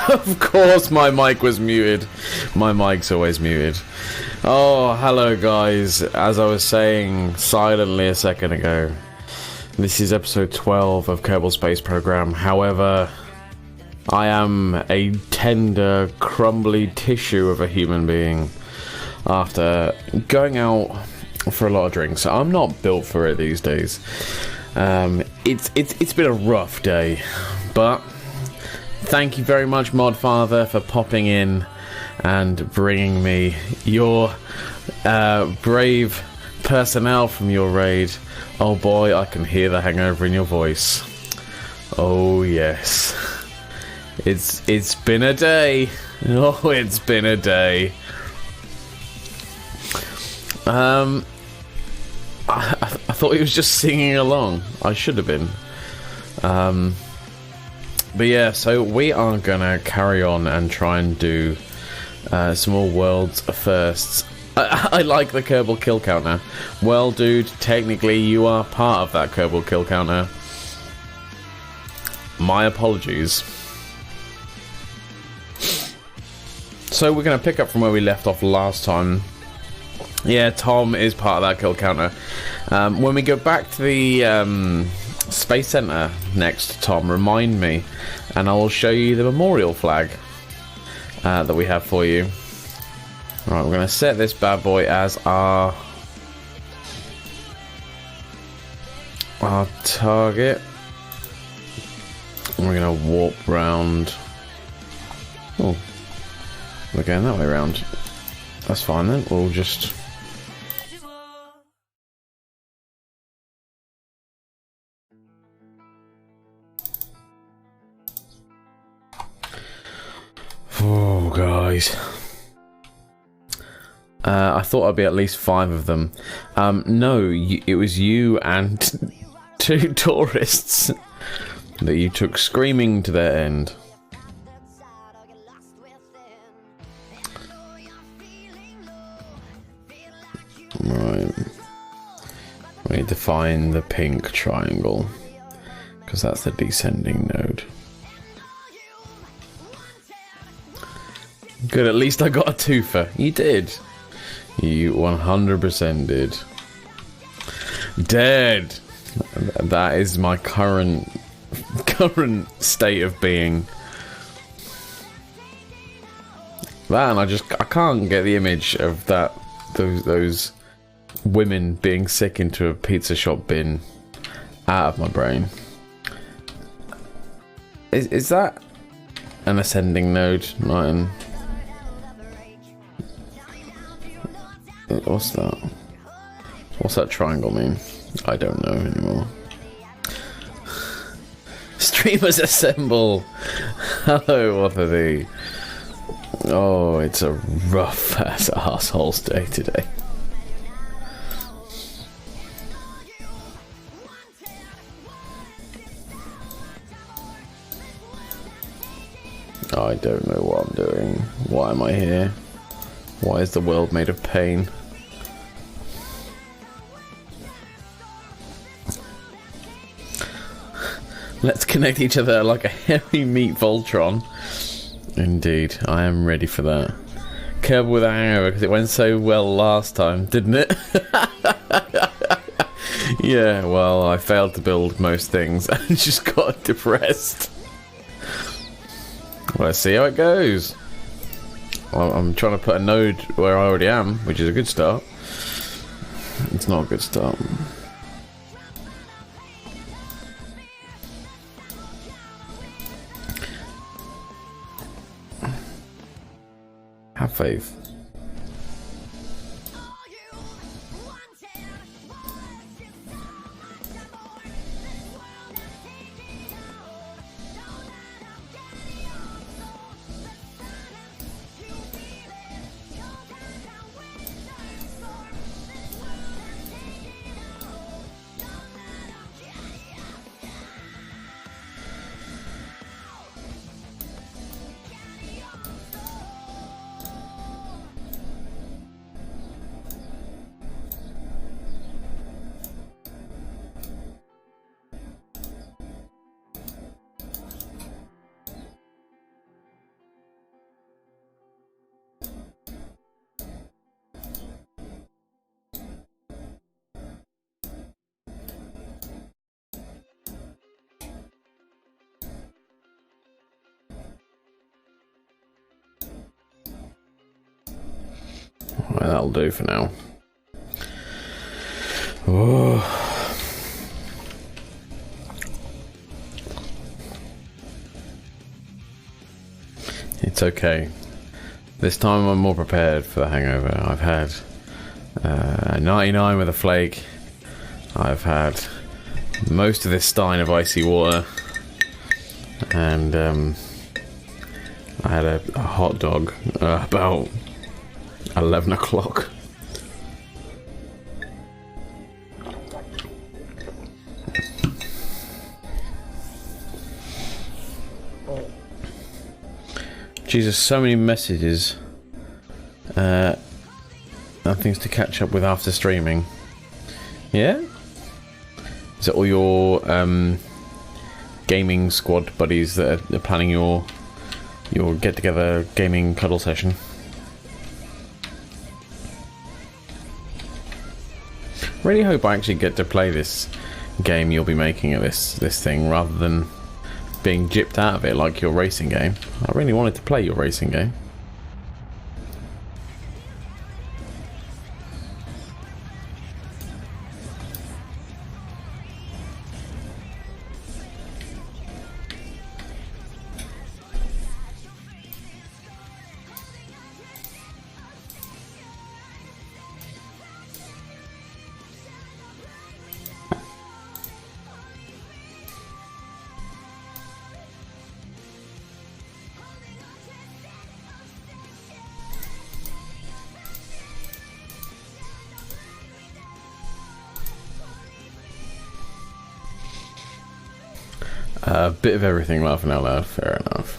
Of course my mic was muted. My mic's always muted. Oh, hello guys. As I was saying silently a second ago, this is episode 12 of Kerbal Space Program. However, I am a tender, crumbly tissue of a human being after going out for a lot of drinks. I'm not built for it these days. It's been a rough day, but thank you very much, Modfather, for popping in and bringing me your brave personnel from your raid. Oh boy, I can hear the hangover in your voice. Oh yes, it's been a day. Oh, it's been a day. I thought he was just singing along. I should have been. But yeah, so we are gonna carry on and try and do some more worlds firsts. I like the Kerbal kill counter. Well, dude, technically you are part of that Kerbal kill counter. My apologies. So we're gonna pick up from where we left off last time. Yeah, Tom is part of that kill counter. When we go back to the Space Center next, Tom, remind me, and I will show you the memorial flag that we have for you. Right, we're going to set this bad boy as our target. We're going to warp round. Oh, we're going that way round. That's fine then. We'll just... Oh, guys. I thought I'd be at least 5 of them. No, it was you and 2 tourists that you took screaming to their end. Right. We need to find the pink triangle, because that's the descending node. Good, at least I got a twofer. You did. You 100% did. Dead. That is my current state of being. That, and I can't get the image of that those women being sick into a pizza shop bin out of my brain. Is that an ascending node, Martin? What's that? What's that triangle mean? I don't know anymore. Streamers assemble! Hello, what are they? Oh, it's a rough ass asshole's day today. I don't know what I'm doing. Why am I here? Why is the world made of pain? Let's connect each other like a hairy meat Voltron. Indeed, I am ready for that. Kerbal with a hangover, because it went so well last time, didn't it? Yeah, well, I failed to build most things and just got depressed. Well, let's see how it goes. Well, I'm trying to put a node where I already am, which is a good start. It's not a good start. Have faith. Well, that'll do for now. Oh. It's okay. This time I'm more prepared for the hangover. I've had 99 with a flake. I've had most of this stein of icy water. And I had a hot dog about 11 o'clock. Jesus, so many messages and things to catch up with after streaming. Yeah? Is it all your gaming squad buddies that are planning your get-together gaming cuddle session? Really hope I actually get to play this game you'll be making at this thing, rather than being gypped out of it like your racing game. I really wanted to play your racing game. A bit of everything, laughing out loud, fair enough.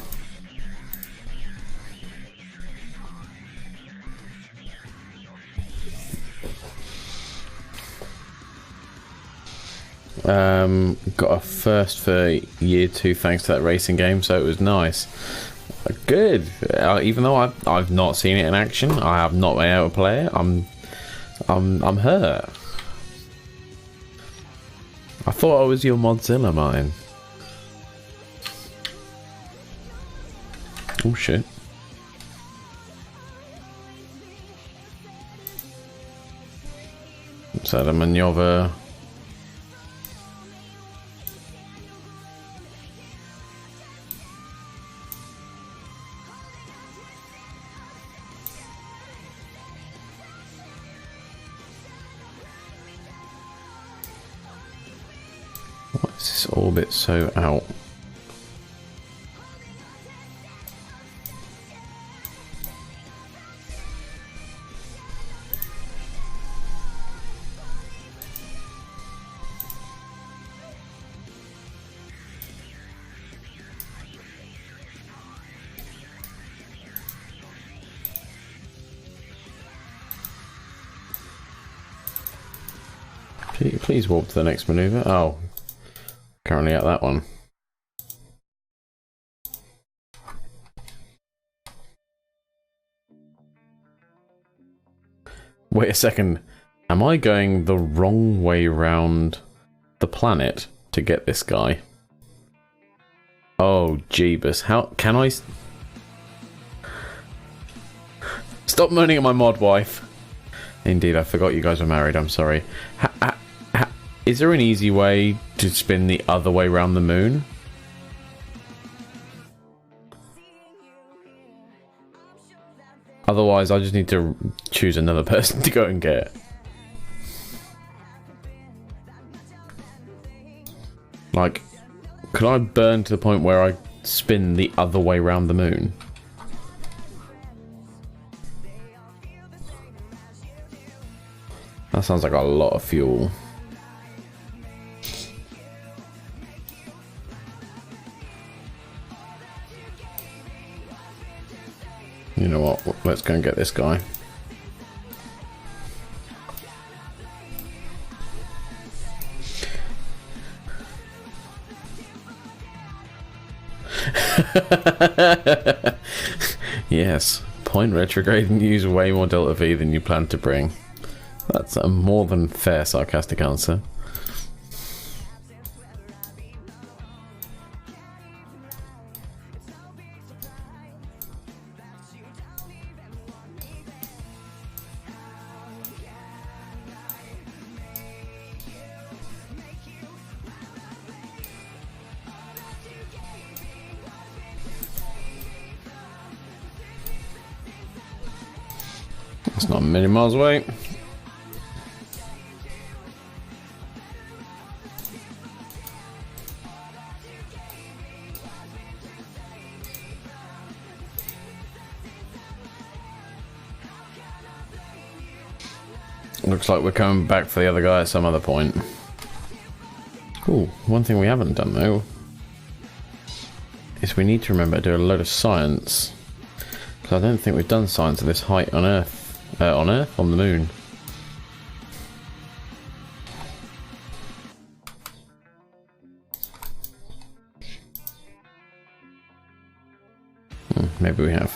Got a first for year 2 thanks to that racing game, so it was nice. Good. Even though I've not seen it in action, I have not been able to play it. I'm hurt. I thought I was your Modzilla, Martin. Oh shit. Is that a maneuver? Why is this orbit so out? Please warp to the next maneuver. Oh, currently at that one. Wait a second. Am I going the wrong way round the planet to get this guy? Oh, Jeebus. How can I... Stop moaning at my mod wife. Indeed, I forgot you guys were married. I'm sorry. Is there an easy way to spin the other way around the moon? Otherwise, I just need to choose another person to go and get. Like, could I burn to the point where I spin the other way around the moon? That sounds like a lot of fuel. You know what? Let's go and get this guy. Yes, point retrograde and use way more Delta V than you plan to bring. That's a more than fair sarcastic answer. It's not a million miles away. Looks like we're coming back for the other guy at some other point. Cool. One thing we haven't done though is we need to remember to do a load of science. Because I don't think we've done science at this height on Earth. On the moon. Maybe we have.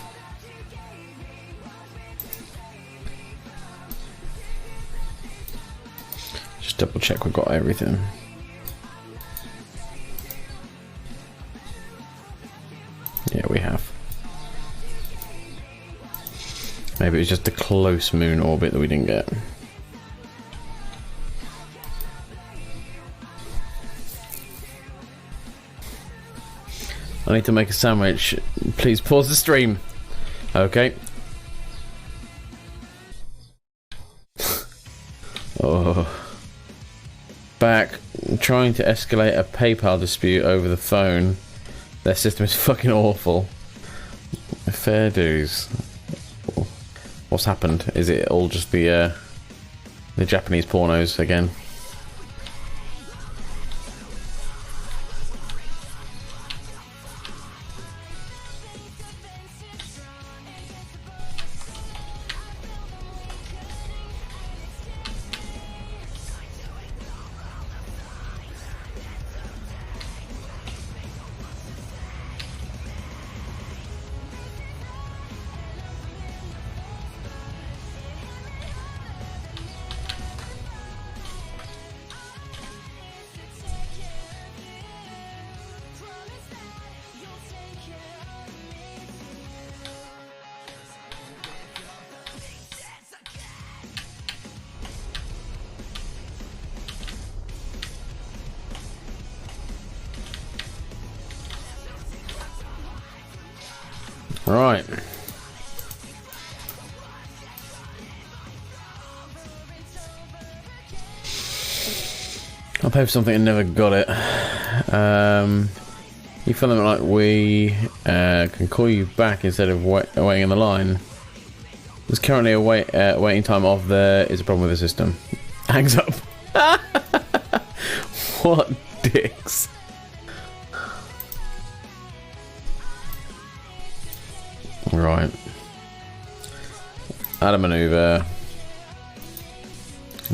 Just double check we've got everything. Yeah, we have. Maybe it was just a close moon orbit that we didn't get. I need to make a sandwich. Please pause the stream. Okay. Oh. Back. Trying to escalate a PayPal dispute over the phone. Their system is fucking awful. Fair dues. What's happened? Is it all just the Japanese pornos again? Right. I'll pay for something and never got it. You feel like we can call you back instead of waiting in the line. There's currently a waiting time off. There is a problem with the system. Hangs up. What dicks. Right. Add a maneuver.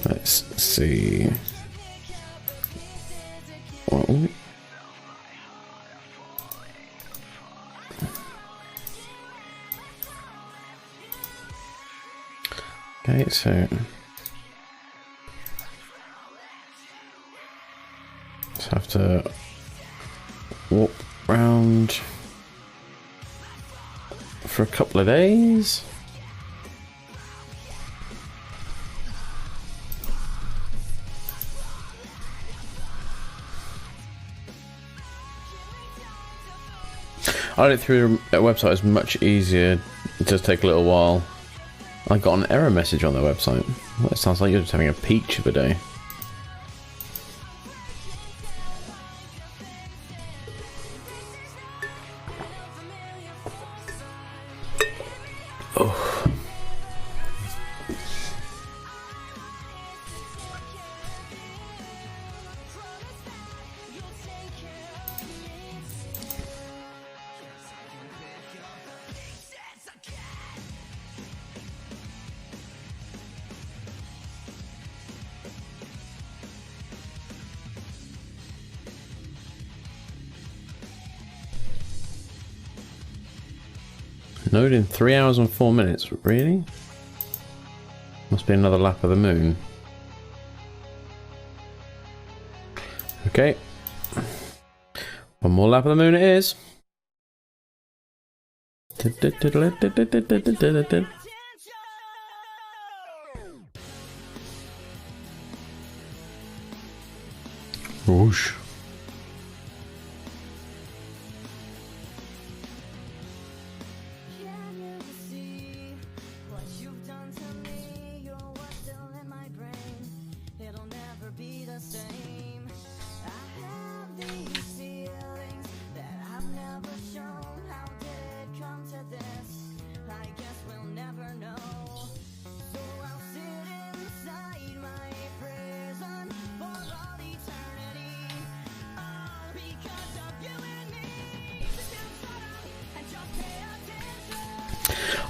Let's see. Well, okay, so just have to walk round for a couple of days. I did it through a website. It's much easier. It does take a little while. I got an error message on their website. Well, it sounds like you're just having a peach of a day. Oh. Node in 3 hours and 4 minutes. Really? Must be another lap of the moon. Okay. One more lap of the moon it is. Whoosh.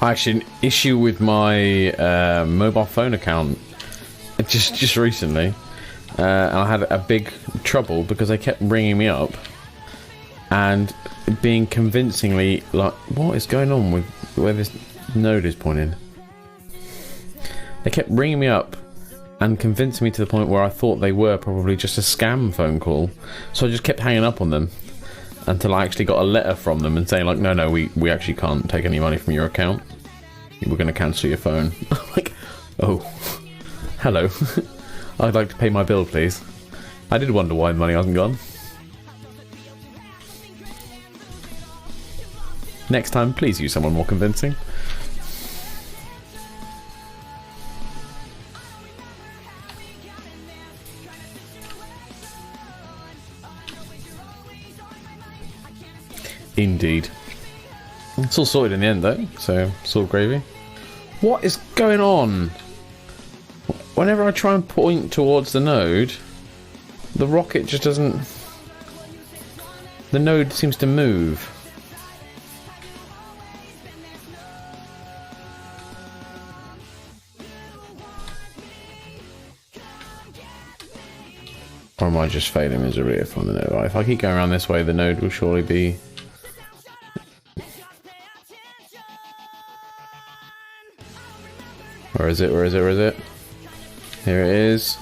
Actually, an issue with my mobile phone account just recently, and I had a big trouble because they kept ringing me up and being convincingly like, what is going on with where this node is pointing? They kept ringing me up and convincing me to the point where I thought they were probably just a scam phone call, so I just kept hanging up on them until I actually got a letter from them and saying like, no, we actually can't take any money from your account. We're going to cancel your phone. I'm like, oh, hello. I'd like to pay my bill, please. I did wonder why the money hasn't gone. Next time, please use someone more convincing. Indeed. It's all sorted in the end though, so it's all gravy. What is going on? Whenever I try and point towards the node, the rocket just doesn't... The node seems to move. Or am I just failing miserably if I'm the node? Right, if I keep going around this way, the node will surely be... Where is it? Where is it? Where is it? Here it is.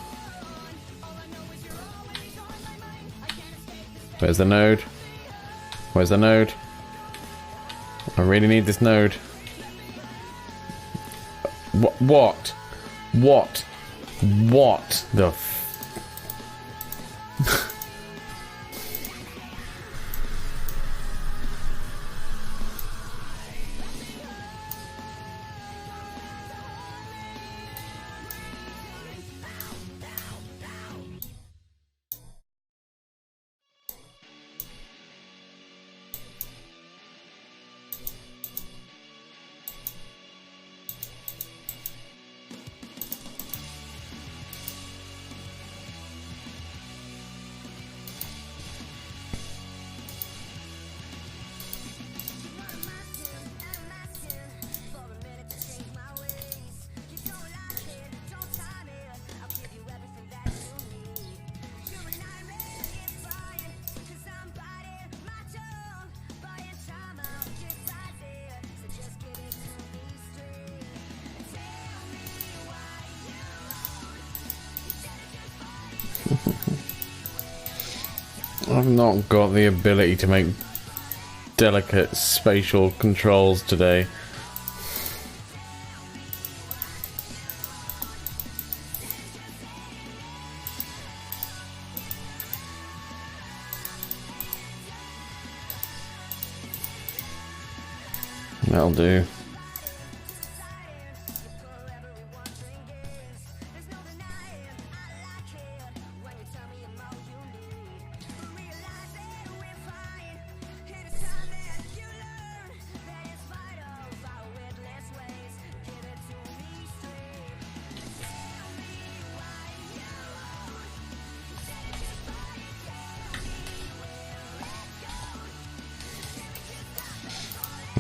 Where's the node? Where's the node? I really need this node. What? What? What the f... I've not got the ability to make delicate spatial controls today. That'll do.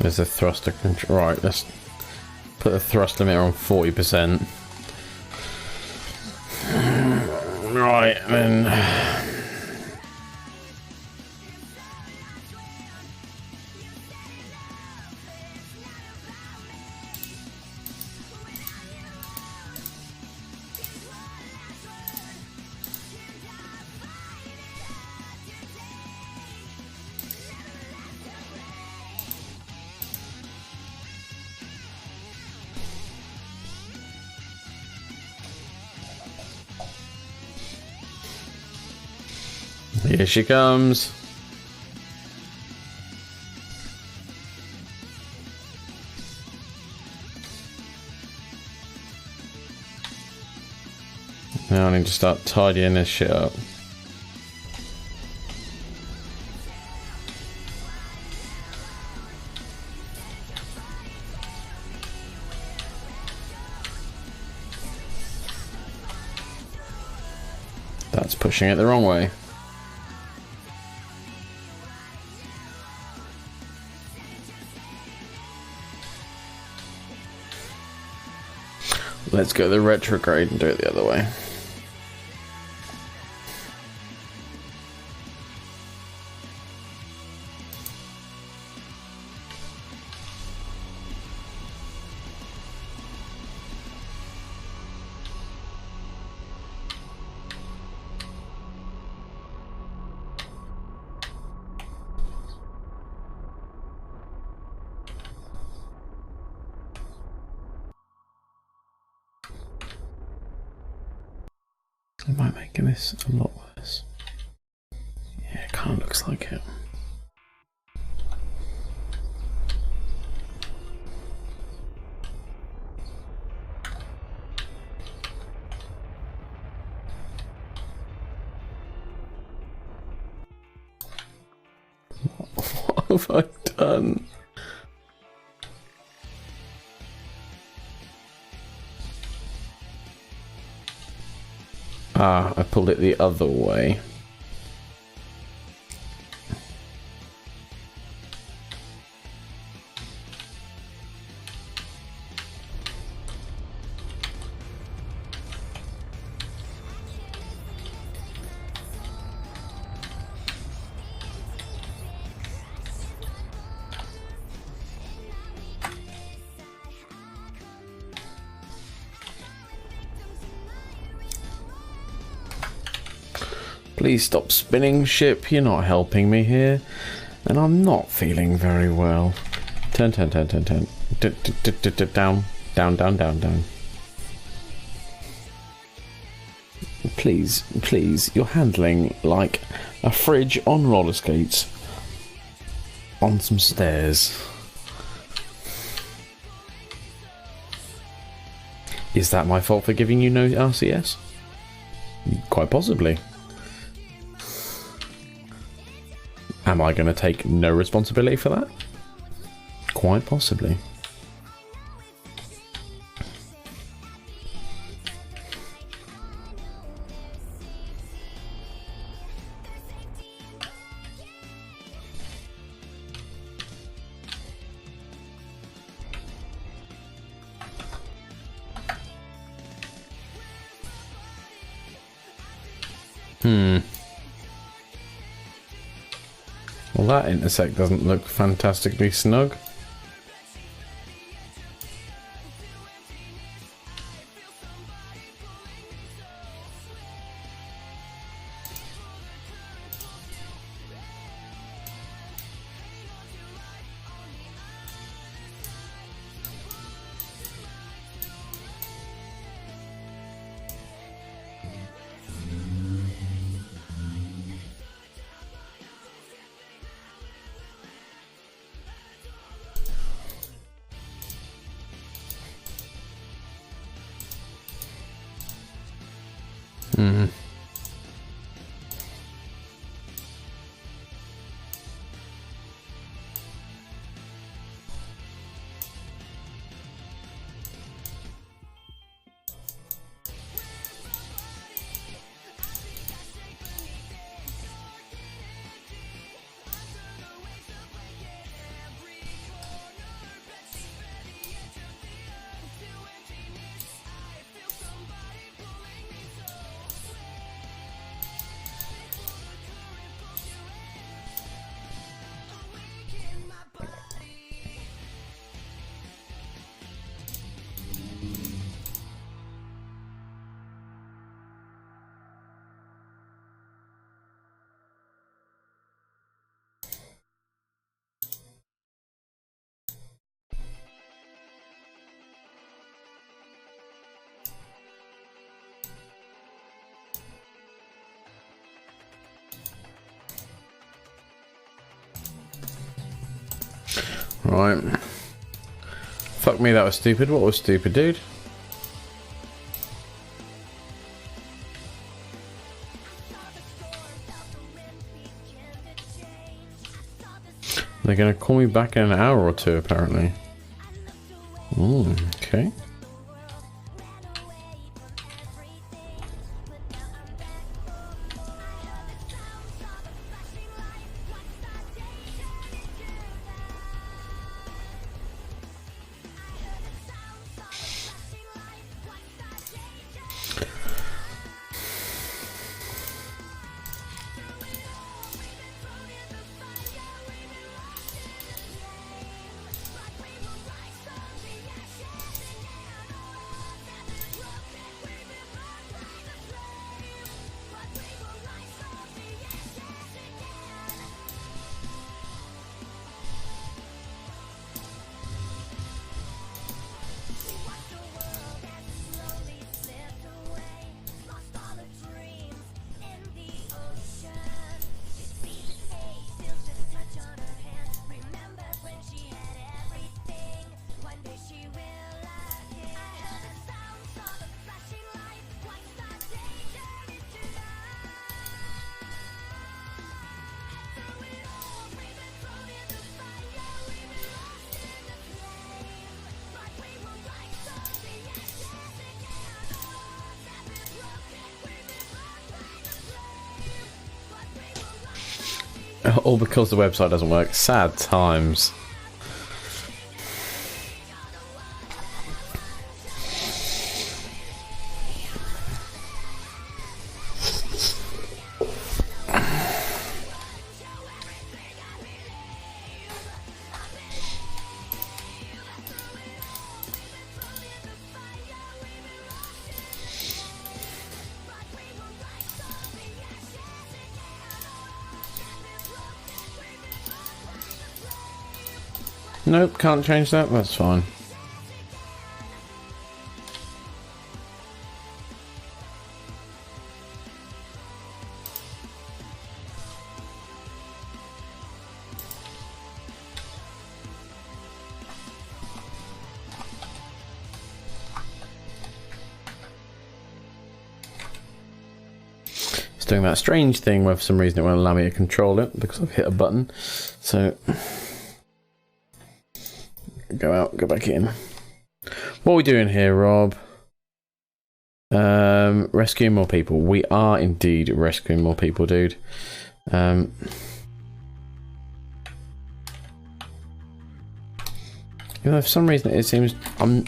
There's a thruster control. Right, let's put the thrust limiter on 40%. Right, then. Here she comes. Now I need to start tidying this shit up. That's pushing it the wrong way. let's go the retrograde and do it the other way. Am I making this a lot worse? Yeah, it kind of looks like it. What have I done? Ah, I pulled it the other way. Please stop spinning, ship. You're not helping me here. And I'm not feeling very well. Turn. Down. Please. You're handling like a fridge on roller skates. On some stairs. Is that my fault for giving you no RCS? Quite possibly. Am I going to take no responsibility for that? Quite possibly. Well, that intersect doesn't look fantastically snug. Right. Fuck me, that was stupid. What was stupid, dude? They're gonna call me back in an hour or two, apparently. Ooh, okay. All because the website doesn't work. Sad times. Nope, can't change that. That's fine. It's doing that strange thing where for some reason it won't allow me to control it because I've hit a button. So go out, go back in. What are we doing here, Rob? Rescuing more people. We are indeed rescuing more people, dude. You know, for some reason it seems I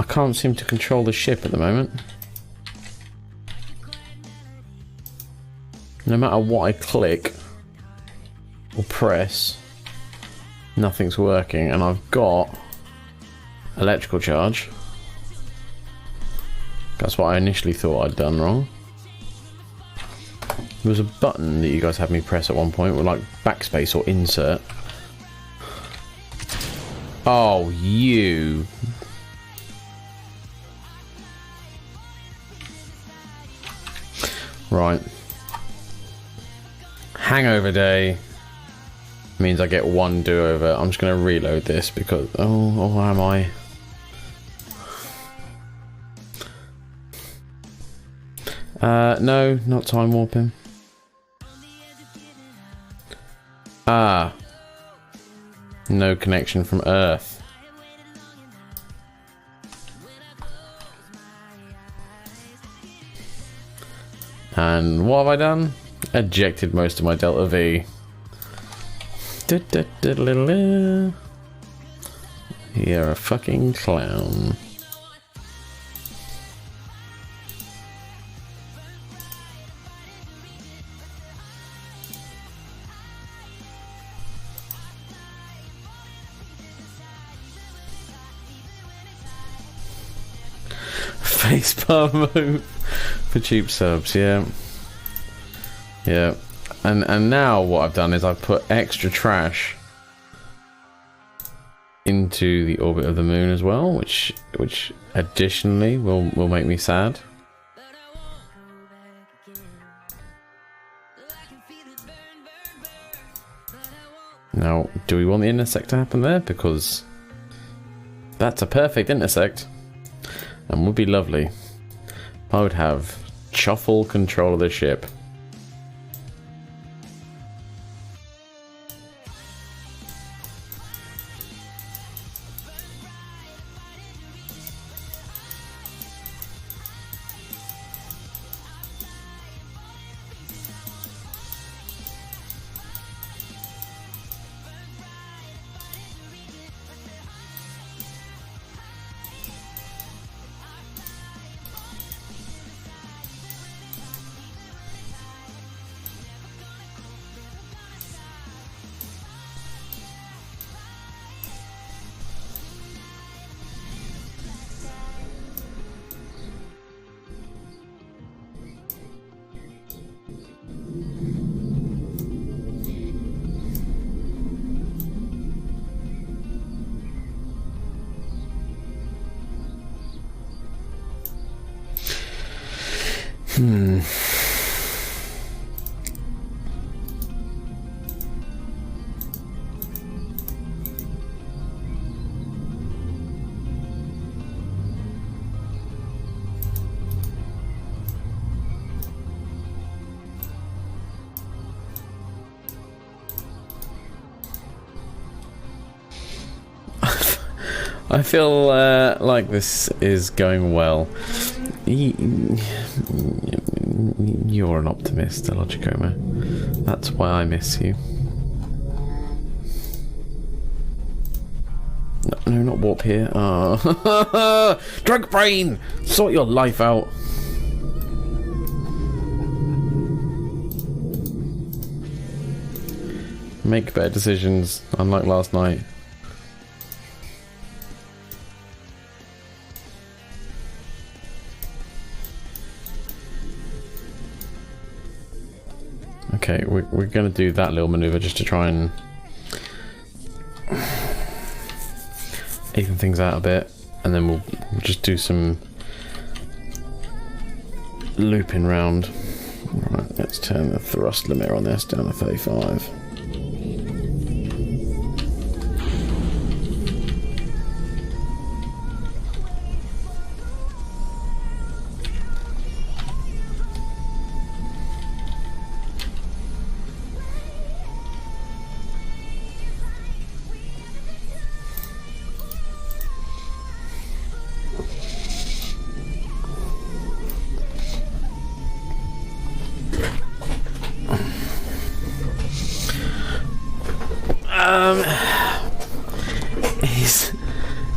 can't seem to control the ship at the moment. No matter what I click or press, nothing's working, and I've got electrical charge. That's what I initially thought I'd done wrong. There was a button that you guys had me press at one point with like backspace or insert. Oh, you. Right. Hangover day means I get one do-over. I'm just going to reload this because... Oh, where am I? No, not time warping. Ah. No connection from Earth. And what have I done? Ejected most of my Delta V. You're a fucking clown. Facepalm move for cheap subs, yeah. Yeah. And now what I've done is I've put extra trash into the orbit of the moon as well, which additionally will make me sad. Now, do we want the intersect to happen there? Because that's a perfect intersect and would be lovely. I would have chuffle control of the ship. I feel like this is going well. You're an optimist, Logicoma. That's why I miss you. No, not warp here. Oh. Drug brain! Sort your life out. Make better decisions, unlike last night. Okay, we're going to do that little maneuver just to try and even things out a bit, and then we'll just do some looping round. Right, let's turn the thrust limiter on this down to 35.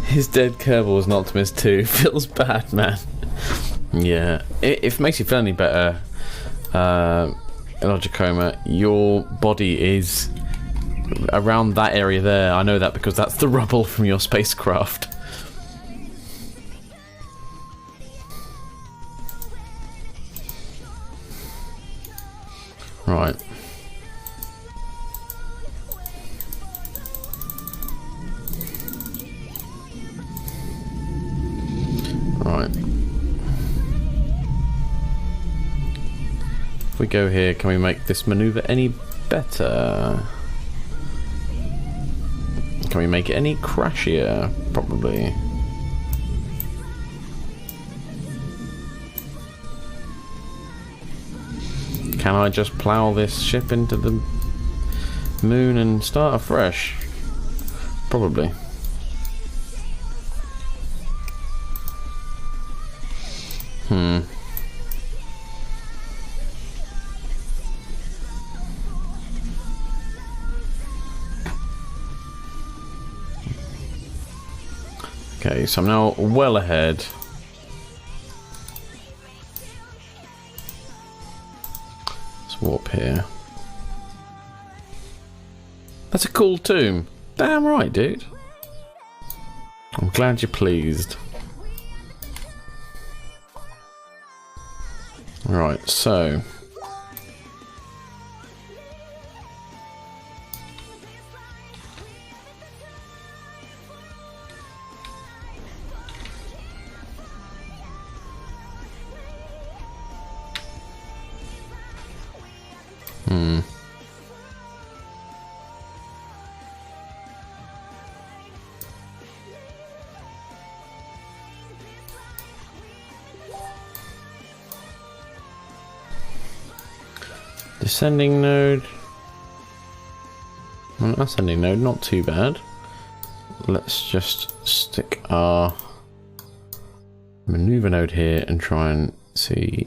His dead Kerbal was an Optimist too. Feels bad, man. Yeah. If it makes you feel any better, Logicoma, your body is around that area there. I know that because that's the rubble from your spacecraft. Right. Right. If we go here, can we make this maneuver any better? Can we make it any crashier? Probably. Can I just plough this ship into the moon and start afresh? Probably. Okay, so I'm now well ahead. Let's warp here. That's a cool tomb. Damn right, dude. I'm glad you're pleased. Right, so descending node. Well, ascending node, not too bad. Let's just stick our maneuver node here and try and see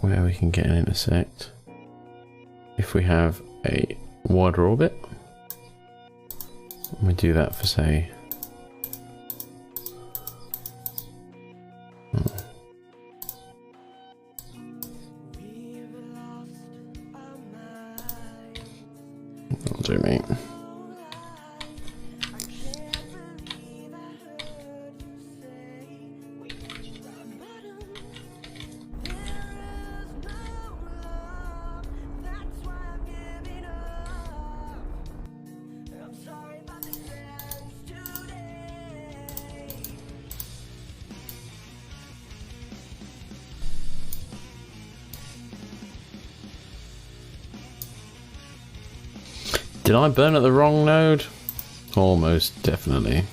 where we can get an intersect. If we have a wider orbit, we do that for say. That'll do, mate. Did I burn at the wrong node? Almost definitely.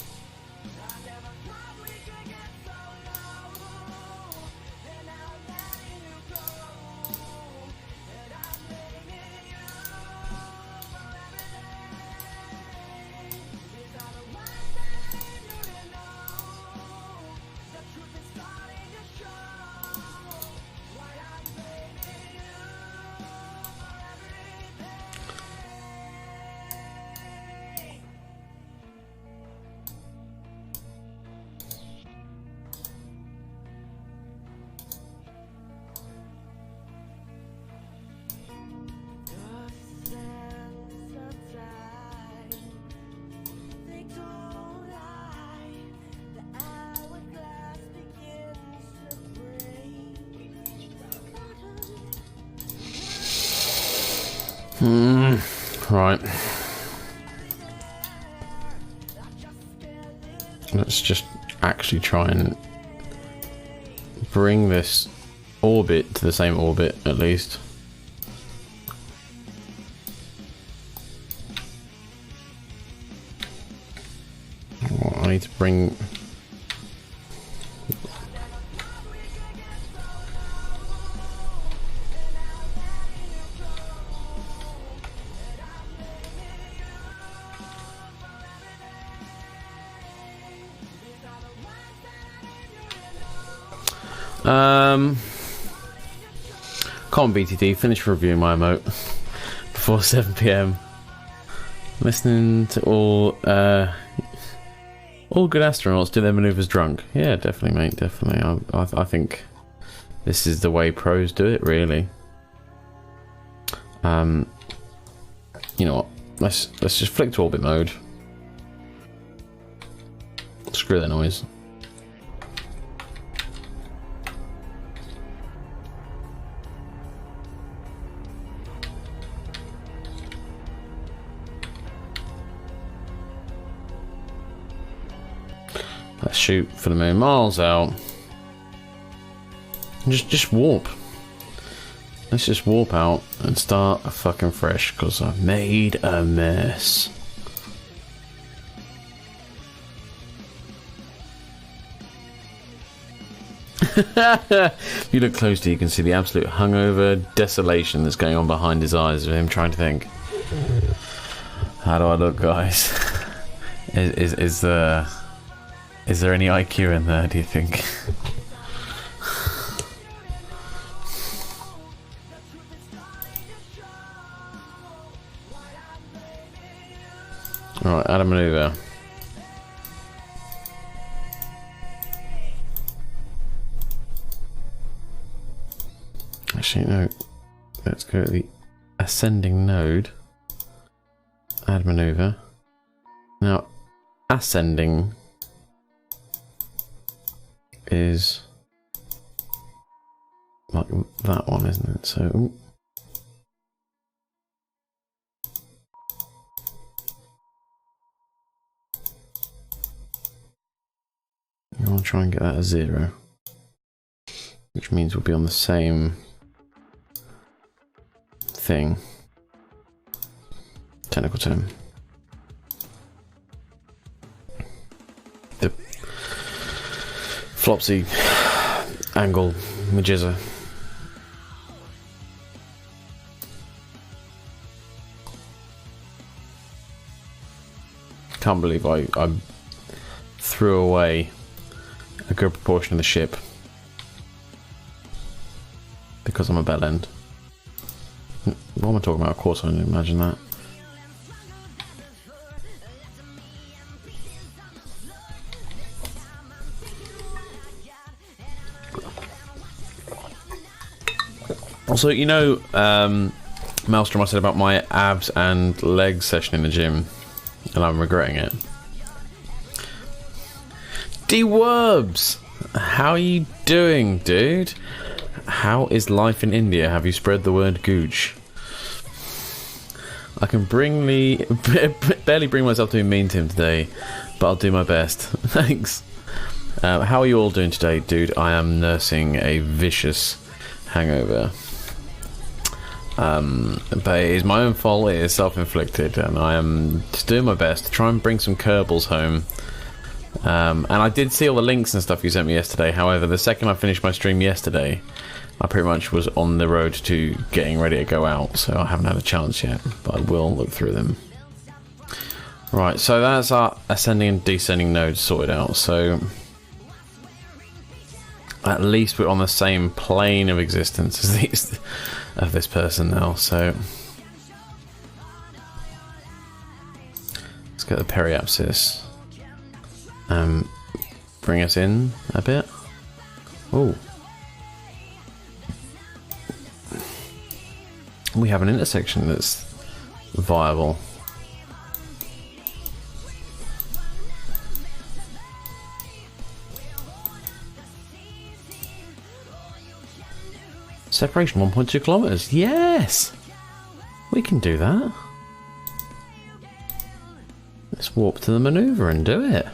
Right. Let's just actually try and bring this orbit to the same orbit, at least. I need to bring... Come on, BTD, finish reviewing my emote before 7 PM. Listening to all good astronauts do their maneuvers drunk. Yeah, definitely, mate, definitely. I think this is the way pros do it, really. You know what? Let's just flick to orbit mode. Screw that noise. Let's shoot for the moon, miles out. Just warp. Let's just warp out and start fucking fresh, because I've made a mess. If you look closely, you can see the absolute hungover desolation that's going on behind his eyes of him trying to think, how do I look, guys? Is there any IQ in there, do you think? Alright, add a maneuver. Actually, no. Let's go to the ascending node. Add maneuver. Now, ascending is like that one, isn't it? So, ooh. You want to try and get that a 0, which means we'll be on the same thing. Technical term. The flopsy angle majizza. Can't believe I threw away a good proportion of the ship because I'm a bell end. What am I talking about? Of course I didn't imagine that. Also, you know, Maelstrom, I said about my abs and legs session in the gym, and I'm regretting it. D-Wurbs! How are you doing, dude? How is life in India? Have you spread the word gooch? I can barely bring myself to be mean to him today, but I'll do my best. Thanks. How are you all doing today, dude? I am nursing a vicious hangover. But it is my own fault, it is self-inflicted, and I am just doing my best to try and bring some Kerbals home. And I did see all the links and stuff you sent me yesterday. However, the second I finished my stream yesterday, I pretty much was on the road to getting ready to go out, so I haven't had a chance yet, but I will look through them. Right, so that's our ascending and descending nodes sorted out, so at least we're on the same plane of existence as this person now, so let's get the periapsis. Bring us in a bit. Oh, we have an intersection that's viable. Separation 1.2 kilometers. Yes. We can do that. Let's warp to the maneuver and do it.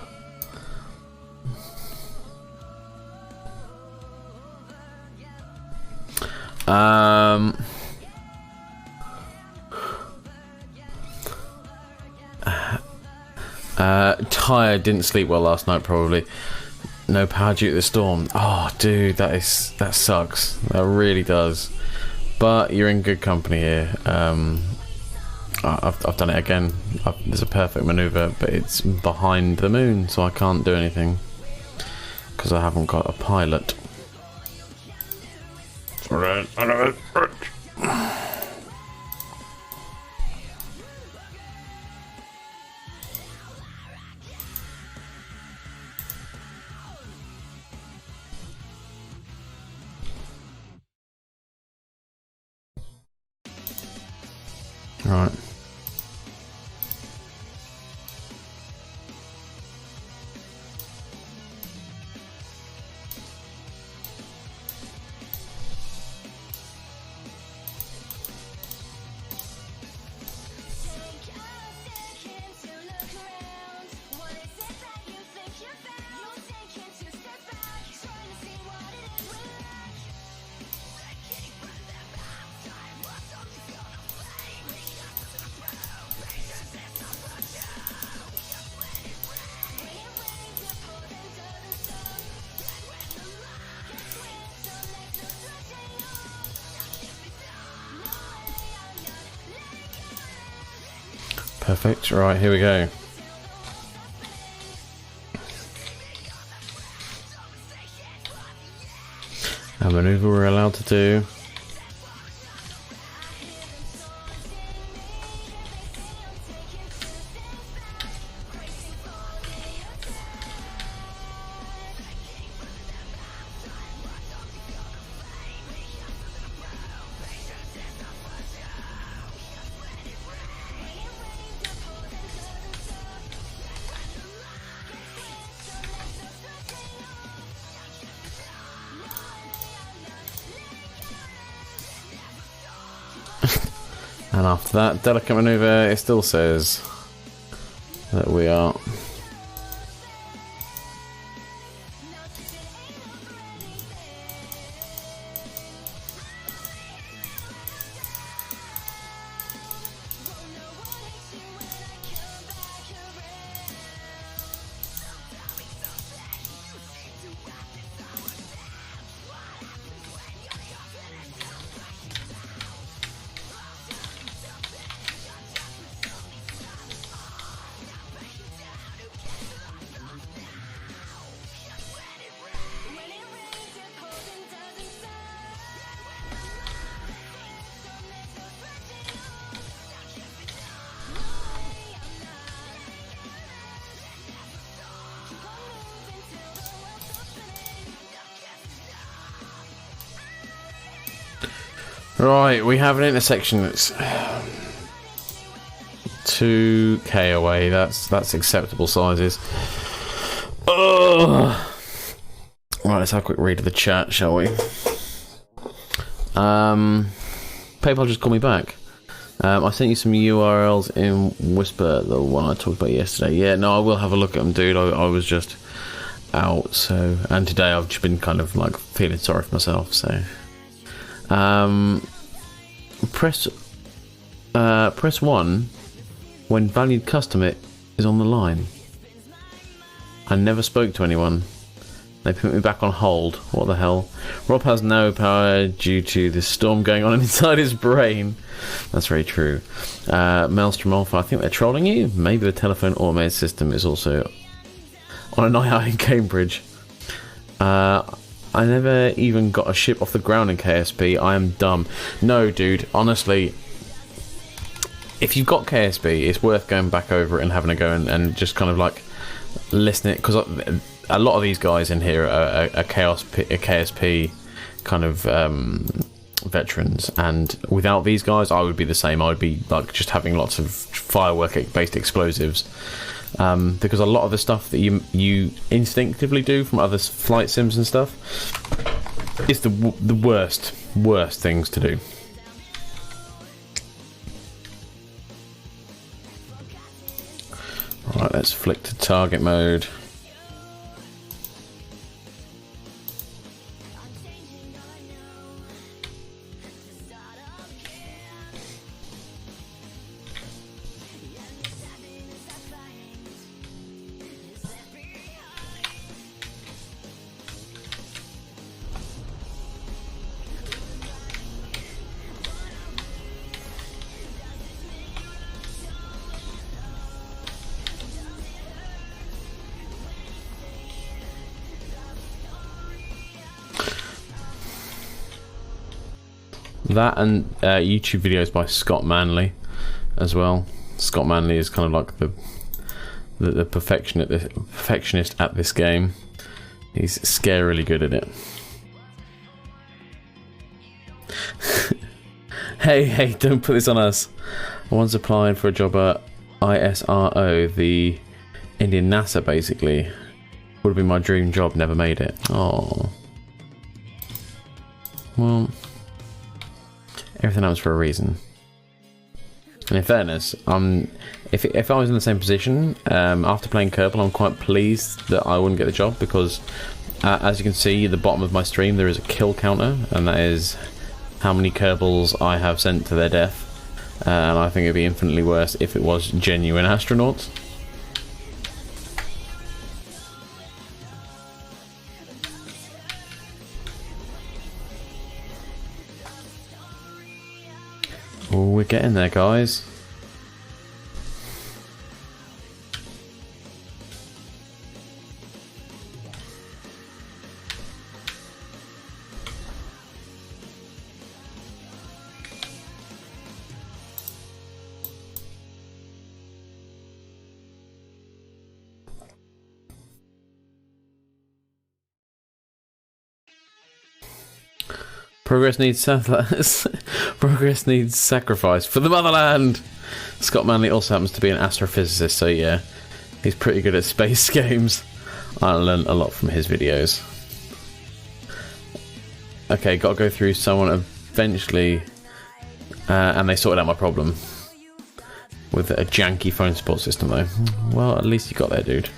Tired, didn't sleep well last night probably. No power due to the storm. Oh dude, that sucks. That really does. But you're in good company here. I've done it again. There's a perfect maneuver, but it's behind the moon, so I can't do anything because I haven't got a pilot. Right. Perfect. Right, here we go. A maneuver we're allowed to do. And after that delicate maneuver, it still says that we are right. We have an intersection that's 2k away. That's acceptable sizes. Ugh. Right, let's have a quick read of the chat, shall we? PayPal just called me back. I sent you some URLs in Whisper, the one I talked about yesterday. Yeah, no, I will have a look at them, dude. I was just out, so, and today I've just been kind of like feeling sorry for myself, so. Press 1 when valued customer is on the line. I never spoke to anyone. They put me back on hold. What the hell? Rob has no power due to this storm going on inside his brain. That's very true. Maelstrom Alpha, I think they're trolling you. Maybe the telephone automated system is also on an IR in Cambridge. I never even got a ship off the ground in KSP. I am dumb. No, dude, honestly, if you've got KSP, it's worth going back over it and having a go and just kind of like listening, because a lot of these guys in here are KSP kind of veterans, and without these guys I would be the same. I would be like just having lots of firework based explosives, because a lot of the stuff that you instinctively do from other flight sims and stuff is the worst things to do. Let's flick to target mode. That and YouTube videos by Scott Manley as well. Scott Manley is kind of like the perfectionist at this game. He's scarily good at it. Hey, don't put this on us. I once applied for a job at ISRO, the Indian NASA, basically. Would have been my dream job, never made it. Oh. Well, everything happens for a reason. And in fairness, if I was in the same position after playing Kerbal, I'm quite pleased that I wouldn't get the job, because as you can see at the bottom of my stream, there is a kill counter, and that is how many Kerbals I have sent to their death. And I think it'd be infinitely worse if it was genuine astronauts. Oh, we're getting there, guys. Progress needs progress needs sacrifice for the motherland. Scott Manley also happens to be an astrophysicist, so yeah, he's pretty good at space games. I learned a lot from his videos. Okay, got to go through someone eventually, and they sorted out my problem with a janky phone support system, though. Well, at least you got there, dude.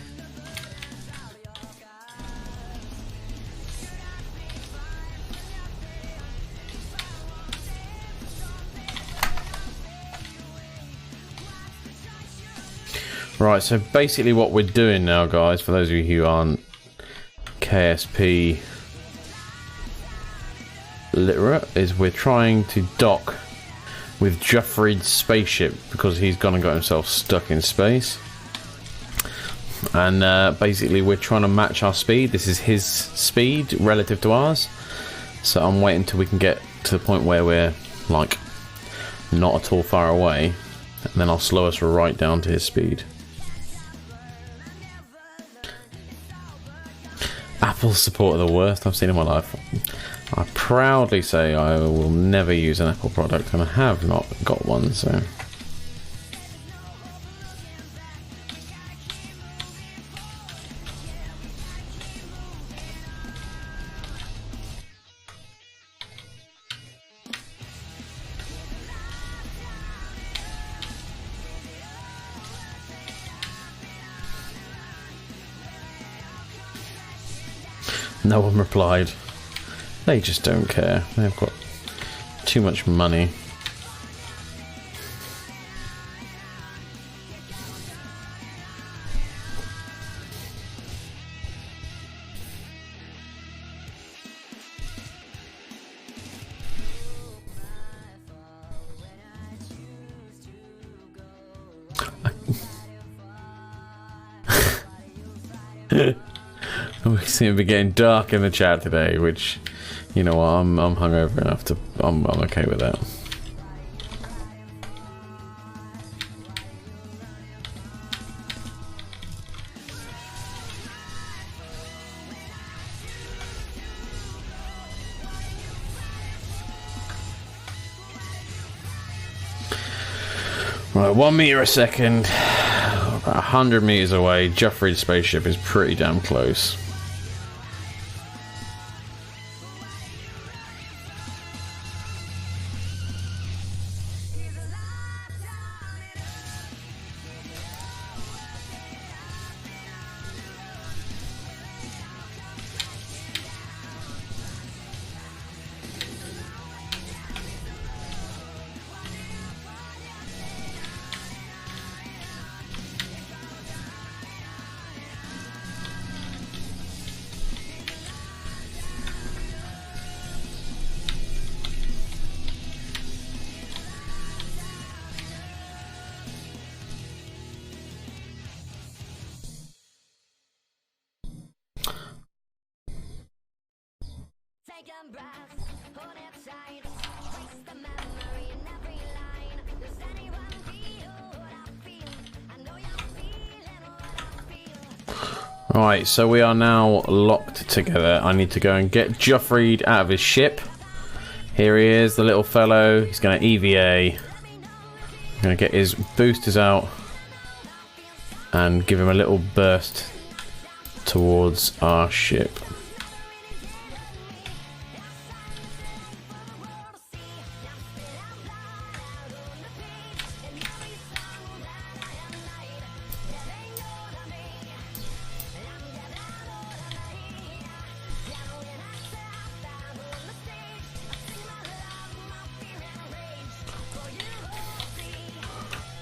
Right, so basically what we're doing now, guys, for those of you who aren't KSP literate, is we're trying to dock with Jeffrey's spaceship, because he's gone and got himself stuck in space. And basically we're trying to match our speed. This is his speed relative to ours. So I'm waiting till we can get to the point where we're, like, not at all far away. And then I'll slow us right down to his speed. Apple support are the worst I've seen in my life. I proudly say I will never use an Apple product, and I have not got one, so... No one replied. They just don't care. They've got too much money. We seem to be getting dark in the chat today, which, you know what, I'm hungover enough to, I'm okay with that. Right, 1 meter a second, about 100 meters away. Jeffrey's spaceship is pretty damn close. Right, so we are now locked together. I need to go and get Joffrey out of his ship. Here he is, the little fellow. He's going to EVA. I'm going to get his boosters out and give him a little burst towards our ship.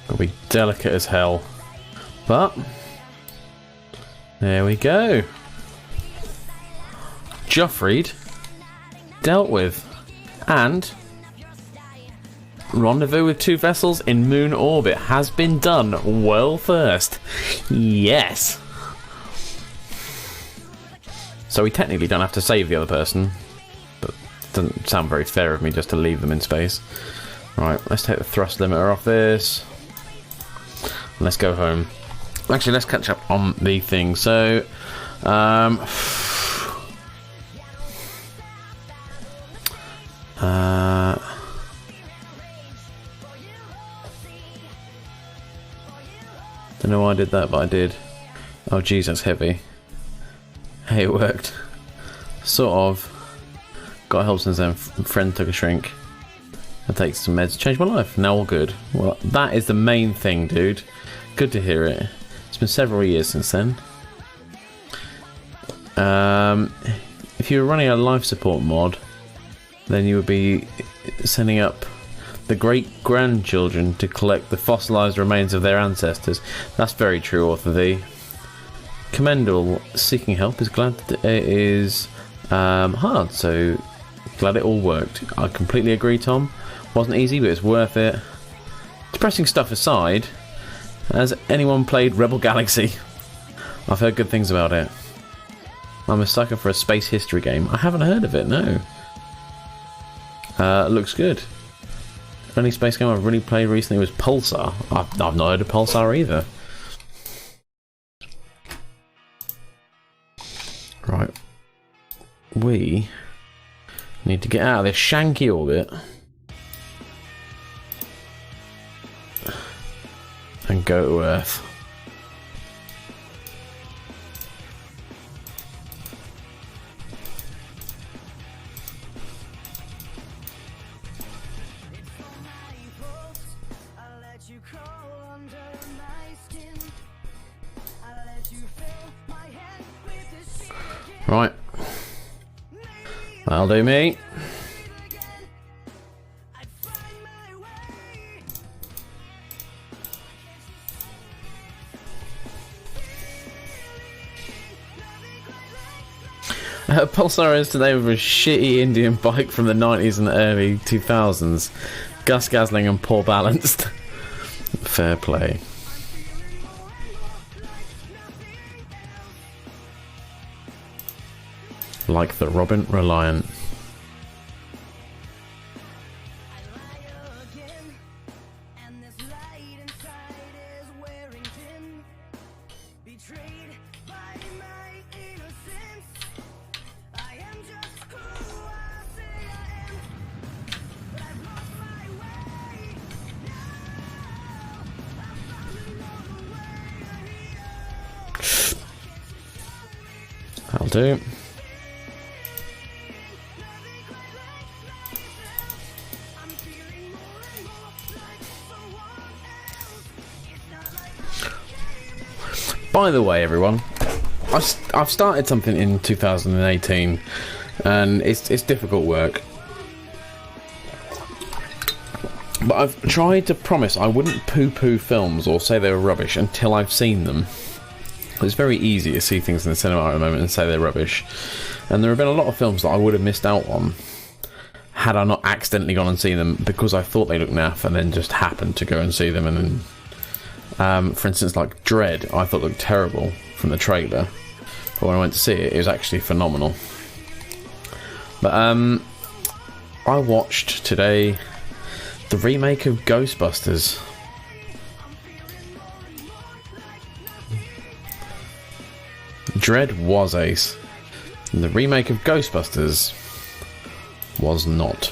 Gotta be delicate as hell. But there we go. Joffrey dealt with. And rendezvous with 2 vessels in moon orbit has been done. Well first. Yes. So we technically don't have to save the other person. But it doesn't sound very fair of me just to leave them in space. Right, let's take the thrust limiter off this. Let's go home. Actually, let's catch up on the thing. So, don't know why I did that, but I did. Oh, geez, that's heavy. Hey, it worked. Sort of. Got help since then. Friend took a shrink. I take some meds. Changed my life. Now all good. Well, that is the main thing, dude. Good to hear it. It's been several years since then. If you were running a life support mod, then you would be sending up the great-grandchildren to collect the fossilised remains of their ancestors. That's very true, Author V. Commendable. Seeking help is glad that it is hard, so glad it all worked. I completely agree, Tom. Wasn't easy, but it's worth it. Depressing stuff aside, has anyone played Rebel Galaxy? I've heard good things about it. I'm a sucker for a space history game. I haven't heard of it, no. Looks good. The only space game I've really played recently was Pulsar. I've not heard of Pulsar either. Right. We need to get out of this shanky orbit and go to Earth. Right. That'll do me. Pulsar is today with a shitty Indian bike from the 90s and the early 2000s. Gus Gasling and poor balanced. Fair play. Like the Robin Reliant. That'll do. By the way, everyone, I've started something in 2018, and it's difficult work. But I've tried to promise I wouldn't poo-poo films or say they were rubbish until I've seen them. It's very easy to see things in the cinema at the moment and say they're rubbish. And there have been a lot of films that I would have missed out on had I not accidentally gone and seen them because I thought they looked naff and then just happened to go and see them. And then, for instance, like Dread, I thought looked terrible from the trailer. But when I went to see it, it was actually phenomenal. But I watched today the remake of Ghostbusters. Dread was ace. And the remake of Ghostbusters was not.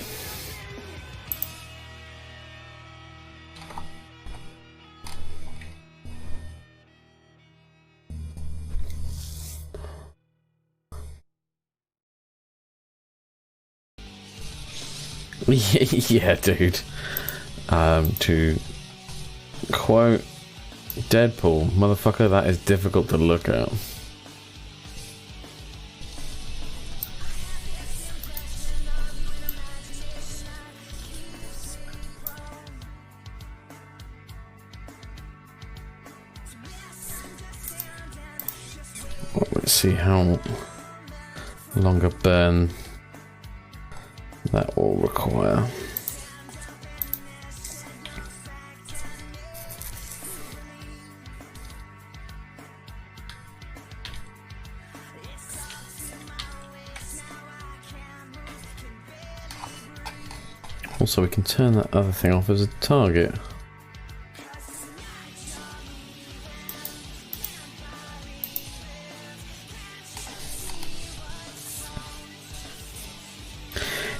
Yeah, dude. To quote Deadpool, motherfucker, that is difficult to look at. Let's see how long a burn that will require. Also, we can turn that other thing off as a target.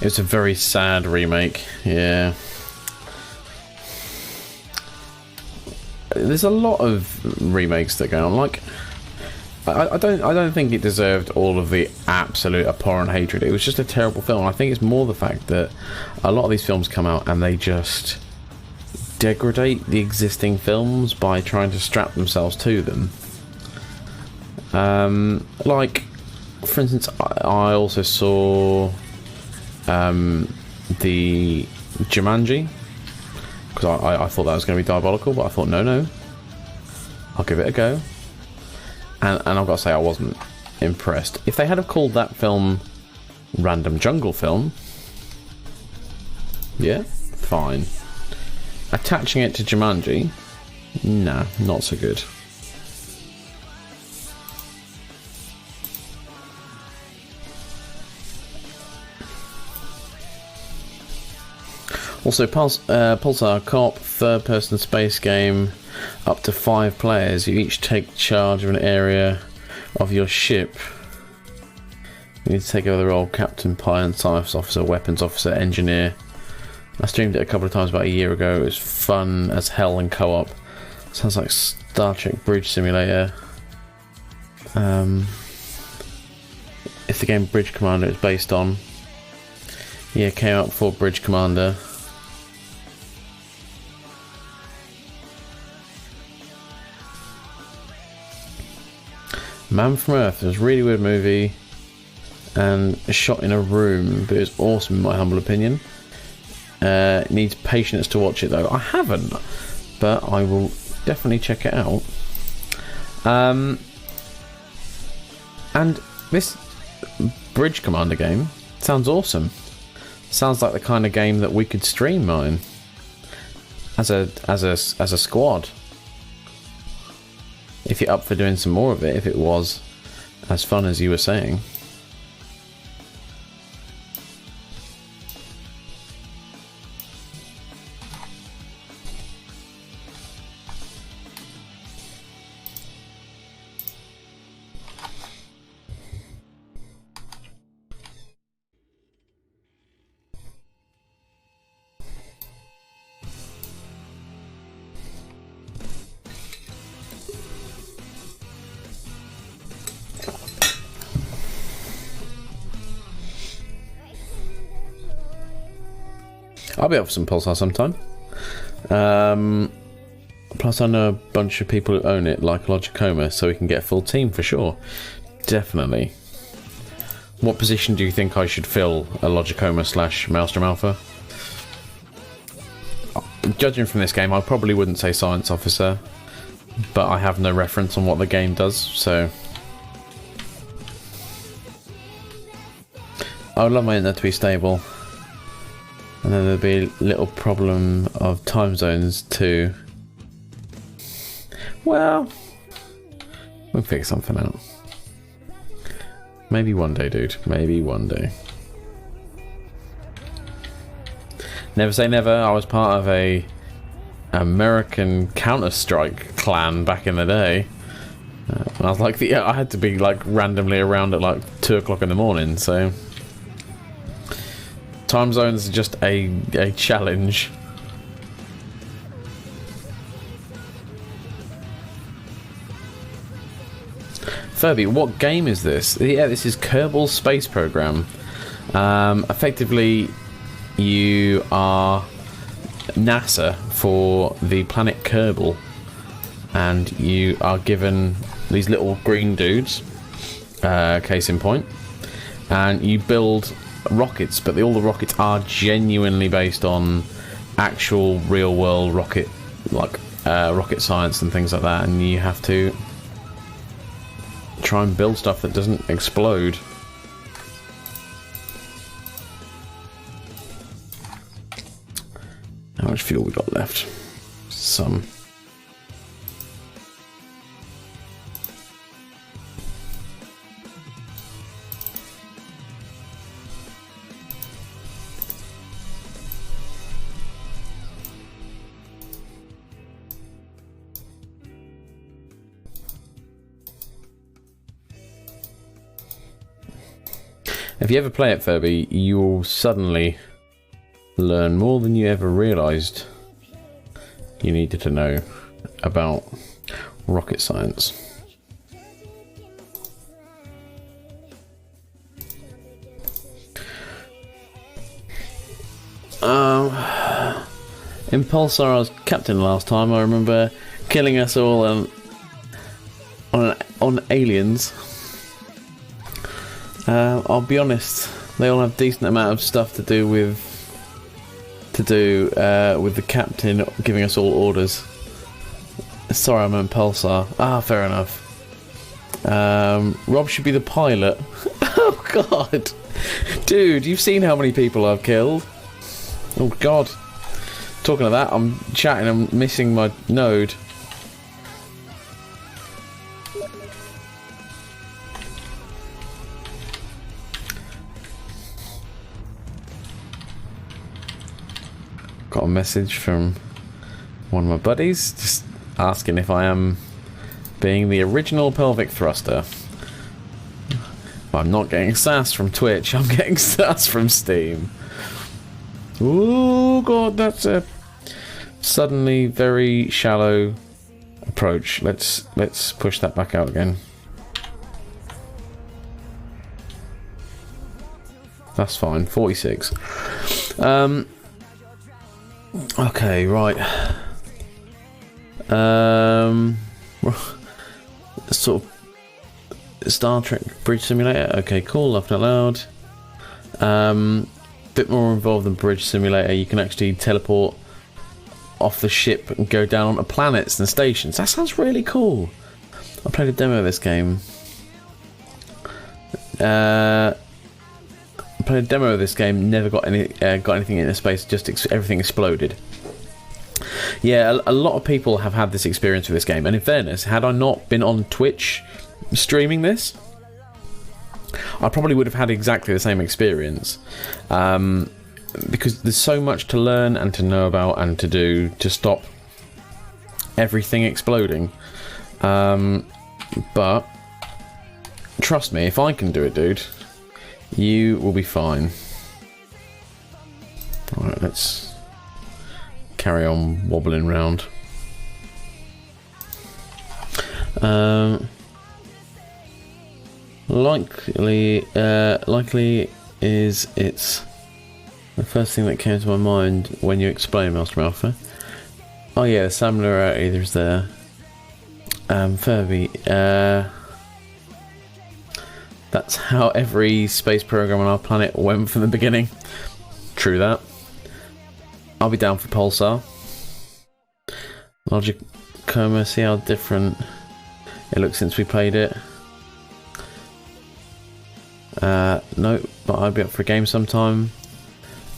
It's a very sad remake, yeah. There's a lot of remakes that go on. Like, I don't think it deserved all of the absolute abhorrent hatred. It was just a terrible film. I think it's more the fact that a lot of these films come out and they just degrade the existing films by trying to strap themselves to them. Like, for instance, I also saw the Jumanji, because I thought that was going to be diabolical, but I thought no, I'll give it a go, and I've got to say I wasn't impressed. If they had have called that film Random Jungle Film, yeah, fine. Attaching it to Jumanji, nah, not so good. Also, Pulsar Co-op third-person space game, up to 5 players. You each take charge of an area of your ship. You need to take over the role of captain, pilot, science officer, weapons officer, engineer. I streamed it a couple of times about a year ago. It was fun as hell in co-op. Sounds like Star Trek Bridge Simulator. If the game Bridge Commander is based on. Yeah, it came out before Bridge Commander. Man from Earth. It was a really weird movie and shot in a room, but it was awesome in my humble opinion. It needs patience to watch it though. I haven't, but I will definitely check it out. And this Bridge Commander game sounds awesome. Sounds like the kind of game that we could stream mine as a squad. If you're up for doing some more of it, if it was as fun as you were saying. I'll be up for some Pulsar sometime. Plus I know a bunch of people who own it, like Logicoma, so we can get a full team for sure. Definitely. What position do you think I should fill a Logicoma / Maelstrom Alpha? Judging from this game, I probably wouldn't say Science Officer, but I have no reference on what the game does, so... I would love my internet to be stable. And then there'll be a little problem of time zones too. Well, we'll figure something out. Maybe one day, dude. Maybe one day. Never say never. I was part of a American Counter-Strike clan back in the day. And I was like, yeah, I had to be like randomly around at like 2 o'clock in the morning. So time zones are just a challenge. Furby, what game is this? Yeah, this is Kerbal Space Program. Effectively, you are NASA for the planet Kerbal, and you are given these little green dudes, case in point, and you build rockets, but all the rockets are genuinely based on actual real-world rocket, like rocket science and things like that, and you have to try and build stuff that doesn't explode. How much fuel we got left? Some. If you ever play it, Furby, you will suddenly learn more than you ever realised you needed to know about rocket science. In Pulsar, I was captain last time. I remember killing us all on aliens. I'll be honest, they all have decent amount of stuff to do with the captain giving us all orders. Sorry, I'm in Pulsar. Ah, fair enough. Rob should be the pilot. Oh god, dude, you've seen how many people I've killed. Oh god. Talking of that, I'm chatting. I'm missing my node. Got a message from one of my buddies just asking if I am being the original pelvic thruster. I'm not getting sass from Twitch, I'm getting sass from Steam. Oh god, that's a suddenly very shallow approach. Let's push that back out again. That's fine, 46. Okay, right. Sort of Star Trek Bridge Simulator. Okay, cool, laughed out loud. Bit more involved than Bridge Simulator. You can actually teleport off the ship and go down onto planets and stations. That sounds really cool. I played a demo of this game. Played a demo of this game, never got anything into space, just everything exploded. Yeah, a lot of people have had this experience with this game, and in fairness, had I not been on Twitch streaming this, I probably would have had exactly the same experience, because there's so much to learn and to know about and to do to stop everything exploding. But trust me, if I can do it, dude, you will be fine. Alright, let's carry on wobbling round. Likely is it's the first thing that came to my mind when you explained, Master Alpha. Oh yeah, similarity there's there. Furby, that's how every space program on our planet went from the beginning. True that. I'll be down for Pulsar. Logic Coma, see how different it looks since we played it. No, but I'd be up for a game sometime.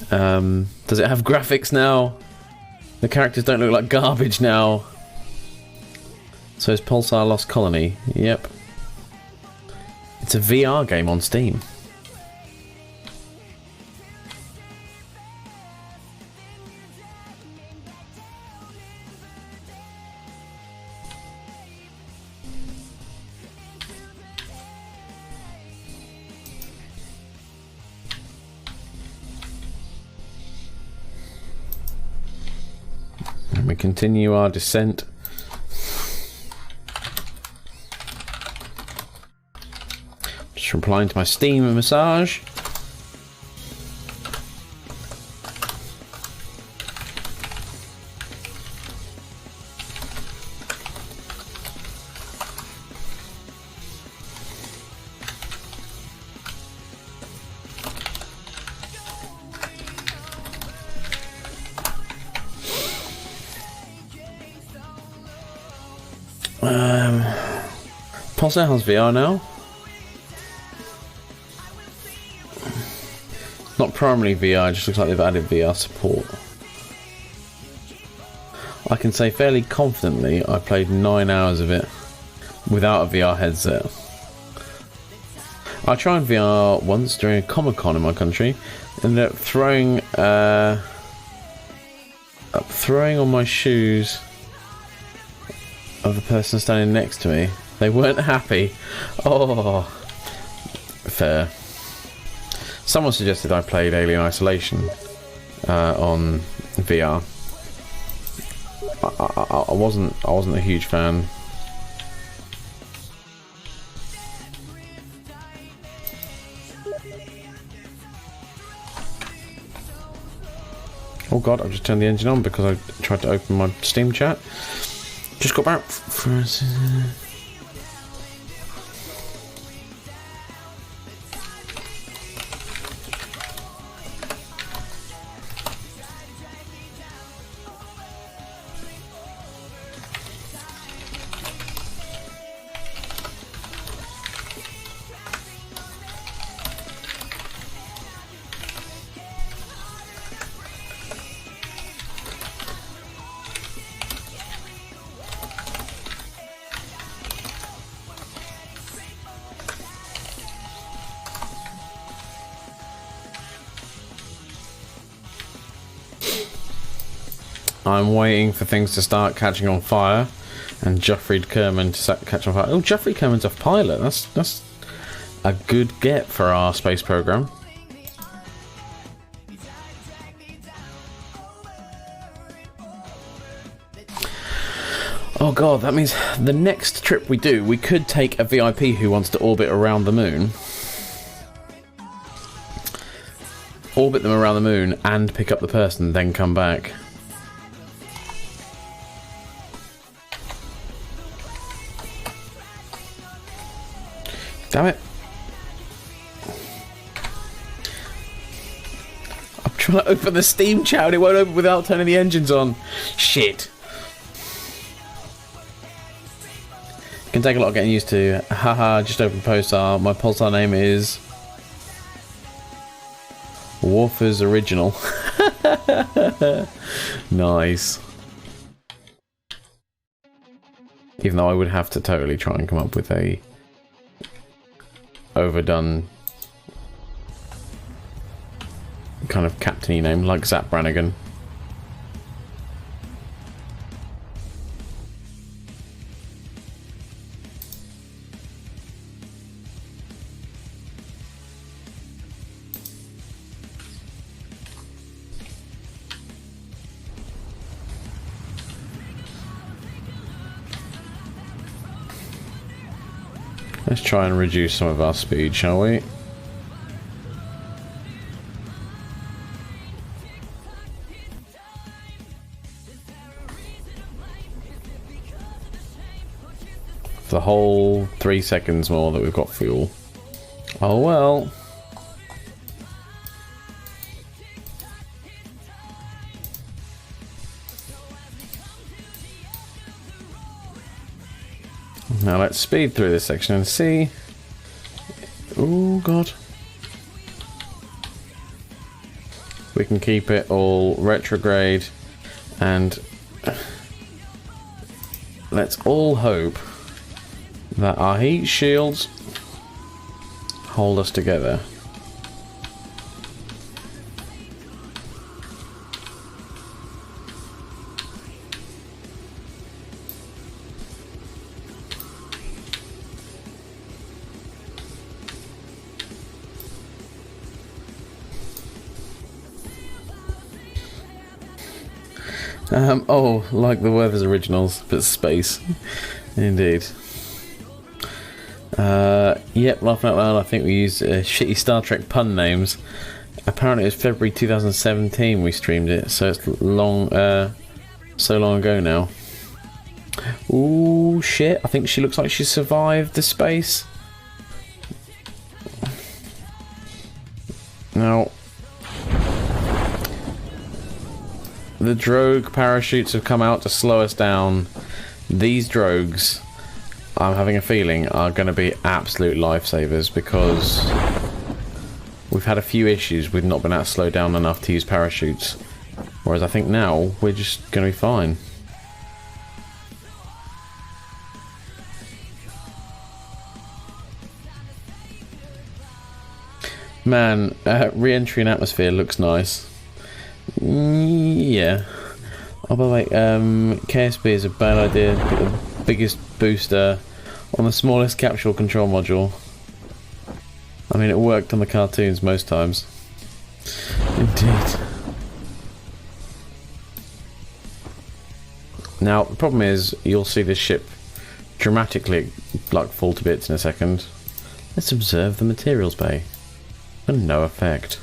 Does it have graphics now? The characters don't look like garbage now. So is Pulsar Lost Colony? Yep. It's a VR game on Steam. And we continue our descent. Just replying to my Steam massage. Pulsar has VR now. Not primarily VR, it just looks like they've added VR support. I can say fairly confidently I played 9 hours of it without a VR headset. I tried VR once during a Comic-Con in my country, and ended up throwing on my shoes of the person standing next to me. They weren't happy. Oh, fair. Someone suggested I played Alien Isolation on VR. I wasn't a huge fan. Oh god, I've just turned the engine on because I tried to open my Steam chat. Just got back for a second. I'm waiting for things to start catching on fire, and Joffrey Kerman to catch on fire. Oh, Joffrey Kerman's off pilot. That's a good get for our space program. Oh god, that means the next trip we do, we could take a VIP who wants to orbit around the moon. Orbit them around the moon and pick up the person, then come back. Damn it. I'm trying to open the Steam chat and it won't open without turning the engines on. Shit. Can take a lot of getting used to. Haha, just open Pulsar. My Pulsar name is Warfers Original. Nice. Even though I would have to totally try and come up with a overdone kind of captain-y name like Zap Brannigan. Let's try and reduce some of our speed, shall we? The whole 3 seconds more that we've got fuel. Oh well. Now let's speed through this section and see. Oh god. We can keep it all retrograde, and let's all hope that our heat shields hold us together. Oh, like the Werther's Originals, but space. Indeed. Yep, laughing out loud, I think we used shitty Star Trek pun names. Apparently it was February 2017 we streamed it, so it's long, so long ago now. Ooh, shit, I think she looks like she survived the space. Now, the drogue parachutes have come out to slow us down. These drogues, I'm having a feeling, are going to be absolute lifesavers because we've had a few issues with not being able to slow down enough to use parachutes. Whereas I think now we're just going to be fine. Man, re-entry in atmosphere looks nice. Yeah. Oh, by the way, KSB is a bad idea. Put the biggest booster on the smallest capsule control module. I mean, it worked on the cartoons most times. Indeed. Now, the problem is, you'll see this ship dramatically, like, fall to bits in a second. Let's observe the materials bay. And no effect.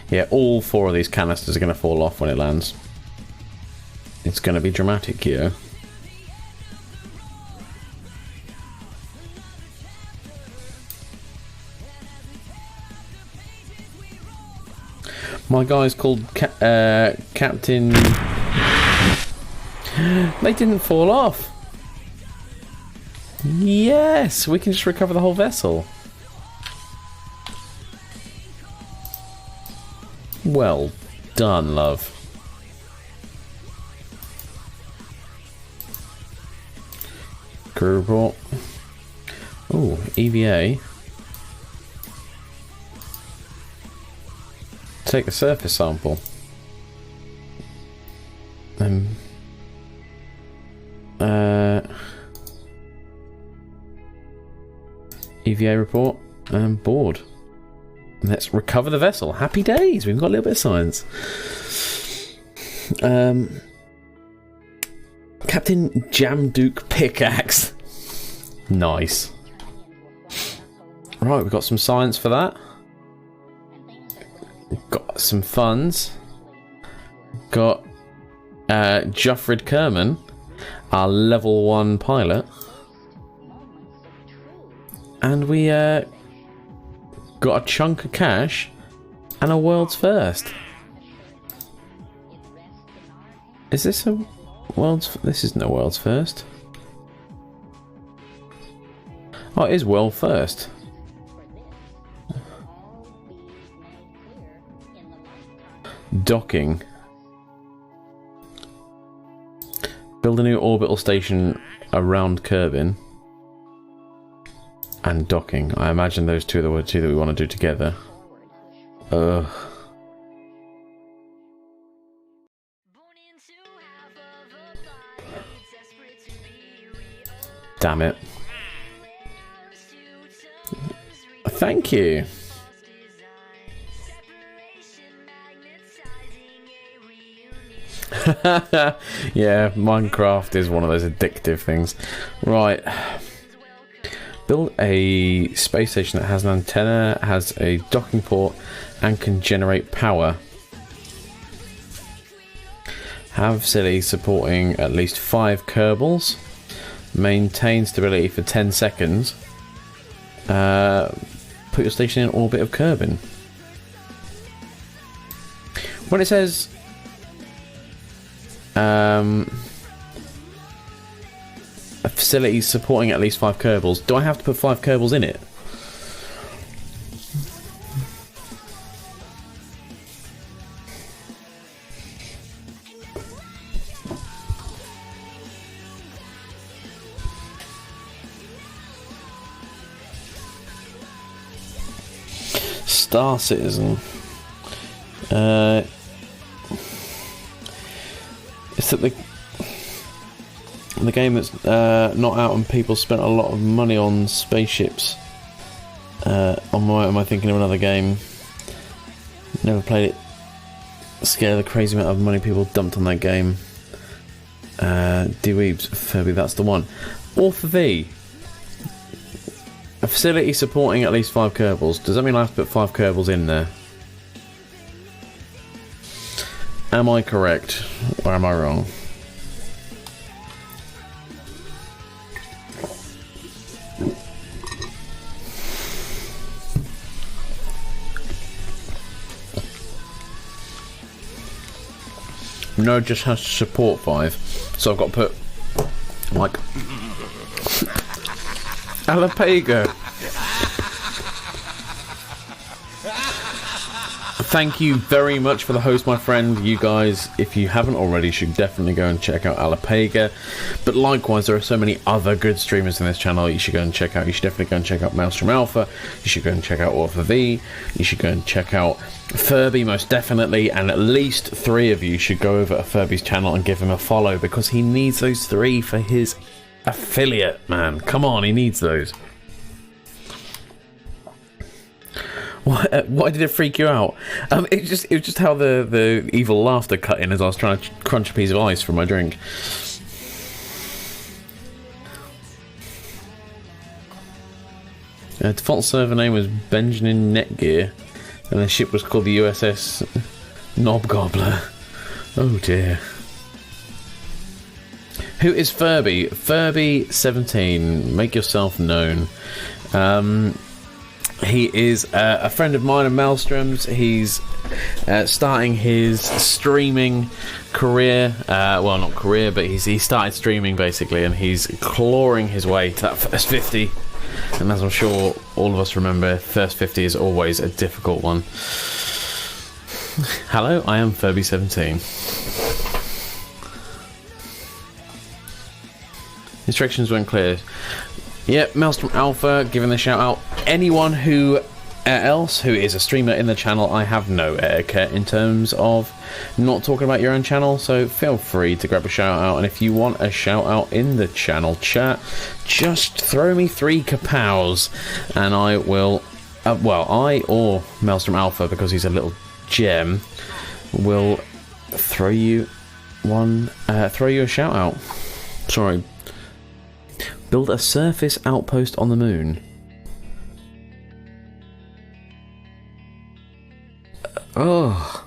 Yeah, all four of these canisters are going to fall off when it lands. It's going to be dramatic here. My guy's called Captain... They didn't fall off. Yes, we can just recover the whole vessel. Well done, love. Crew report. Oh, EVA. Take a surface sample. EVA report and board. Let's recover the vessel. Happy days. We've got a little bit of science. Captain Jamduke Pickaxe. Nice. Right, we've got some science for that. Got some funds. Got Joffred Kerman, our level 1 pilot. And we got a chunk of cash and a world's first. Is this a world's... This isn't a world's first. Oh, it is world first. Docking. Build a new orbital station around Kerbin. And docking. I imagine those two are the two that we want to do together. Ugh. Damn it. Thank you. Yeah, Minecraft is one of those addictive things. Right. Build a space station that has an antenna, has a docking port, and can generate power. Have facilities supporting at least 5 Kerbals. Maintain stability for 10 seconds. Put your station in orbit of Kerbin. When it says a facility supporting at least 5 Kerbals, do I have to put 5 Kerbals in it? Star Citizen. It's that The game that's not out and people spent a lot of money on spaceships. Am I thinking of another game? Never played it. Scare the crazy amount of money people dumped on that game. Dweebs, Furby, that's the one. Author V. A facility supporting at least 5 Kerbals. Does that mean I have to put 5 Kerbals in there? Am I correct? Or am I wrong? No, just has to support 5. So I've got to put like Alapega. Thank you very much for the host, my friend. You guys, if you haven't already, should definitely go and check out Alapega. But likewise, there are so many other good streamers in this channel you should go and check out. You should definitely go and check out Maelstrom Alpha. You should go and check out Author V. You should go and check out Furby, most definitely. And at least 3 of you should go over to Furby's channel and give him a follow, because he needs those 3 for his affiliate, man. Come on, he needs those. Why did it freak you out? It was just how the evil laughter cut in as I was trying to crunch a piece of ice from my drink. Default server name was Benjamin Netgear, and the ship was called the USS Knob Gobbler. Oh dear. Who is Furby? Furby17. Make yourself known. He is a friend of mine and Maelstrom's. He's starting his streaming career. Well, not career, but he started streaming basically, and he's clawing his way to that first 50. And as I'm sure all of us remember, first 50 is always a difficult one. Hello, I am Furby17. Instructions weren't clear. Yep, Maelstrom Alpha giving the shout out. Anyone who else who is a streamer in the channel, I have no etiquette in terms of not talking about your own channel, so feel free to grab a shout out. And if you want a shout out in the channel chat, just throw me 3 kapows and I will, I or Maelstrom Alpha, because he's a little gem, will throw you a shout out. Sorry. Build a surface outpost on the moon. Oh,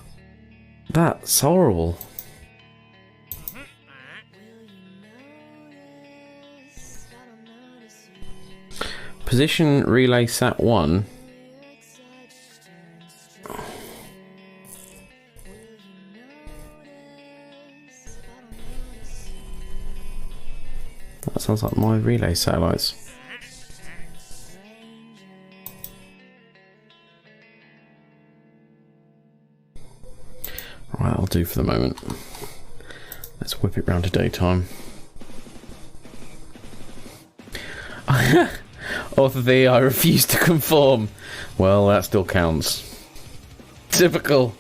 that's horrible. Position relay sat 1. That sounds like my relay satellites. Right, I'll do for the moment. Let's whip it round to daytime. Author V, I refuse to conform. Well, that still counts. Typical.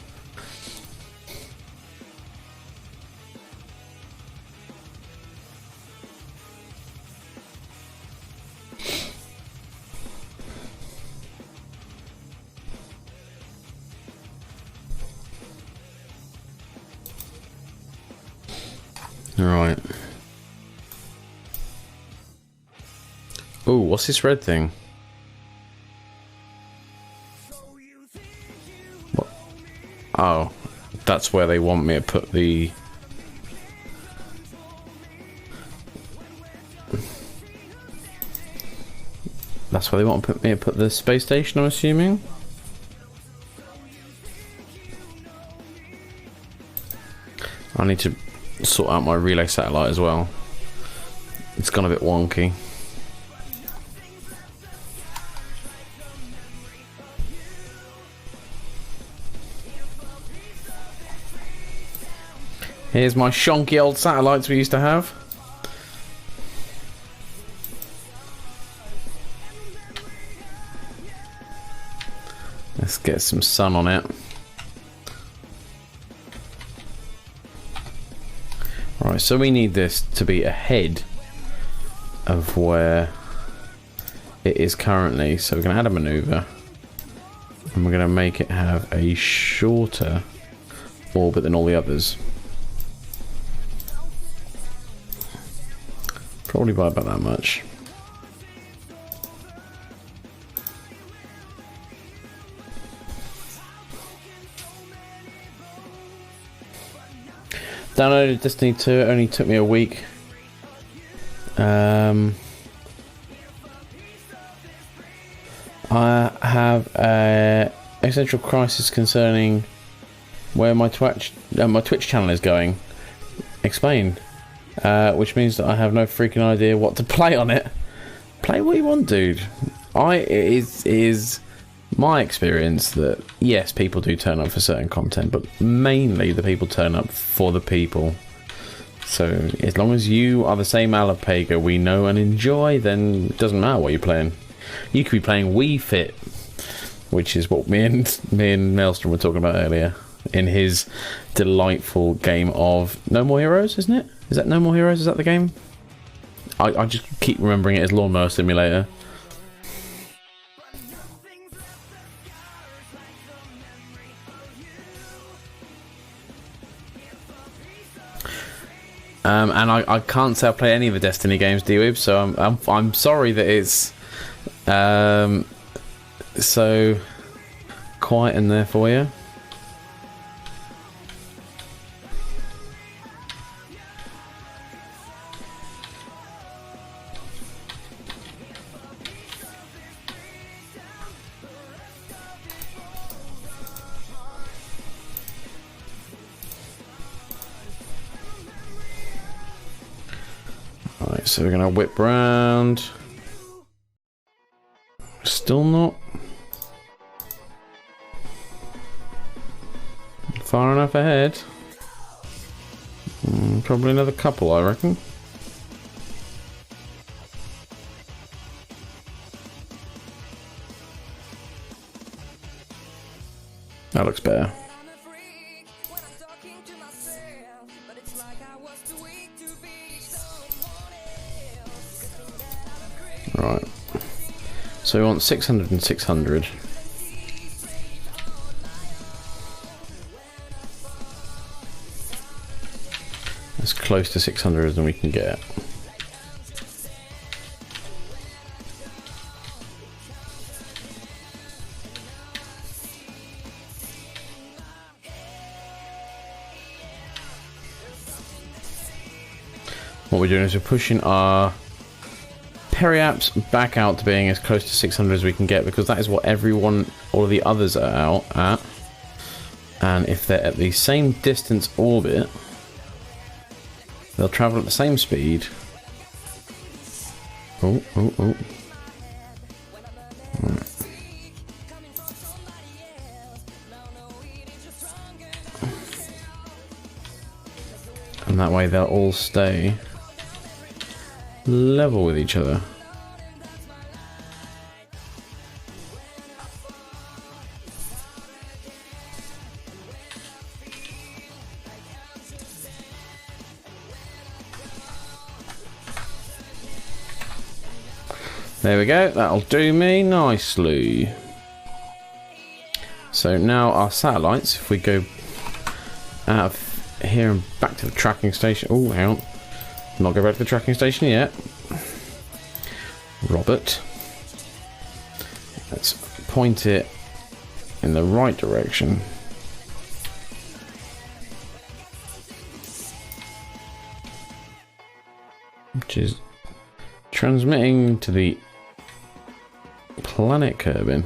Right. Oh, what's this red thing? What? Oh, that's where they want me to put the... That's where they want me to put the space station, I'm assuming? I need to sort out my relay satellite as well. It's gone a bit wonky. Here's my shonky old satellites we used to have. Let's get some sun on it. Right, Right, so we need this to be ahead of where it is currently. So we're going to add a maneuver. And we're going to make it have a shorter orbit than all the others. Probably by about that much. Downloaded Destiny 2, it only took me a week. I have a existential crisis concerning where my Twitch channel is going. Explain. Which means that I have no freaking idea what to play on it. Play what you want, dude. It is my experience that yes, people do turn up for certain content, but mainly the people turn up for the people. So as long as you are the same Alapega we know and enjoy, then it doesn't matter what you're playing. You could be playing Wii Fit, which is what me and Maelstrom were talking about earlier in his delightful game of No More Heroes, isn't it? Is that No More Heroes? Is that the game? I just keep remembering it as Lawnmower Simulator. And I can't say I play any of the Destiny games, D-Weeb, so I'm sorry that it's so quiet in there for you. Alright, so we're gonna whip round. Still not far enough ahead. Probably another couple, I reckon. That looks better. Right. So we want 600 and 600. As close to 600 as we can get. What we're doing is we're pushing our periaps back out to being as close to 600 as we can get, because that is what all of the others are out at. And if they're at the same distance orbit, they'll travel at the same speed. Oh. Right. And that way they'll all stay level with each other. There we go, that'll do me nicely. So now our satellites, if we go out of here and back to the tracking station. Oh, hang on. Not go back to the tracking station yet. Robert. Let's point it in the right direction. Which is transmitting to the planet Kerbal.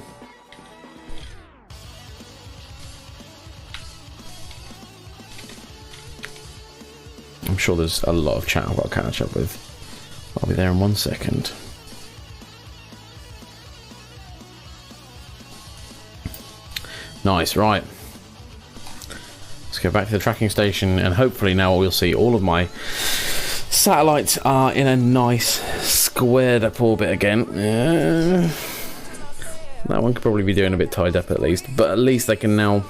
I'm sure there's a lot of chat I've got to catch up with. I'll be there in 1 second. Nice, right. Let's go back to the tracking station, and hopefully now we'll see all of my satellites are in a nice squared up orbit again. That one could probably be doing a bit tied up at least, but at least they can now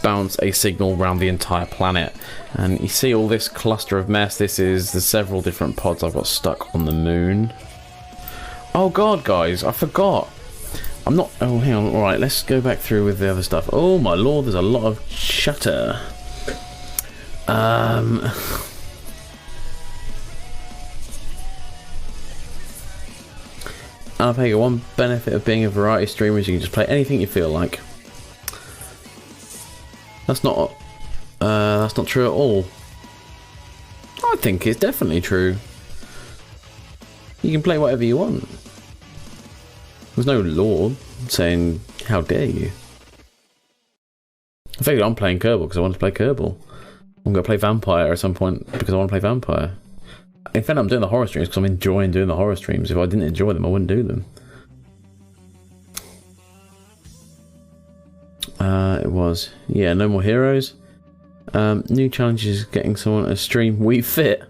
bounce a signal around the entire planet. And you see all this cluster of mess. This is the several different pods I've got stuck on the moon. Oh god, guys, I forgot. I'm not... Oh, hang on. Alright, let's go back through with the other stuff. Oh my lord, there's a lot of chatter. Alpega, one benefit of being a variety streamer is you can just play anything you feel like. That's not true at all. I think it's definitely true. You can play whatever you want. There's no law saying, how dare you. I think I'm playing Kerbal because I want to play Kerbal. I'm going to play Vampire at some point because I want to play Vampire. In fact, I'm doing the horror streams because I'm enjoying doing the horror streams. If I didn't enjoy them, I wouldn't do them. It was... Yeah, no more heroes. New challenges, getting someone to stream Wii Fit.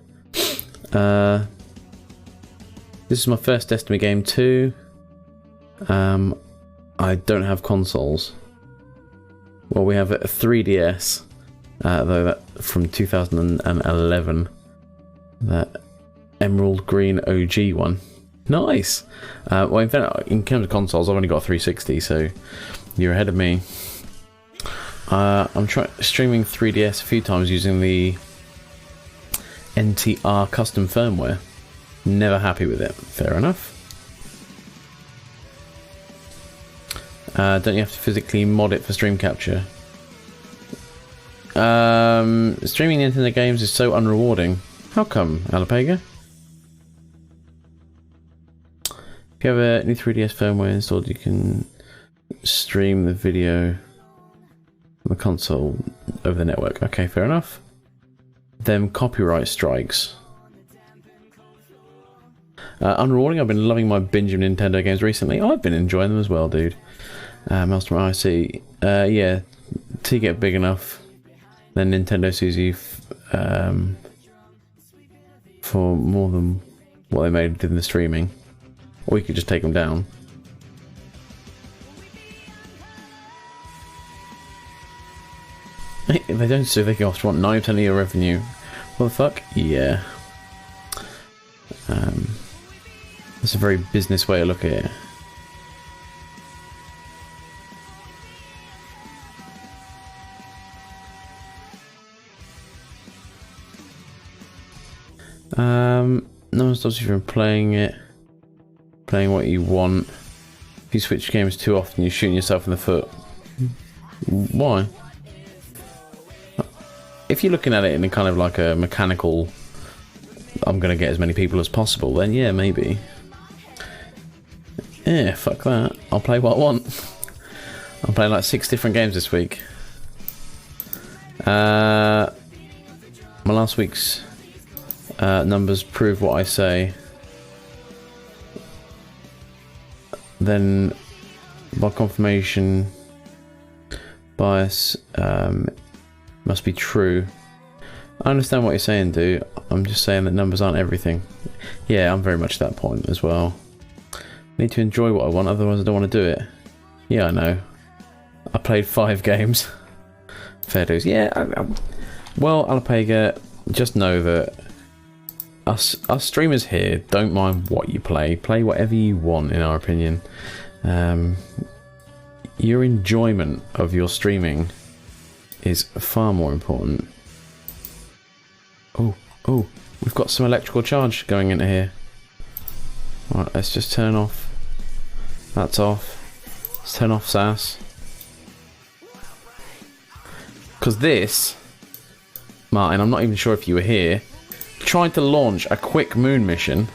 This is my first Destiny game too. I don't have consoles. Well, we have a 3DS, though that from 2011. That Emerald Green OG one. Nice! Well, in fact, in terms of consoles, I've only got a 360, so you're ahead of me. I'm streaming 3DS a few times using the NTR custom firmware. Never happy with it. Fair enough. Don't you have to physically mod it for stream capture? Streaming Nintendo games is so unrewarding. How come, Alapega? If you have a new 3DS firmware installed, you can stream the video on the console over the network. Okay, fair enough. Them copyright strikes. Unrewarding, I've been loving my binge of Nintendo games recently. I've been enjoying them as well, dude. Master IC. Yeah, till you get big enough, then Nintendo sues you for more than what they made in the streaming. Or you could just take them down. If they don't sue, they can often want 9% of your revenue. What the fuck? Yeah. That's a very business way to look at it. No one stops you from playing it. Playing what you want. If you switch games too often, you're shooting yourself in the foot. Why? If you're looking at it in a kind of like a mechanical, I'm gonna get as many people as possible, then yeah, maybe. Yeah, fuck that. I'll play what I want. I'm playing like 6 different games this week. My last week's numbers prove what I say. Then, by confirmation, bias must be true. I understand what you're saying, dude. I'm just saying that numbers aren't everything. Yeah, I'm very much at that point as well. I need to enjoy what I want, otherwise I don't want to do it. Yeah, I know. I played 5 games. Fair dues. Yeah, well, Alapega, just know that us streamers here don't mind what you play. Play whatever you want, in our opinion. Your enjoyment of your streaming is far more important. Oh, we've got some electrical charge going into here. Right, let's just turn off. That's off. Let's turn off SAS. Because this, Martin, I'm not even sure if you were here, tried to launch a quick moon mission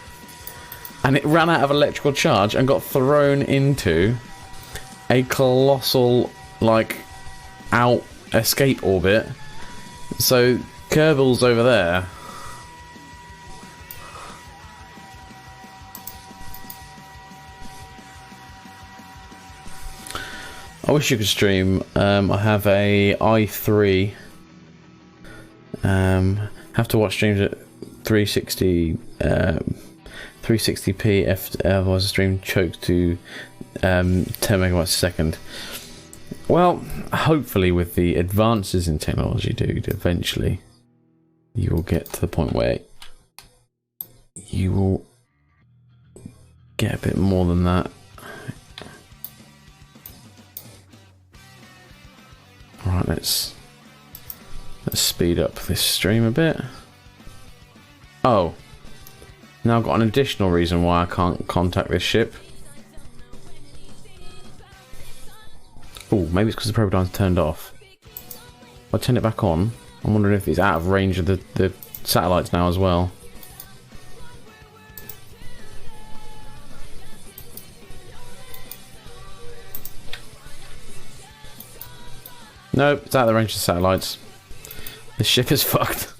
and it ran out of electrical charge and got thrown into a colossal, like, out escape orbit. So Kerbal's over there. I wish you could stream. I have a i3. Have to watch streams at 360p, otherwise the stream chokes to 10 megabytes a second. Well, hopefully with the advances in technology, dude, eventually you will get to the point where you will get a bit more than that. Alright, let's speed up this stream a bit. Oh. Now I've got an additional reason why I can't contact this ship. Oh, maybe it's because the probe turned off. If I turn it back on, I'm wondering if it's out of range of the satellites now as well. Nope, it's out of the range of the satellites. This ship is fucked.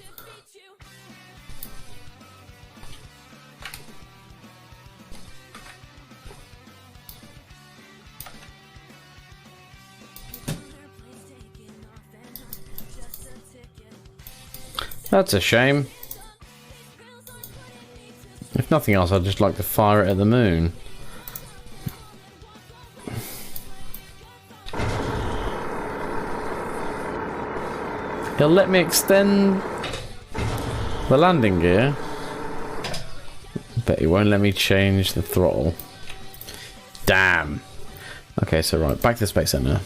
That's a shame. If nothing else, I'd just like to fire it at the moon. He'll let me extend the landing gear. Bet he won't let me change the throttle. Damn. Okay, so right, back to the Space Center.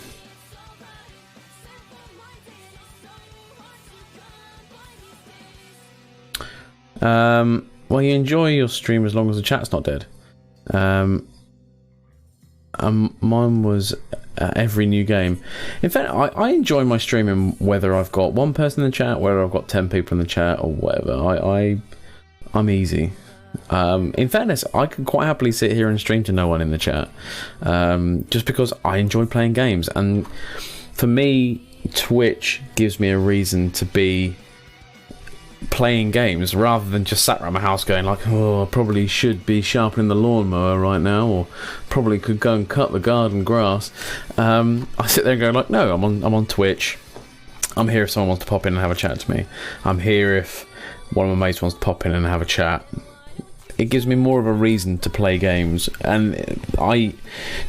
Well, you enjoy your stream as long as the chat's not dead. Mine was every new game. In fact, I enjoy my streaming whether I've got one person in the chat, whether I've got 10 people in the chat, or whatever. I'm easy. In fairness, I can quite happily sit here and stream to no one in the chat, just because I enjoy playing games. And for me, Twitch gives me a reason to be playing games rather than just sat around my house going like, oh, I probably should be sharpening the lawnmower right now, or probably could go and cut the garden grass. I sit there and go like, no, I'm on Twitch. I'm here if someone wants to pop in and have a chat to me. I'm here if one of my mates wants to pop in and have a chat. It gives me more of a reason to play games, and I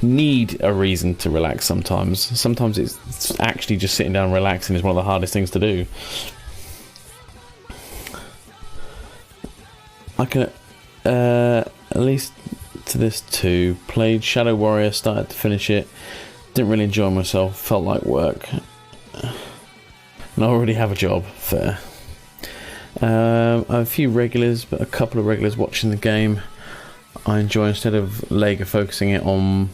need a reason to relax sometimes. Sometimes it's actually just sitting down and relaxing is one of the hardest things to do. I can at least to this too. Played Shadow Warrior, started to finish it. Didn't really enjoy myself, felt like work. And I already have a job, fair. I have a few regulars, but a couple of regulars watching the game. I enjoy, instead of Lega focusing it on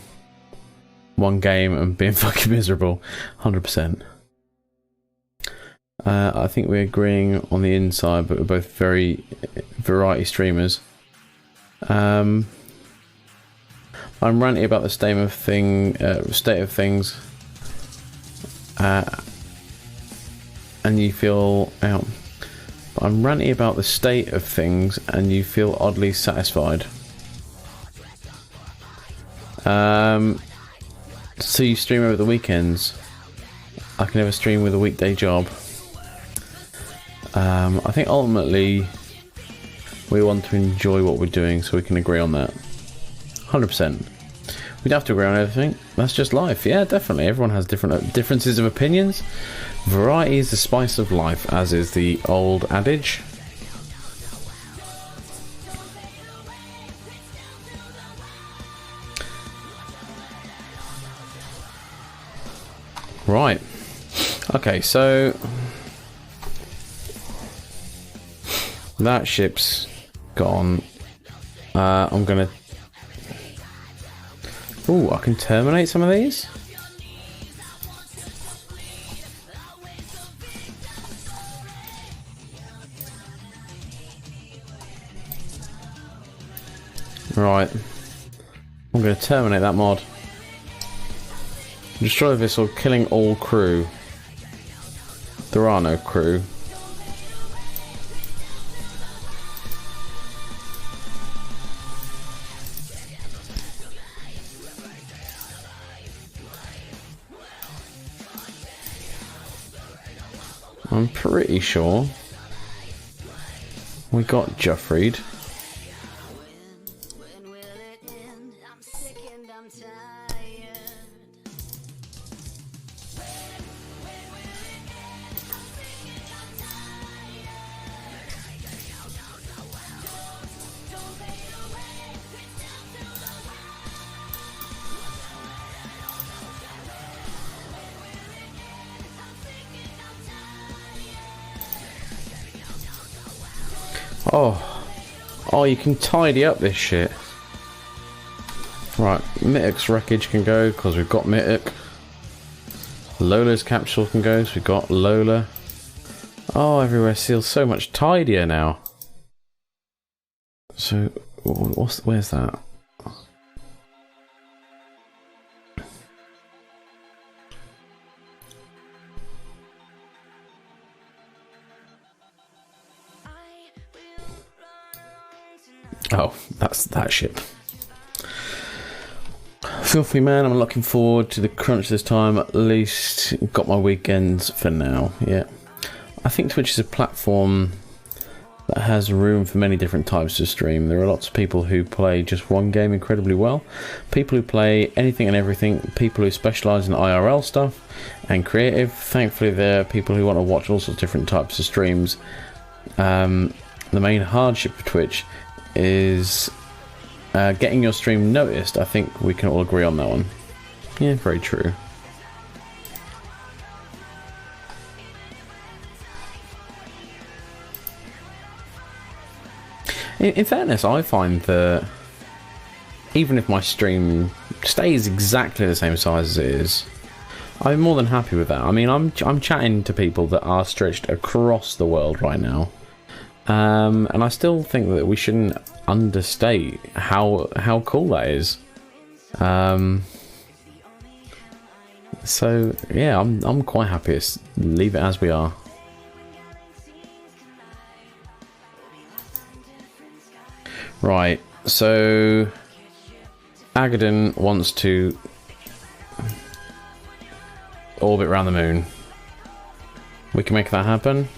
one game and being fucking miserable. 100%. I think we're agreeing on the inside, but we're both very variety streamers. I'm ranting about the state of things, and you feel out. I'm ranting about the state of things, and you feel oddly satisfied. So you stream over the weekends. I can never stream with a weekday job. I think ultimately we want to enjoy what we're doing, so we can agree on that. 100%. We'd have to agree on everything. That's just life. Yeah, definitely. Everyone has different differences of opinions. Variety is the spice of life, as is the old adage. Right. Okay, so that ship's gone. I'm gonna... Ooh, I can terminate some of these? Right. I'm gonna terminate that mod. Destroy the vessel, killing all crew. There are no crew. I'm pretty sure we got Joffreyed. Oh. Oh, you can tidy up this shit. Right, Mituk's wreckage can go, because we've got Mituk. Lola's capsule can go, so we've got Lola. Oh, everywhere feels so much tidier now. So, where's that? Oh, that's that ship. Filthy man, I'm looking forward to the crunch this time. At least got my weekends for now. Yeah, I think Twitch is a platform that has room for many different types to stream. There are lots of people who play just one game incredibly well, people who play anything and everything, people who specialise in IRL stuff and creative. Thankfully, there are people who want to watch all sorts of different types of streams. The main hardship for Twitch is getting your stream noticed. I think we can all agree on that one. Yeah, very true. In fairness, I find that even if my stream stays exactly the same size as it is, I'm more than happy with that. I mean, I'm chatting to people that are stretched across the world right now, and I still think that we shouldn't understate how cool that is. So yeah, I'm quite happy to leave it as we are. Right, so Agaddon wants to orbit around the moon. We can make that happen.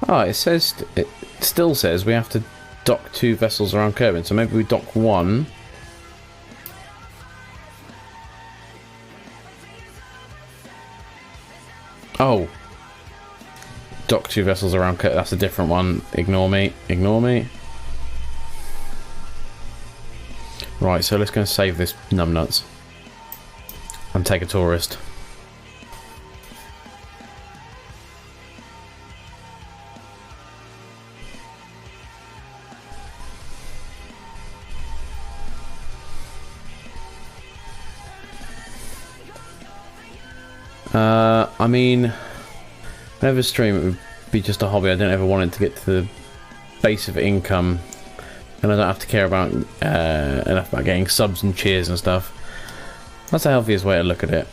Oh, it still says we have to dock 2 vessels around Kerbal, so maybe we dock 1. Oh, dock 2 vessels around Kerbal. That's a different one. Ignore me. Ignore me. Right, so let's go and save this numbnuts and take a tourist. I mean, whenever stream, it would be just a hobby. I don't ever want it to get to the base of income, and I don't have to care about enough about getting subs and cheers and stuff. That's the healthiest way to look at it.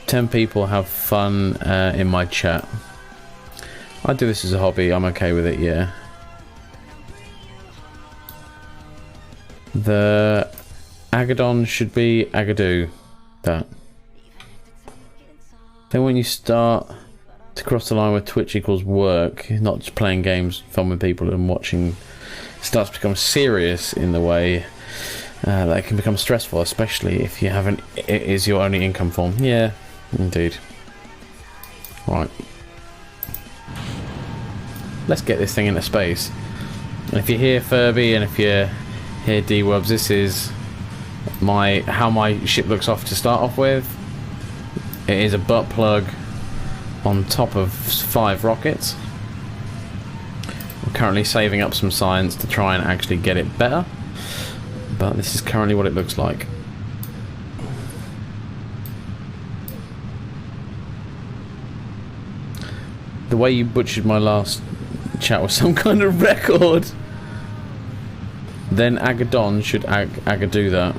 10 people have fun in my chat. I do this as a hobby. I'm okay with it. Yeah. The Agaddon should be Agadoo. That. Then when you start to cross the line where Twitch equals work, not just playing games, fun with people and watching, starts to become serious in the way that it can become stressful, especially if you haven't, it is your only income form. Yeah, indeed. Right. Let's get this thing into space. And if you hear Furby and if you hear D-Wubs, this is how my ship looks off to start off with. It is a butt plug on top of 5 rockets. We're currently saving up some science to try and actually get it better, but this is currently what it looks like. The way you butchered my last chat was some kind of record. Then Agaddon should Agadoo that.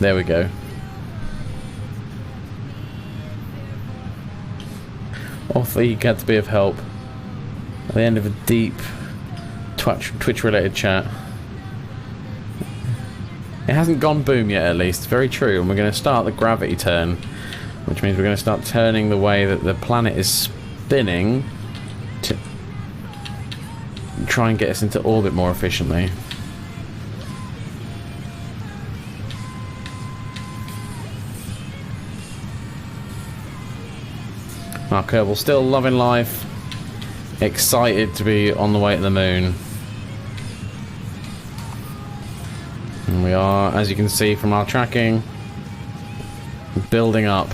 There we go. Off he had to be of help at the end of a deep Twitch related chat. It hasn't gone boom yet, at least. Very true. And we're going to start the gravity turn, which means we're going to start turning the way that the planet is spinning to try and get us into orbit more efficiently. Our Kerbal still loving life, excited to be on the way to the moon. And we are, as you can see from our tracking, building up.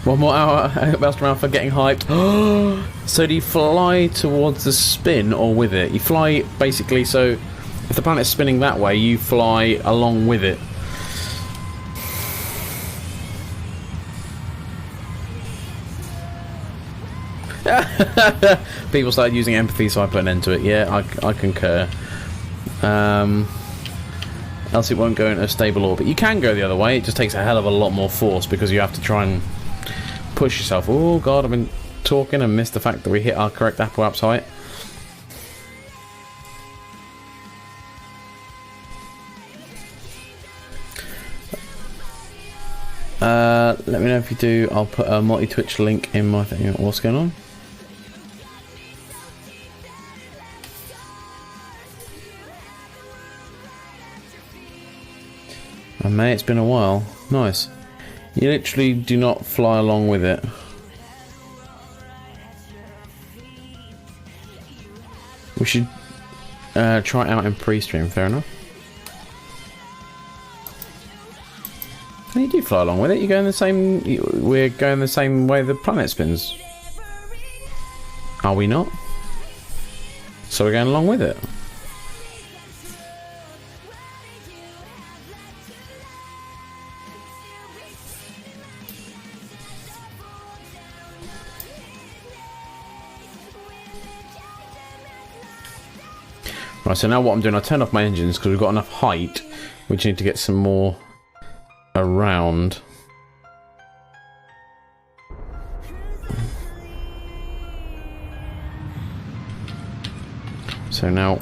One more hour, bounced around for getting hyped. So do you fly towards the spin or with it? You fly basically, so if the planet's spinning that way, you fly along with it. People started using empathy, so I put an end to it. Yeah, I concur. Else it won't go into a stable orbit. You can go the other way, it just takes a hell of a lot more force because you have to try and push yourself. Oh god, I've been talking and missed the fact that we hit our correct apoapse height. Let me know if you do. I'll put a multi-twitch link in my thing. What's going on? And mate, it's been a while. Nice. You literally do not fly along with it. We should try it out in pre-stream, fair enough. And you do fly along with it, you go in the same... We're going the same way the planet spins. Are we not? So we're going along with it. Right, so now what I'm doing, I turned off my engines because we've got enough height. We just need to get some more around. So now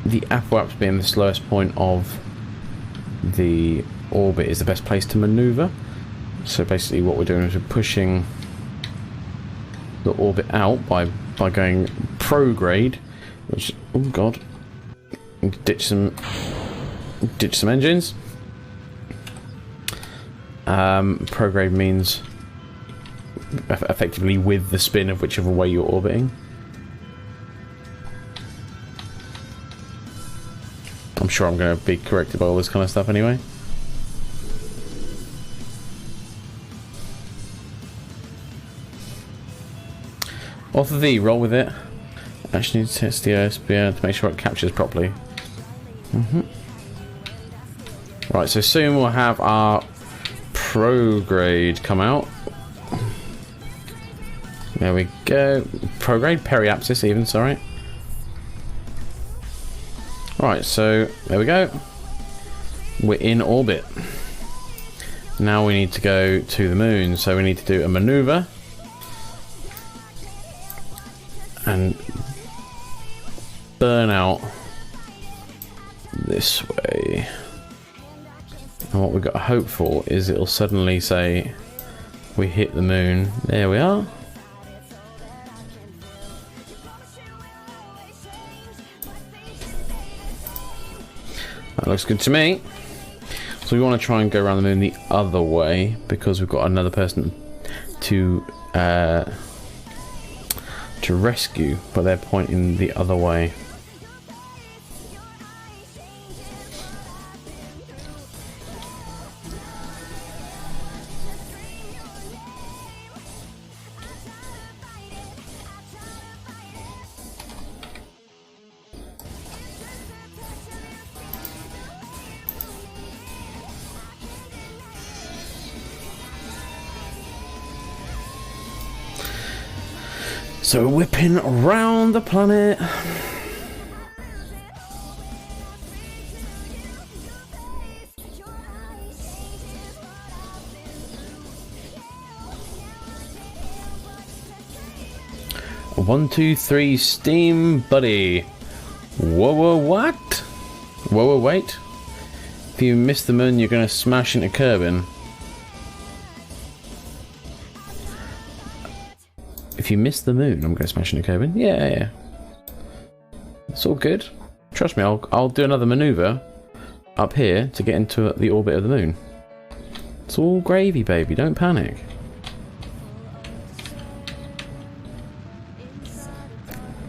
the apoapse being the slowest point of the orbit is the best place to maneuver. So basically what we're doing is we're pushing the orbit out by going prograde, which, oh god, ditch some engines. Prograde means effectively with the spin of whichever way you're orbiting. I'm sure I'm going to be corrected by all this kind of stuff anyway. Author V, roll with it. Actually need to test the OSBR to make sure it captures properly. Right, so soon we'll have our prograde come out. There we go. Prograde, periapsis even, sorry. Right, so there we go. We're in orbit. Now we need to go to the moon, so we need to do a maneuver. And burn out this way. And what we've got to hope for is it'll suddenly say we hit the moon. There we are. That looks good to me. So we want to try and go around the moon the other way because we've got another person to rescue, but they're pointing the other way. So we're whipping around the planet. One, two, three, steam, buddy. Whoa, whoa, what? Whoa, wait. If you miss the moon, you're going to smash into Kerbal. If you miss the moon, I'm going to smash into Kerbal. Yeah. It's all good. Trust me, I'll do another maneuver up here to get into the orbit of the moon. It's all gravy, baby. Don't panic.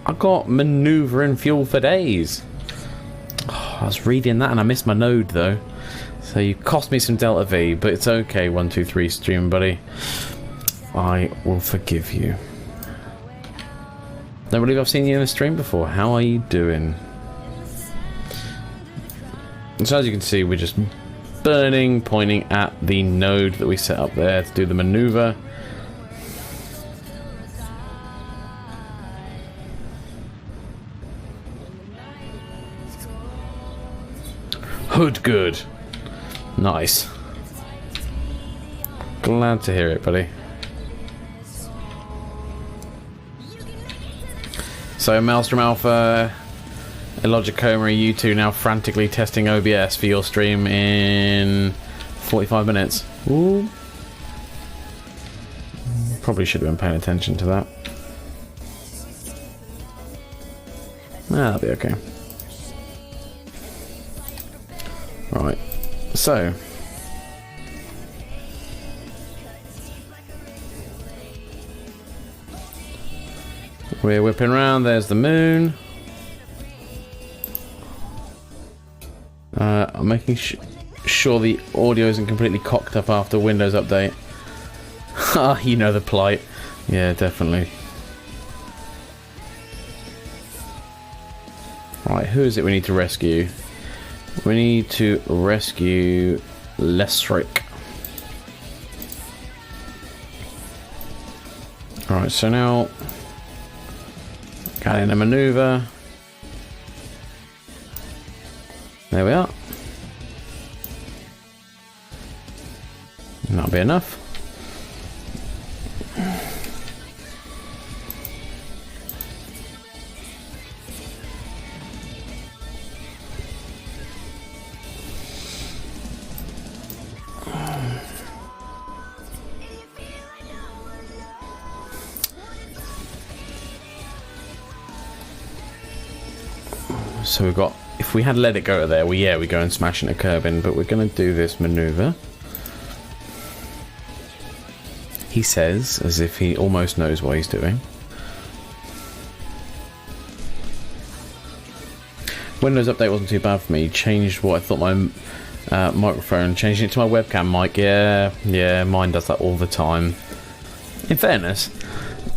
I got manoeuvring fuel for days. Oh, I was reading that and I missed my node though. So you cost me some Delta V, but it's okay, 123 stream buddy. I will forgive you. Don't believe I've seen you in a stream before. How are you doing? So as you can see, we're just burning, pointing at the node that we set up there to do the maneuver. Hood good. Nice. Glad to hear it, buddy. So Maelstrom Alpha, Illogic Coma, you two now frantically testing OBS for your stream in 45 minutes. Ooh. Probably should have been paying attention to that. That'll be okay. Right, so we're whipping around. There's the moon. I'm making sure the audio isn't completely cocked up after Windows update. Ah, you know the plight. Yeah, definitely. Right, who is it we need to rescue? We need to rescue Lesric. Alright, so now got in a maneuver. There we are. That'll be enough. So we've got, if we had let it go there, we go and smash into Kerbal, but we're going to do this maneuver. He says, as if he almost knows what he's doing. Windows update wasn't too bad for me. Changed what I thought my microphone, changing it to my webcam mic. Yeah, mine does that all the time. In fairness,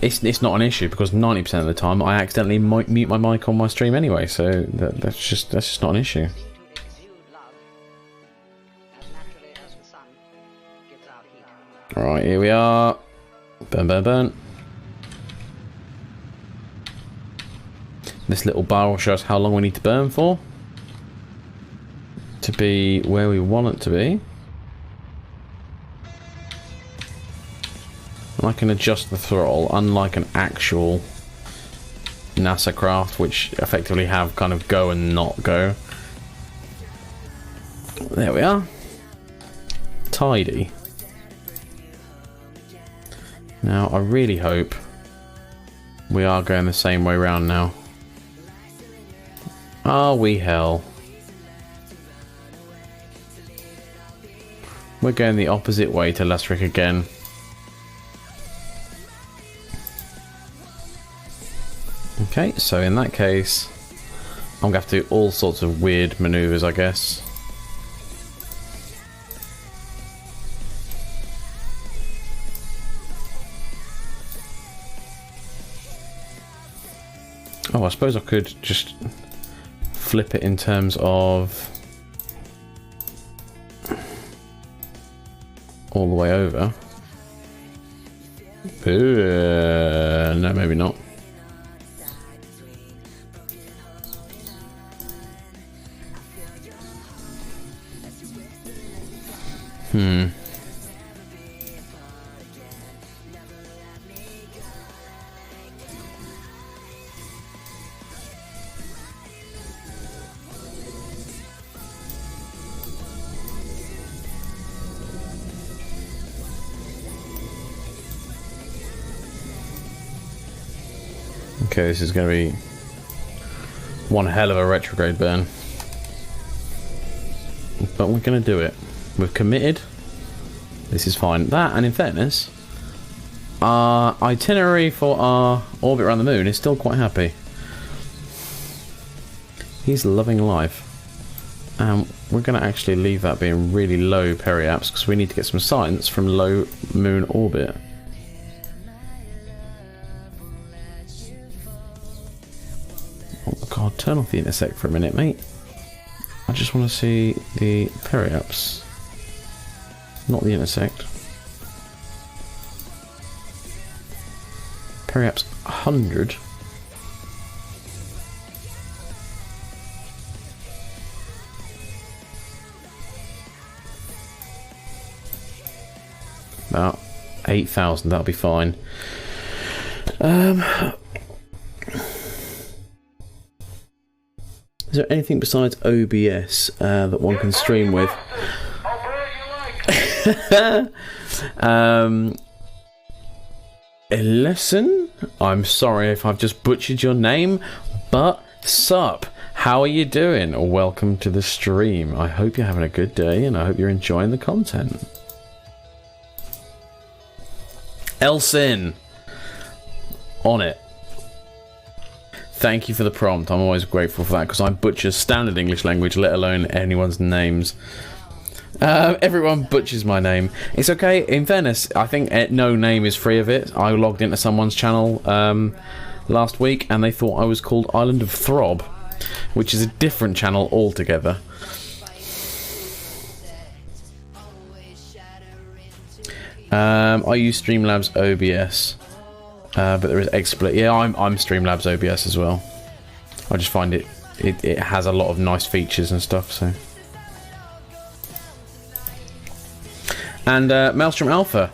it's not an issue because 90% of the time I accidentally mute my mic on my stream anyway, so that's just not an issue. Alright, here we are. Burn, burn, burn. This little bar will show us how long we need to burn for to be where we want it to be. And I can adjust the throttle, unlike an actual NASA craft, which effectively have kind of go and not go. There we are. Tidy. Now, I really hope we are going the same way round now. Are we hell? We're going the opposite way to Lesric again. Okay, so in that case, I'm going to have to do all sorts of weird maneuvers, I guess. Oh, I suppose I could just flip it in terms of all the way over. No, maybe not. Okay, this is going to be one hell of a retrograde burn. But we're going to do it. We've committed. This is fine. That, and in fairness, our itinerary for our orbit around the moon is still quite happy. He's loving life. And we're going to actually leave that being really low periaps because we need to get some science from low moon orbit. Oh god, turn off the intersect for a minute, mate. I just want to see the periaps. Not the intersect. Periaps 100. About 8,000, that'll be fine. Is there anything besides OBS that one can stream with? Listen, I'm sorry if I've just butchered your name, but sup? How are you doing? Welcome to the stream. I hope you're having a good day and I hope you're enjoying the content. Elsin! On it. Thank you for the prompt. I'm always grateful for that because I butcher standard English language, let alone anyone's names. Everyone butchers my name. It's okay. In fairness, I think no name is free of it. I logged into someone's channel last week and they thought I was called Island of Throb, which is a different channel altogether. I use Streamlabs OBS. But there is XSplit. Yeah, I'm Streamlabs OBS as well. I just find it has a lot of nice features and stuff. So, and Maelstrom Alpha.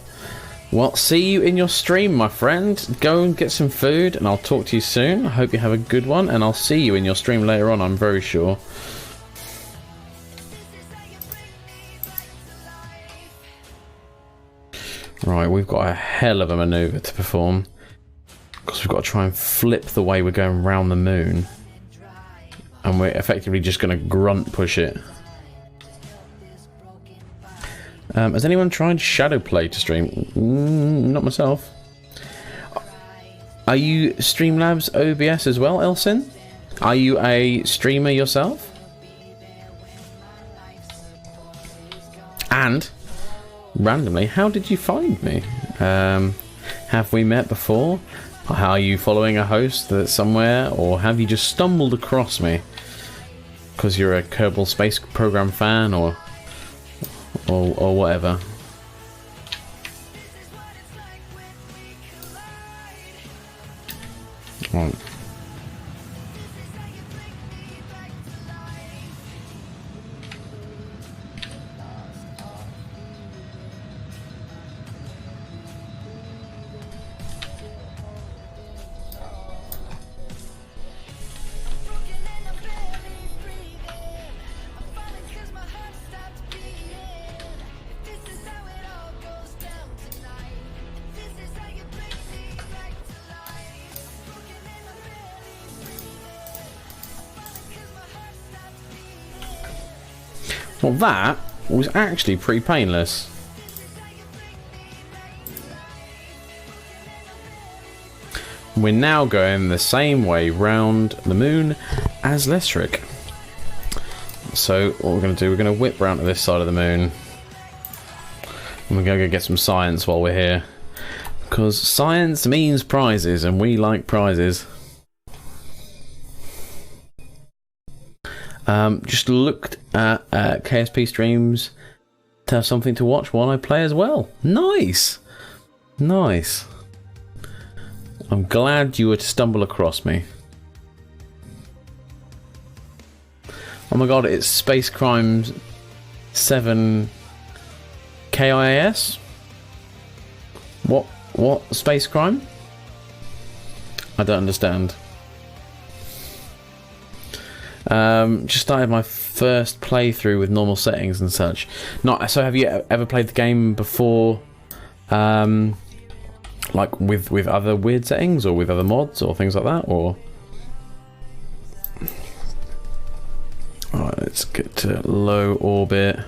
Well, see you in your stream, my friend. Go and get some food, and I'll talk to you soon. I hope you have a good one, and I'll see you in your stream later on. I'm very sure. Right, we've got a hell of a manoeuvre to perform. Because we've got to try and flip the way we're going round the moon. And we're effectively just going to grunt push it. Has anyone tried Shadowplay to stream? Not myself. Are you Streamlabs OBS as well, Elsin? Are you a streamer yourself? And, randomly, how did you find me? Have we met before? Are you following a host that's somewhere, or have you just stumbled across me because you're a Kerbal Space Program fan, or whatever? Right. Well, that was actually pretty painless. We're now going the same way round the moon as Lesric. So what we're going to do, we're going to whip round to this side of the moon. And we're going to go get some science while we're here. Because science means prizes, and we like prizes. Just looked at KSP streams to have something to watch while I play as well. Nice! Nice. I'm glad you were to stumble across me. Oh my god, it's Space Crimes 7 KIAS? What space crime? I don't understand. Just started my first playthrough with normal settings and such. So have you ever played the game before Like with other weird settings or with other mods or things like that, or... Alright, let's get to low orbit.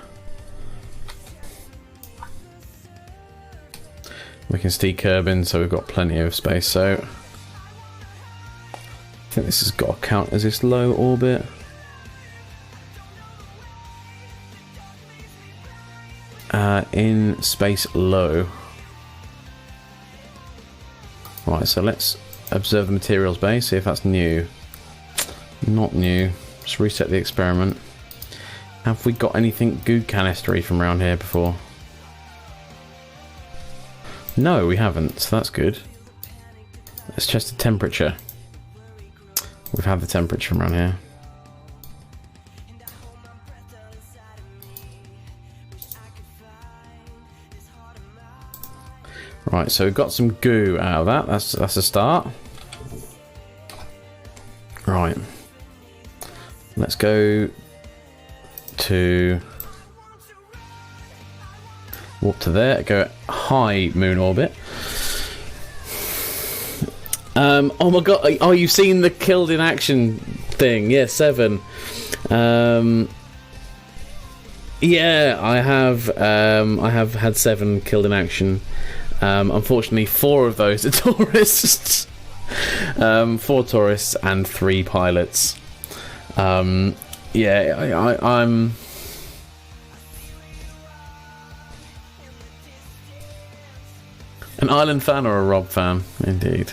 We can see Kerbin, so we've got plenty of space, so... I think this has got to count as this low orbit. In space low. Right, so let's observe the materials base, see if that's new. Not new. Let's reset the experiment. Have we got anything goo canistery from around here before? No, we haven't, so that's good. Let's check the temperature. We've had the temperature from around here. Right, so we've got some goo out of that. That's a start. Right. Let's go to warp to there. Go high moon orbit. Oh my god! Oh, you've seen the killed in action thing? Yeah, 7. Yeah, I have. I have had 7 killed in action. Unfortunately, 4 of those are tourists. 4 tourists and 3 pilots. Yeah, I'm... An Island fan or a Rob fan? Indeed.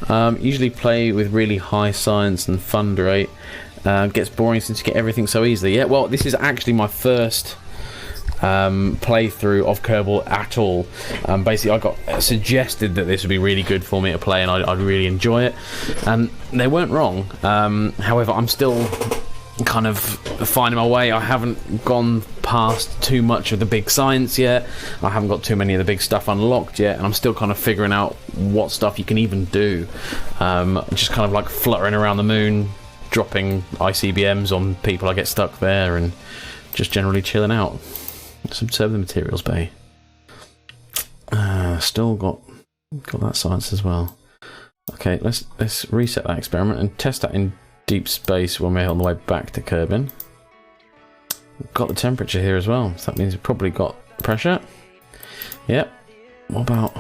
Usually play with really high science and fun rate. Gets boring since you get everything so easily. Yeah, well, this is actually my first playthrough of Kerbal at all. Basically, I got suggested that this would be really good for me to play, and I'd really enjoy it. And they weren't wrong. However, I'm still kind of finding my way. I haven't gone past too much of the big science yet. I haven't got too many of the big stuff unlocked yet, and I'm still kind of figuring out what stuff you can even do. Just kind of like fluttering around the moon, dropping ICBMs on people I get stuck there, and just generally chilling out. Let's observe the materials bay. Still got that science as well. Okay, let's reset that experiment and test that in deep space when we're on the way back to Kerbin. We've got the temperature here as well, so that means we've probably got pressure. Yep. What about...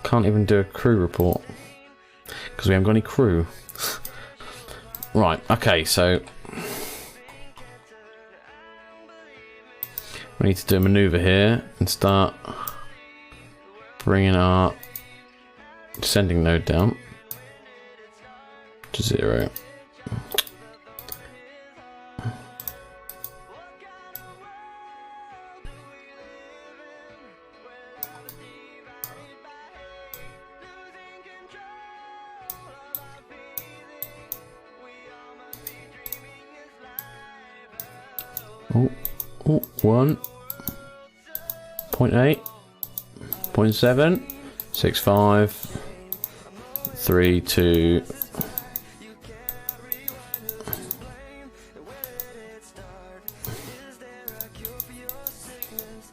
Can't even do a crew report because we haven't got any crew. Right, okay, so we need to do a maneuver here and start bringing our descending node down to 0. Oh, 1.8, 0.7, 6.5, 3, 2.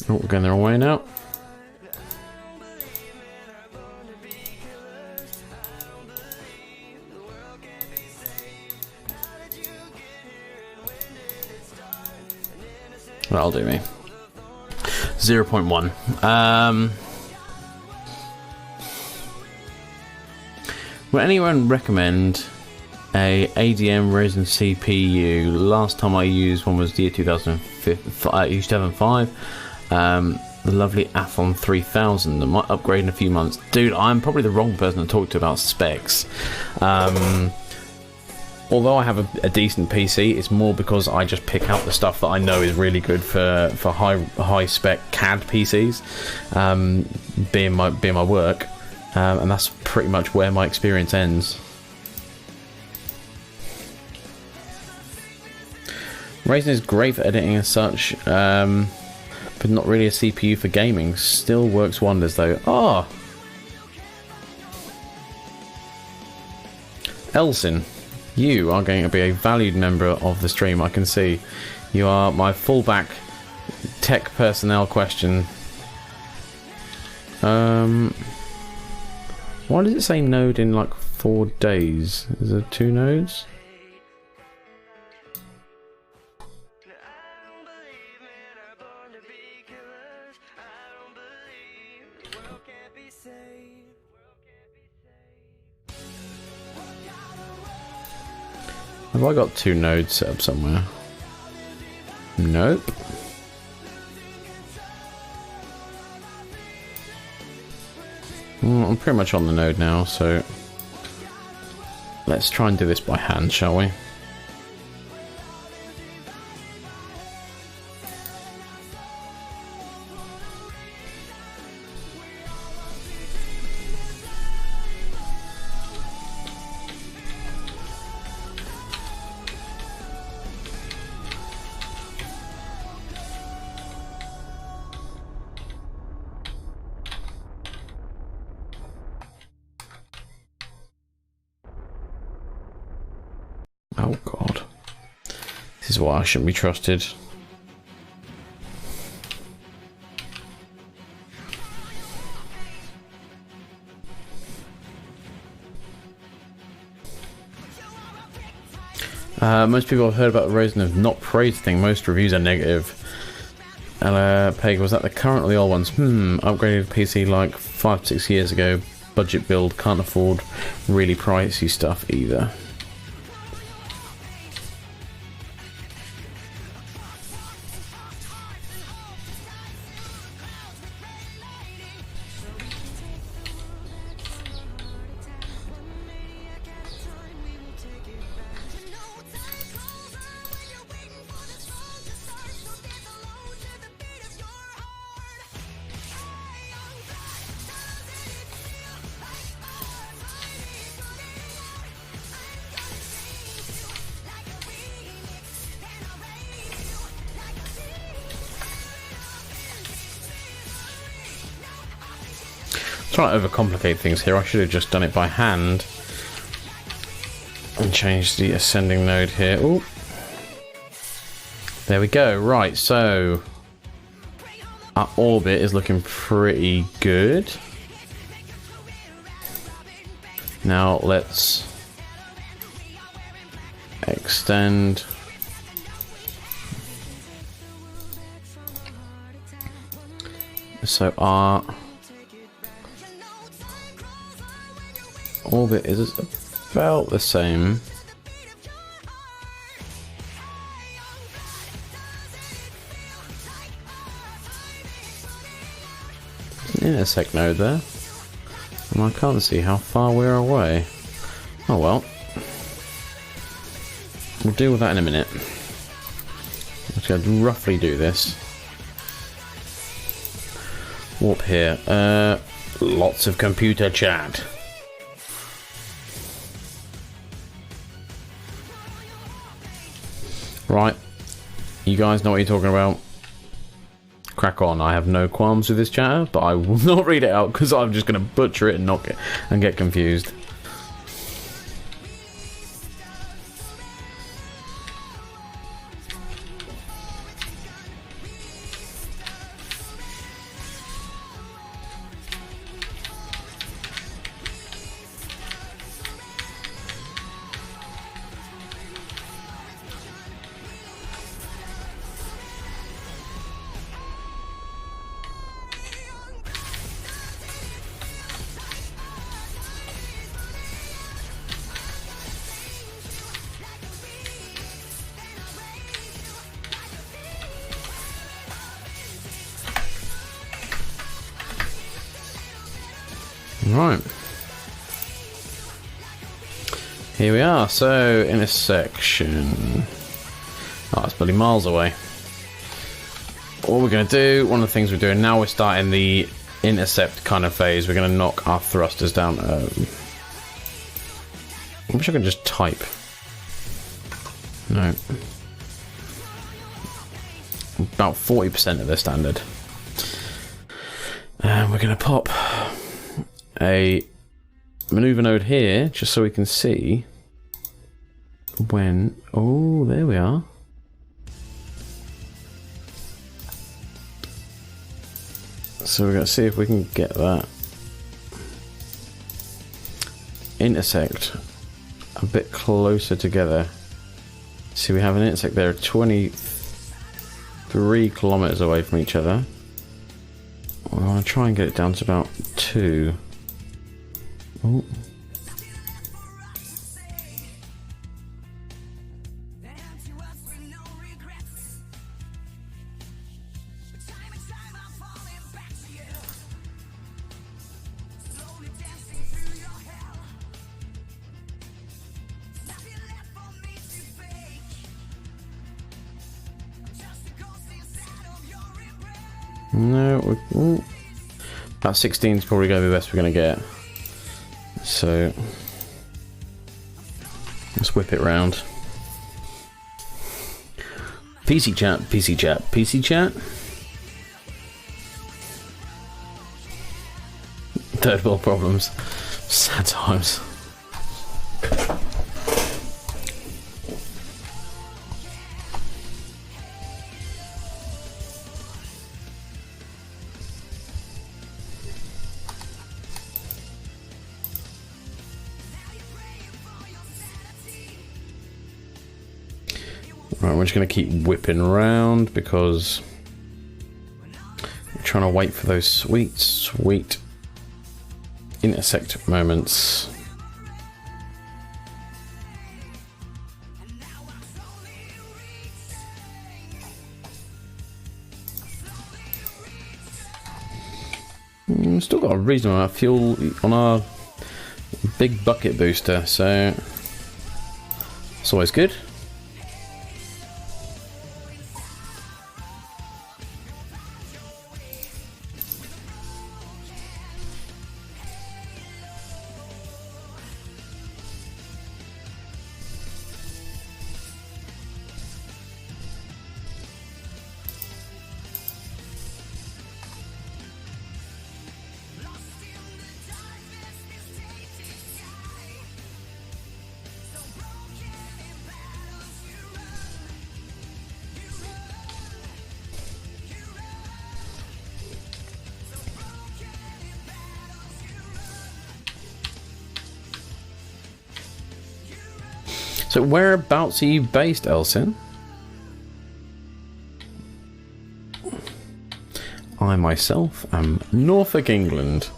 Oh, we're going the wrong way now. That'll do me. 0.1. Would anyone recommend a ADM Ryzen CPU? Last time I used one was the year 2005. The lovely Athlon 3000 that might upgrade in a few months. Dude, I'm probably the wrong person to talk to about specs. Although I have a decent PC, it's more because I just pick out the stuff that I know is really good for high spec CAD PCs, being my work, and that's pretty much where my experience ends. Ryzen is great for editing and such, but not really a CPU for gaming. Still works wonders though. Ah, Elsin, you are going to be a valued member of the stream. I can see you are my fallback tech personnel question. Why does it say node in like 4 days? Is there 2 nodes? Have I got 2 nodes set up somewhere? Nope. I'm pretty much on the node now, so let's try and do this by hand, shall we? Oh god. This is why I shouldn't be trusted. Most people have heard about the Raising of not praised thing. Most reviews are negative. Peg, was that the current or the old ones? Upgraded PC like 5-6 years ago. Budget build, can't afford really pricey stuff either. Trying to overcomplicate things here. I should have just done it by hand and changed the ascending node here. Ooh. There we go. Right, so our orbit is looking pretty good. Now let's extend. So our orbit is about the same. There's an intersect node there, and I can't see how far we're away. Oh well. We'll deal with that in a minute. Let's go roughly do this. Warp here. Lots of computer chat. Right, you guys know what you're talking about. Crack on. I have no qualms with this chatter, but I will not read it out because I'm just going to butcher it and get confused. Right. Here we are. So, intersection. Oh, it's bloody miles away. What we're going to do, one of the things we're doing now, we're starting the intercept kind of phase. We're going to knock our thrusters down. I wish I could just type. No. About 40% of their standard. And we're going to pop a maneuver node here, just so we can see when... Oh, there we are. So we're going to see if we can get that. Intersect a bit closer together. See, we have an intersect there 23 kilometers away from each other. I want to try and get it down to about 2. Oh. No, about 16 is probably going to be the best we're going to get. So let's whip it round. PC chat, PC chat, PC chat. Third world problems. Sad times. Right, we're just going to keep whipping around because we're trying to wait for those sweet, sweet intersect moments. Still got a reasonable amount of fuel on our big bucket booster, so it's always good. So whereabouts are you based, Elsin? I myself am Norfolk, England.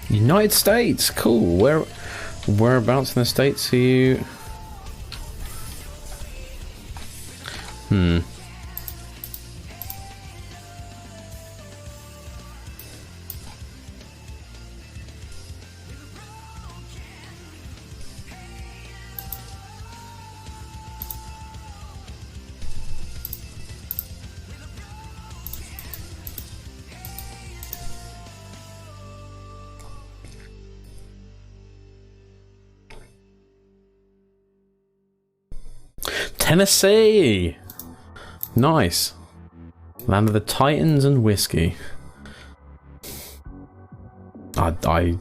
United States, cool. Whereabouts in the States are you? Tennessee! Nice. Land of the Titans and whiskey. I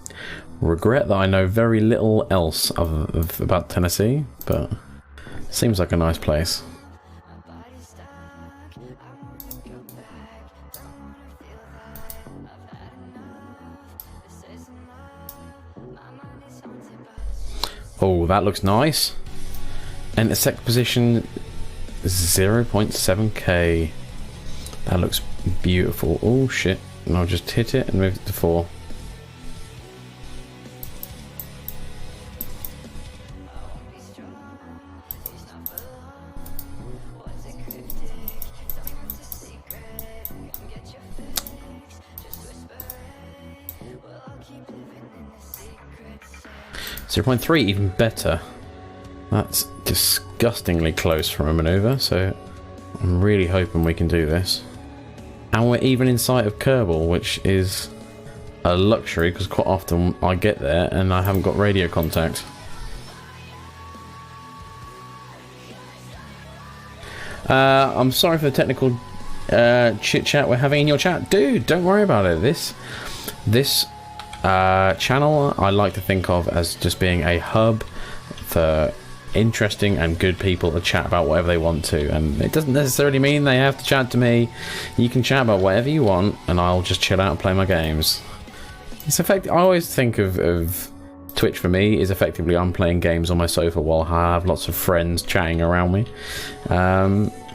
regret that I know very little else about Tennessee, but it seems like a nice place. Oh, that looks nice. Intersect position 0.7k. That looks beautiful. Oh shit. And I'll just hit it and move it to 4. .3, even better. That's disgustingly close from a maneuver, so I'm really hoping we can do this. And we're even in sight of Kerbal, which is a luxury because quite often I get there and I haven't got radio contact. I'm sorry for the technical chit chat we're having in your chat, dude. Don't worry about it. This channel I like to think of as just being a hub for interesting and good people to chat about whatever they want to, and it doesn't necessarily mean they have to chat to me. You can chat about whatever you want, and I'll just chill out and play my games. It's I always think of Twitch for me is effectively I'm playing games on my sofa while I have lots of friends chatting around me.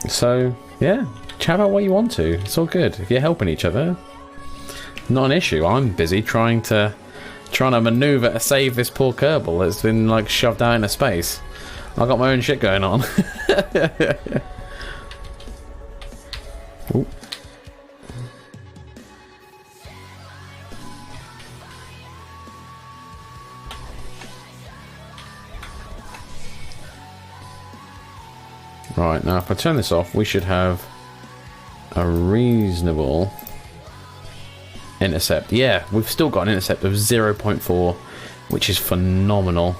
So yeah, chat about what you want to. It's all good if you're helping each other. Not an issue. I'm busy trying to maneuver to save this poor Kerbal that's been like shoved out into space. I got my own shit going on. Ooh. Right, now if I turn this off, we should have a reasonable intercept. Yeah, we've still got an intercept of 0.4, which is phenomenal.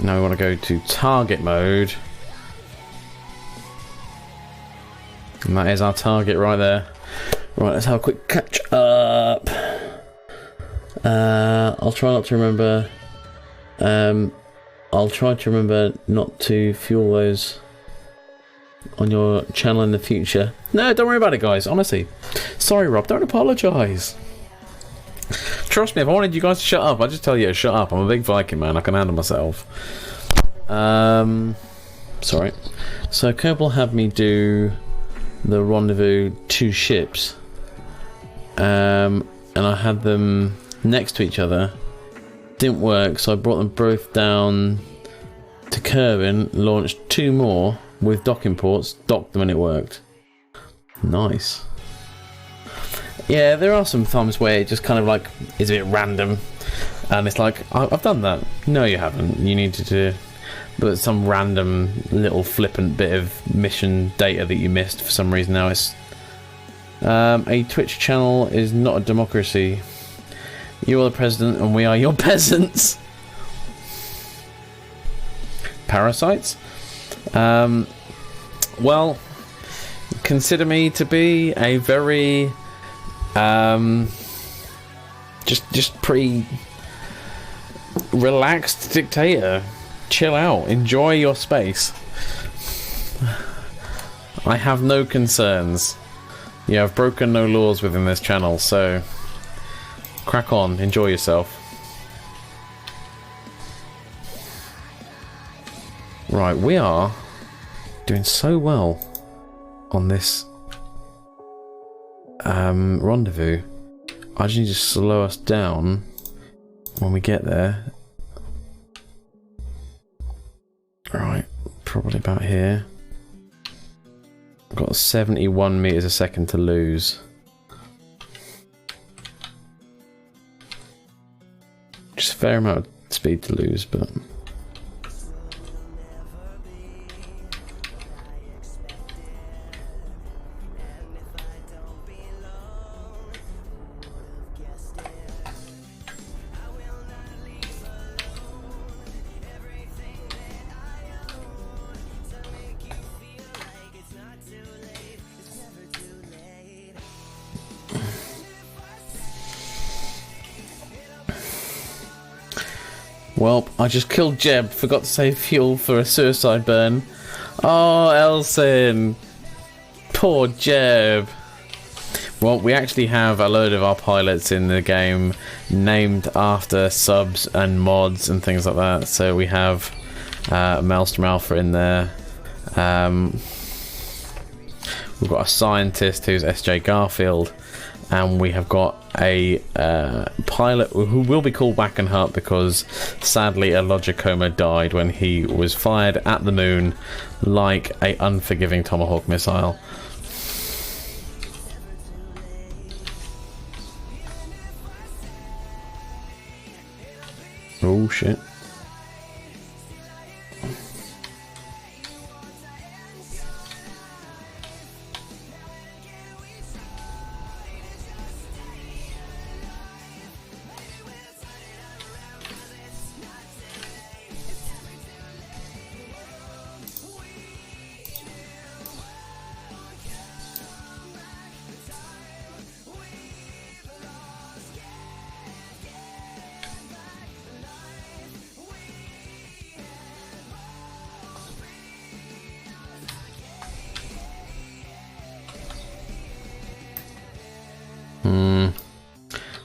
Now we want to go to target mode. And that is our target right there. Right, let's have a quick catch up. I'll try not to remember. I'll try to remember not to fuel those on your channel in the future. No, don't worry about it, guys. Honestly. Sorry, Rob. Don't apologise. Trust me, if I wanted you guys to shut up, I'd just tell you to shut up. I'm a big Viking, man. I can handle myself. Sorry. So Kerbal had me do the rendezvous 2 ships. And I had them next to each other. Didn't work, so I brought them both down to Kerbin, launched 2 more with docking ports, docked them and it worked. Nice. Yeah, there are some times where it just kind of like is a bit random, and it's like I've done that. No, you haven't. You needed to, but some random little flippant bit of mission data that you missed for some reason. Now it's a Twitch channel is not a democracy. You are the president, and we are your peasants. Parasites. Well, consider me to be a very just pretty relaxed dictator. Chill out, enjoy your space. I have no concerns. Yeah, I've broken no laws within this channel, so crack on, enjoy yourself. Right, we are doing so well on this rendezvous. I just need to slow us down when we get there. Right, probably about here. I've got 71 meters a second to lose. Just a fair amount of speed to lose, but well, I just killed Jeb. Forgot to save fuel for a suicide burn. Oh, Elson. Poor Jeb. Well, we actually have a load of our pilots in the game named after subs and mods and things like that. So we have Maelstrom Alpha in there. We've got a scientist who's SJ Garfield. And we have got a pilot who will be called Back and Hut because sadly a Logicoma died when he was fired at the moon like a unforgiving Tomahawk missile. Oh shit.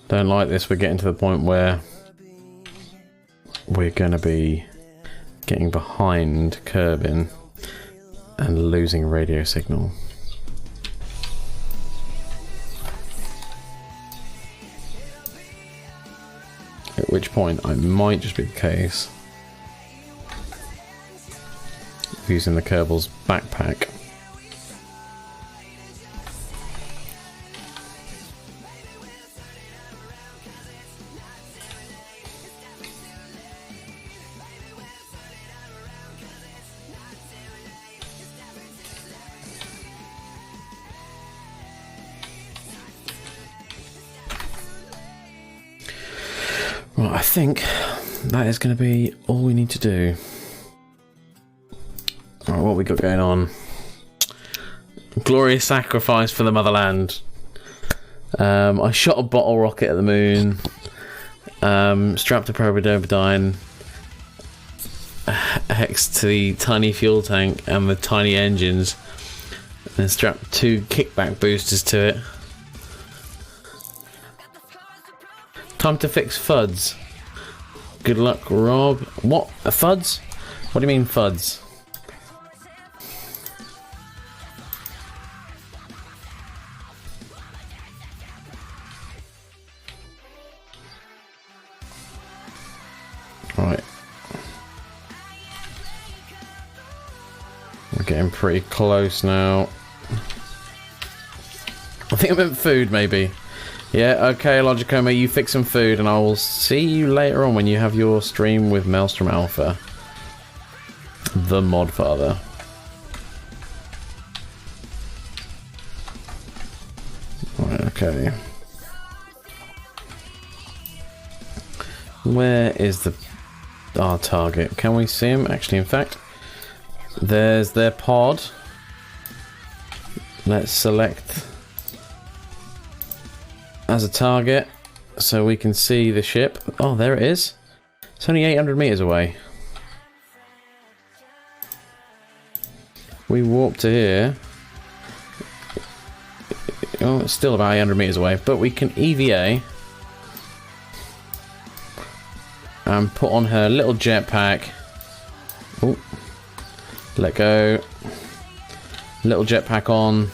Don't like this. We're getting to the point where we're going to be getting behind Kerbin and losing radio signal. At which point I might just be the case of using the Kerbal's backpack. Right, I think that is going to be all we need to do. Alright, what we got going on? Glorious sacrifice for the motherland. I shot a bottle rocket at the moon. Strapped a Probodobodyne next to the tiny fuel tank and the tiny engines. And strapped 2 kickback boosters to it. Time to fix FUDs. Good luck, Rob. What? FUDs? What do you mean FUDs? Right. We're getting pretty close now. I think I meant food, maybe. Yeah, okay, Logicoma, you fix some food and I will see you later on when you have your stream with Maelstrom Alpha. The mod father. Right, okay. Where is our target? Can we see him? Actually, in fact, there's their pod. Let's select as a target so we can see the ship. Oh, there it is. It's only 800 meters away. We warp to here. Oh, it's still about 800 meters away, but we can EVA and put on her little jetpack. Oh, let go. Little jetpack on.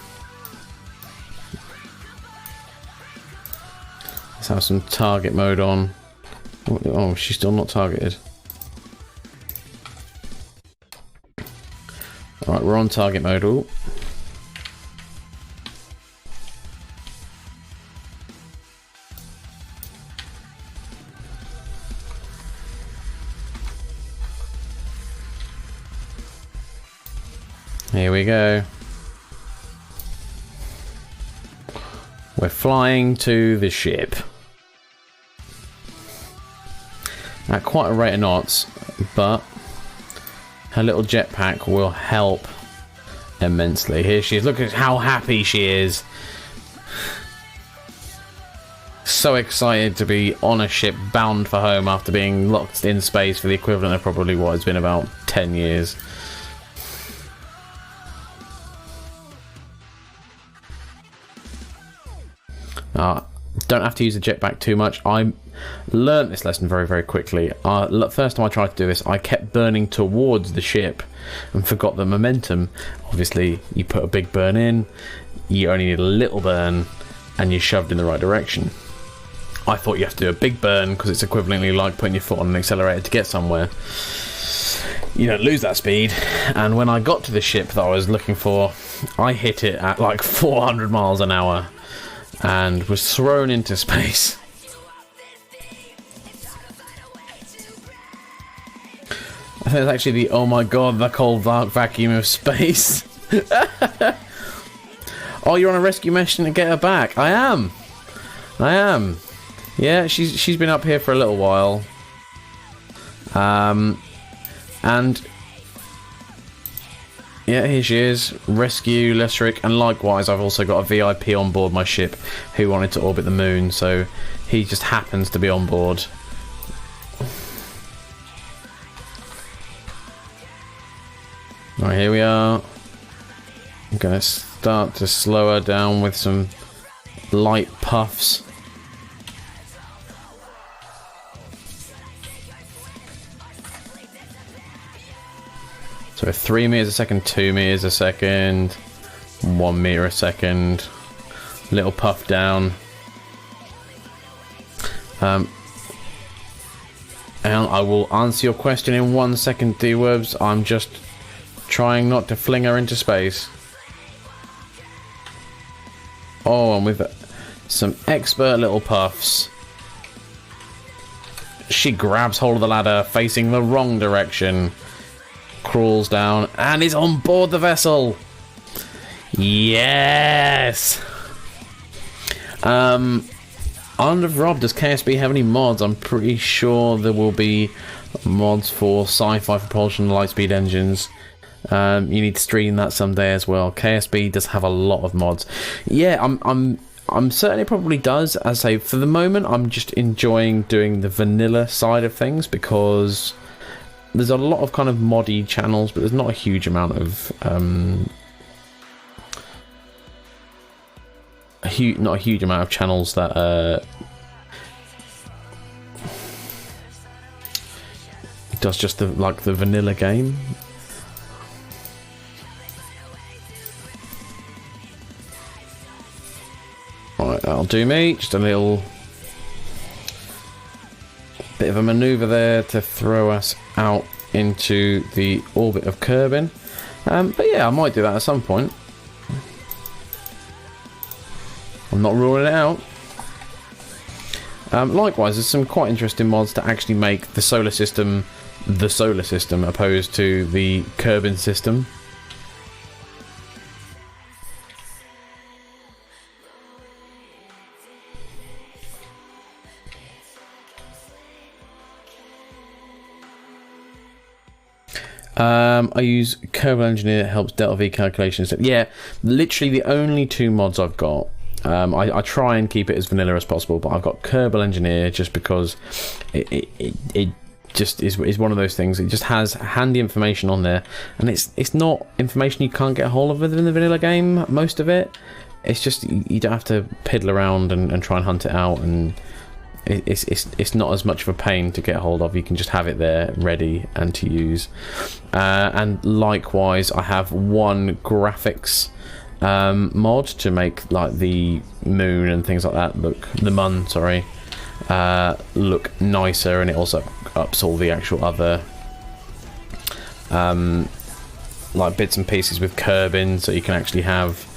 Let's have some target mode on. Oh, she's still not targeted. Alright, we're on target mode. Ooh. Here we go. We're flying to the ship. At quite a rate of knots, but her little jetpack will help immensely. Here she is. Look at how happy she is. So excited to be on a ship bound for home after being locked in space for the equivalent of probably what has been about 10 years. Don't have to use the jetpack too much. I learnt this lesson very, very quickly. First time I tried to do this, I kept burning towards the ship and forgot the momentum. Obviously, you put a big burn in, you only need a little burn, and you're shoved in the right direction. I thought you have to do a big burn because it's equivalently like putting your foot on an accelerator to get somewhere. You don't lose that speed. And when I got to the ship that I was looking for, I hit it at like 400 miles an hour. And was thrown into space. I think it's actually the oh my god, the cold vacuum of space. Oh, you're on a rescue mission to get her back. I am. Yeah, she's been up here for a little while. And yeah, here she is. Rescue Letheric, and likewise I've also got a VIP on board my ship who wanted to orbit the moon, so he just happens to be on board. Right, here we are. I'm gonna start to slow her down with some light puffs. So 3 meters a second, 2 meters a second, 1 meter a second, little puff down. And I will answer your question in 1 second, D-Webs. I'm just trying not to fling her into space. Oh, and with some expert little puffs, she grabs hold of the ladder facing the wrong direction, crawls down, and is on board the vessel. Yes! Under Rob, does KSB have any mods? I'm pretty sure there will be mods for sci-fi propulsion lightspeed engines. You need to stream that someday as well. KSB does have a lot of mods. Yeah, I'm certain it probably does. As I say, for the moment, I'm just enjoying doing the vanilla side of things because there's a lot of kind of moddy channels, but there's not a huge amount of not a huge amount of channels that does just the the vanilla game. Right, that'll do me. Just a little bit of a maneuver there to throw us out into the orbit of Kerbin. But yeah, I might do that at some point. I'm not ruling it out. Likewise, there's some quite interesting mods to actually make the solar system opposed to the Kerbin system. I use Kerbal Engineer, it helps Delta V calculations. Yeah, literally the only two mods I've got. I try and keep it as vanilla as possible, but I've got Kerbal Engineer just because it just is one of those things. It just has handy information on there, and it's not information you can't get a hold of within the vanilla game. Most of it, it's just you don't have to piddle around and try and hunt it out, and it's not as much of a pain to get a hold of. You can just have it there ready and to use. And likewise, I have one graphics mod to make like the moon and things like that look nicer, and it also ups all the actual other like bits and pieces with Kerbin, so you can actually have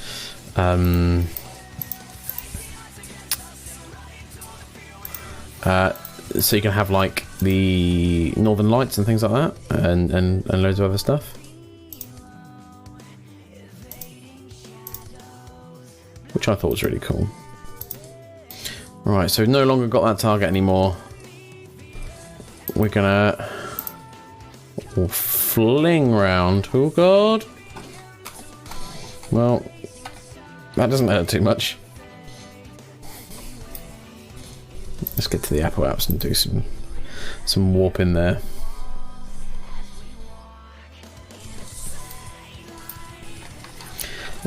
so you can have like the Northern Lights and things like that, and loads of other stuff. Which I thought was really cool. Right, so we've no longer got that target anymore. We're gonna fling round. Oh god. Well, that doesn't hurt too much. Let's get to the Apple apps and do some warp in there.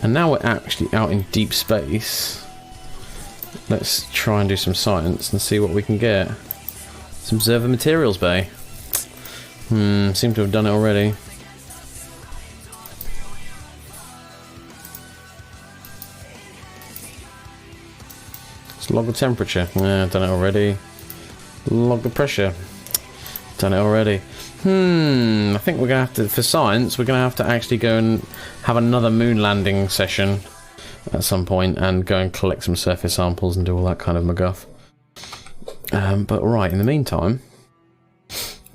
And now we're actually out in deep space. Let's try and do some science and see what we can get. Let's observe the materials bay. Seem to have done it already. Let's log the temperature. Yeah, done it already. Log the pressure. Done it already. I think we're gonna have to, for science, we're gonna have to actually go and have another moon landing session at some point and go and collect some surface samples and do all that kind of McGuff. But right, in the meantime,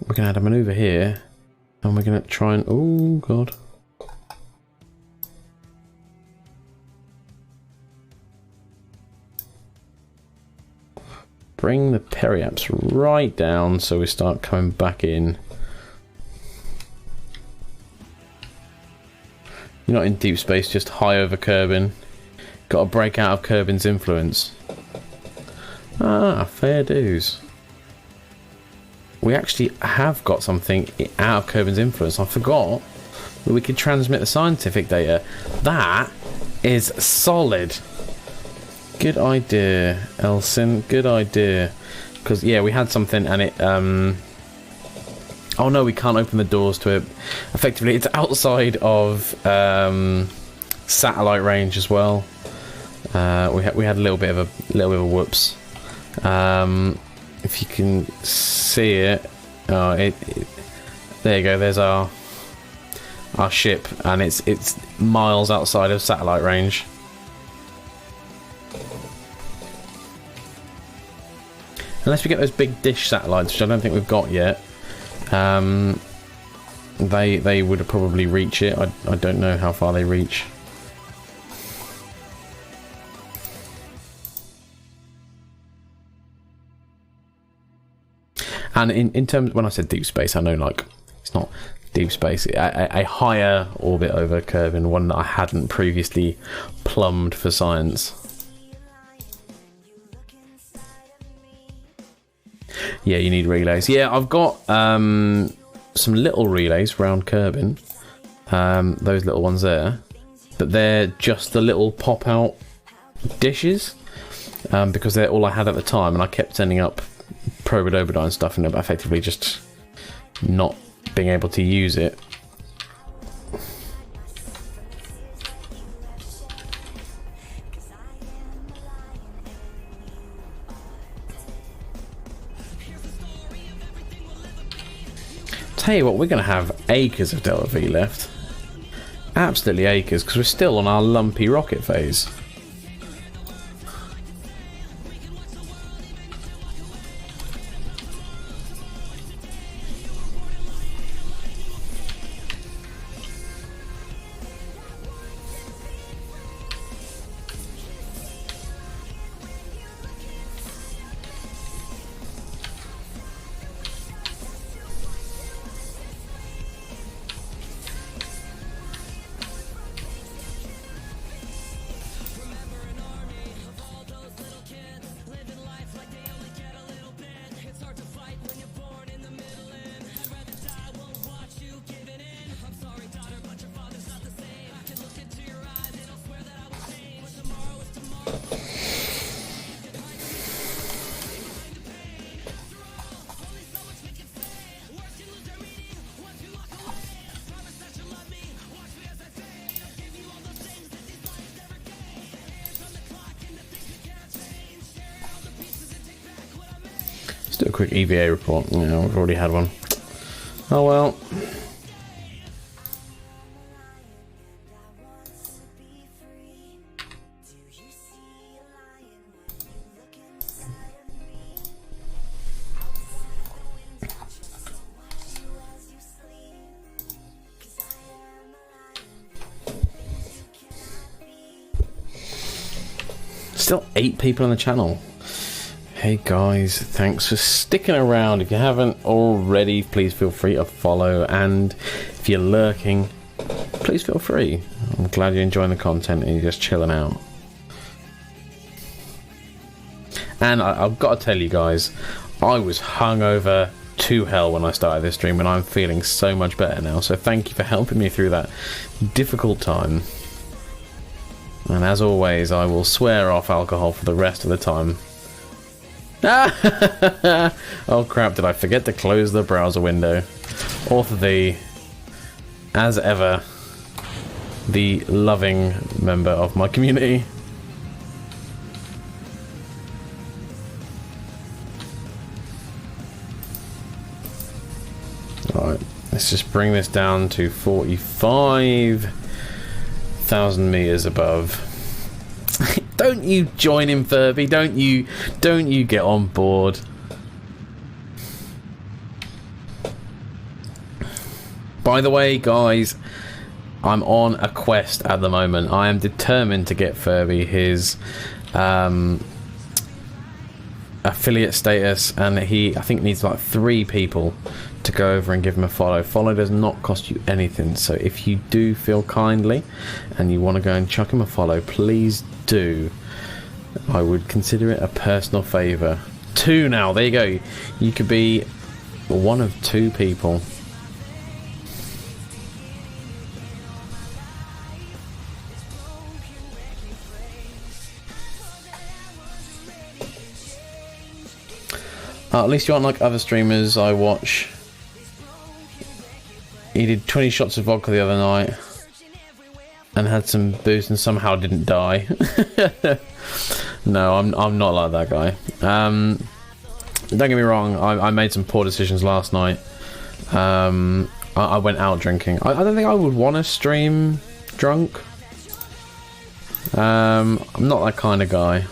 we're gonna add a maneuver here, and we're gonna try and, oh god. Bring the periaps right down so we start coming back in. You're not in deep space, just high over Kerbin. Got to break out of Kerbin's influence. Ah, fair dues. We actually have got something out of Kerbin's influence. I forgot that we could transmit the scientific data. That is solid. Good idea, Elsin. Good idea. Because yeah, we had something and it Oh no, we can't open the doors to it. Effectively, it's outside of satellite range as well. We had a little bit of a whoops. If you can see it, there you go. There's our ship, and it's miles outside of satellite range. Unless we get those big dish satellites, which I don't think we've got yet. They would probably reach it. I don't know how far they reach. And in terms, when I said deep space, I know like it's not deep space, a higher orbit over Kerbal, one that I hadn't previously plumbed for science. Yeah, you need relays. Yeah, I've got some little relays around Kerbal, those little ones there, but they're just the little pop-out dishes, because they're all I had at the time, and I kept sending up Probed Obadiah stuff and effectively just not being able to use it. Tell you what, we're going to have acres of Delta V left. Absolutely acres, because we're still on our lumpy rocket phase. Let's do a quick EVA report. You know, we've already had one. Oh well. Still 8 people on the channel. Hey guys, thanks for sticking around. If you haven't already, please feel free to follow, and if you're lurking, please feel free. I'm glad you're enjoying the content and you're just chilling out. And I've got to tell you guys, I was hungover to hell when I started this stream, and I'm feeling so much better now, so thank you for helping me through that difficult time. And as always, I will swear off alcohol for the rest of the time. Oh crap, did I forget to close the browser window? Author the, as ever, the loving member of my community. Alright, let's just bring this down to 45,000 meters above. Don't you join him, Furby. Don't you get on board. By the way, guys, I'm on a quest at the moment. I am determined to get Furby his affiliate status, and I think needs like 3 people to go over and give him a follow. Follow does not cost you anything, so if you do feel kindly and you want to go and chuck him a follow, please do. I would consider it a personal favour. 2 now, there you go. You could be one of 2 people. At least you aren't like other streamers I watch he did 20 shots of vodka the other night and had some booze and somehow didn't die. No, I'm not like that guy. Don't get me wrong, I made some poor decisions last night. I went out drinking. I don't think I would want to stream drunk. I'm not that kind of guy.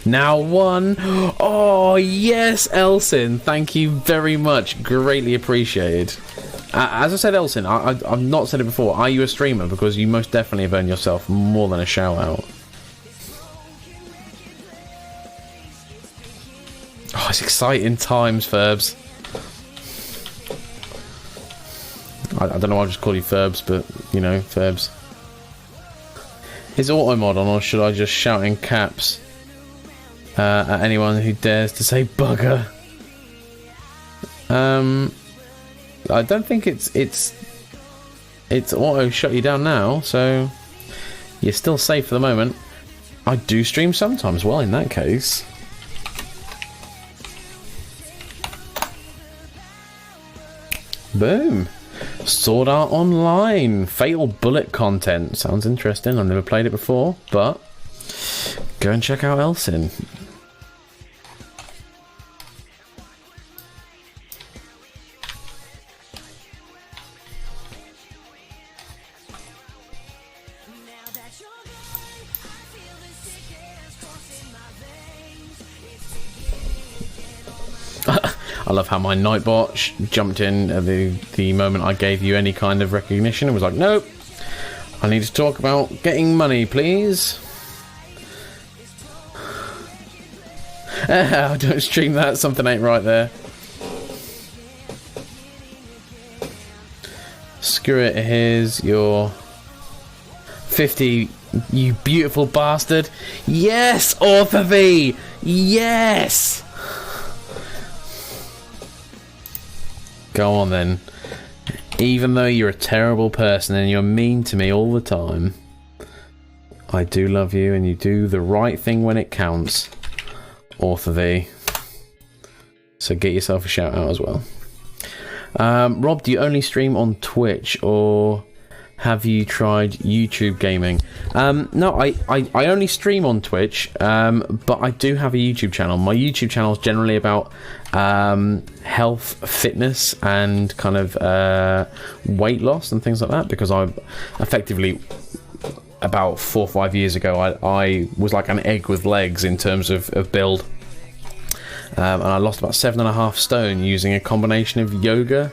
Now one. Oh yes, Elsin, thank you very much, greatly appreciated. As I said, Elsin, I've not said it before, are you a streamer? Because you most definitely have earned yourself more than a shout out. Oh, it's exciting times, Ferbs. I don't know why I just call you Ferbs, but you know, Ferbs. Is auto mod on, or should I just shout in caps at anyone who dares to say bugger? I don't think it's auto shut you down now, so you're still safe for the moment. I do stream sometimes. Well, in that case. Boom. Sword Art Online. Fatal Bullet content. Sounds interesting. I've never played it before, but go and check out Elsin. I love how my Nightbot jumped in at the moment I gave you any kind of recognition and was like, nope, I need to talk about getting money, please. Don't stream that, something ain't right there. Screw it, here's your 50, you beautiful bastard. Yes, Author V! Yes! Go on then. Even though you're a terrible person and you're mean to me all the time, I do love you and you do the right thing when it counts, Author V. So get yourself a shout out as well. Rob, do you only stream on Twitch or have you tried YouTube gaming? No, I only stream on Twitch, but I do have a YouTube channel. My YouTube channel is generally about health, fitness, and kind of weight loss and things like that, because I effectively, about 4 or 5 years ago, I was like an egg with legs in terms of build. And I lost about 7.5 stone using a combination of yoga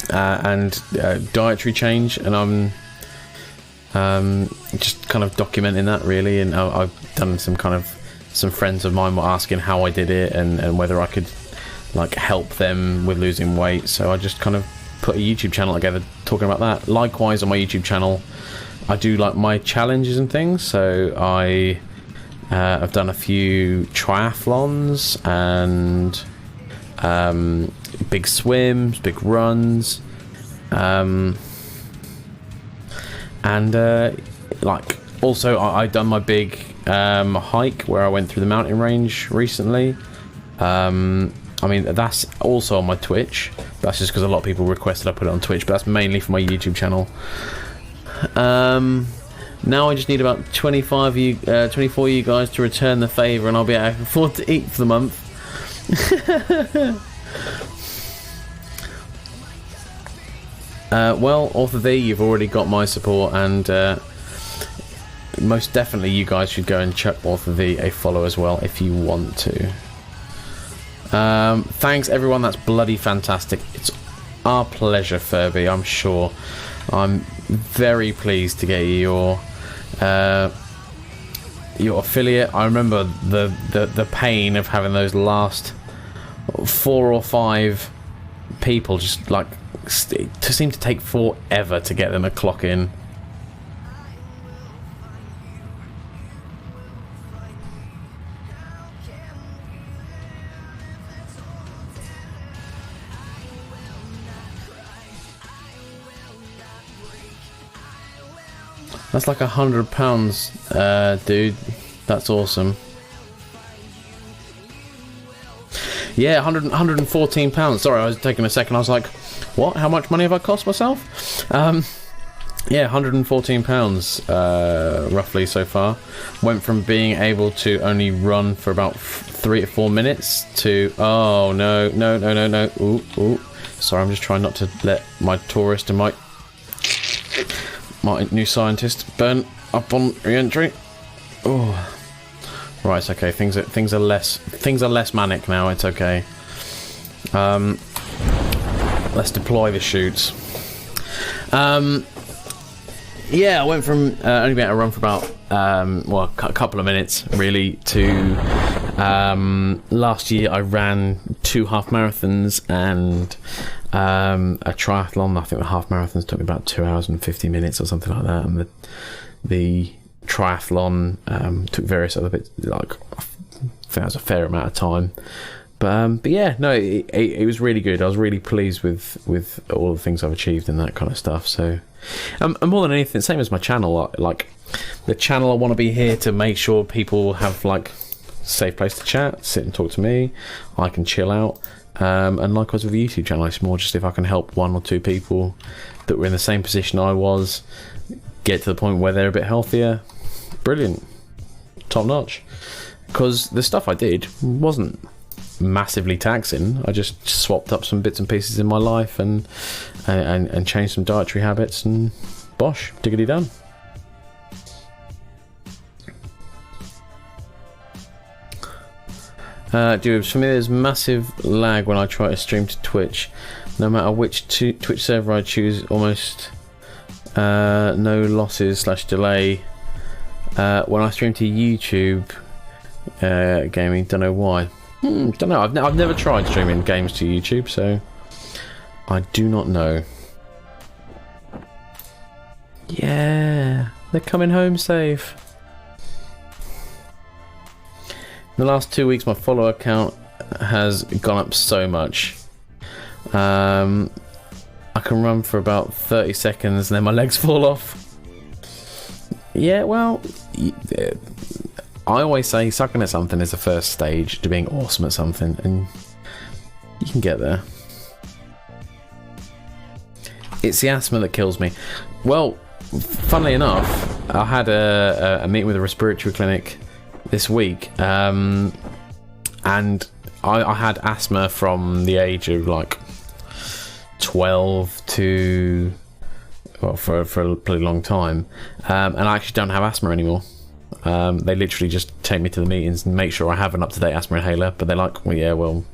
and dietary change, and I'm just kind of documenting that really. And I've done some friends of mine were asking how I did it and whether I could like help them with losing weight, so I just kind of put a YouTube channel together talking about that. Likewise, on my YouTube channel I do like my challenges and things, so I've done a few triathlons and big swims, big runs, and like also I've done my big hike where I went through the mountain range recently. I mean, that's also on my Twitch. That's just because a lot of people requested I put it on Twitch, but that's mainly for my YouTube channel. Now I just need about 24 of you guys to return the favour, and I'll be able to afford to eat for the month. Well, Author V, you've already got my support, and most definitely you guys should go and chuck Author V a follow as well if you want to. Thanks everyone, that's bloody fantastic. It's our pleasure, Furby, I'm sure. I'm very pleased to get you your affiliate. I remember the pain of having those last 4 or 5 people just like to seem to take forever to get them a clock in. That's like £100, dude. That's awesome. Yeah, £114. Sorry, I was taking a second. I was like, What? How much money have I cost myself? Yeah, £114 roughly so far. Went from being able to only run for about 3 to 4 minutes to... Oh, no. Ooh. Sorry, I'm just trying not to let my tourist and my new scientist burn up on re-entry. Oh, right. It's okay. Things are less manic now. It's okay. Let's deploy the chutes. Yeah, I went from only being able to run for about a couple of minutes really to last year I ran 2 half marathons and a triathlon. I think the half marathons took me about 2 hours and 50 minutes or something like that, and the triathlon took various other bits. Like, I think that was a fair amount of time. But yeah, no, it was really good. I was really pleased with all the things I've achieved and that kind of stuff. So, and more than anything, same as my channel. Like the channel, I want to be here to make sure people have like safe place to chat, sit and talk to me. I can chill out. And likewise with the YouTube channel, it's more just if I can help 1 or 2 people that were in the same position I was get to the point where they're a bit healthier. Brilliant, top notch. Because the stuff I did wasn't massively taxing. I just swapped up some bits and pieces in my life and changed some dietary habits, and bosh, diggity done. Dude, for me there's massive lag when I try to stream to Twitch. No matter which Twitch server I choose, almost no losses / delay. When I stream to YouTube gaming, don't know why. Don't know. I've never tried streaming games to YouTube, so I do not know. Yeah, they're coming home safe. In the last 2 weeks, my follower count has gone up so much. I can run for about 30 seconds and then my legs fall off. Yeah, well, I always say sucking at something is the first stage to being awesome at something, and you can get there. It's the asthma that kills me. Well, funnily enough, I had a meeting with a respiratory clinic this week, and I had asthma from the age of like 12 to, well, for a pretty long time, and I actually don't have asthma anymore. They literally just take me to the meetings and make sure I have an up-to-date asthma inhaler, but they're like, well, yeah, well,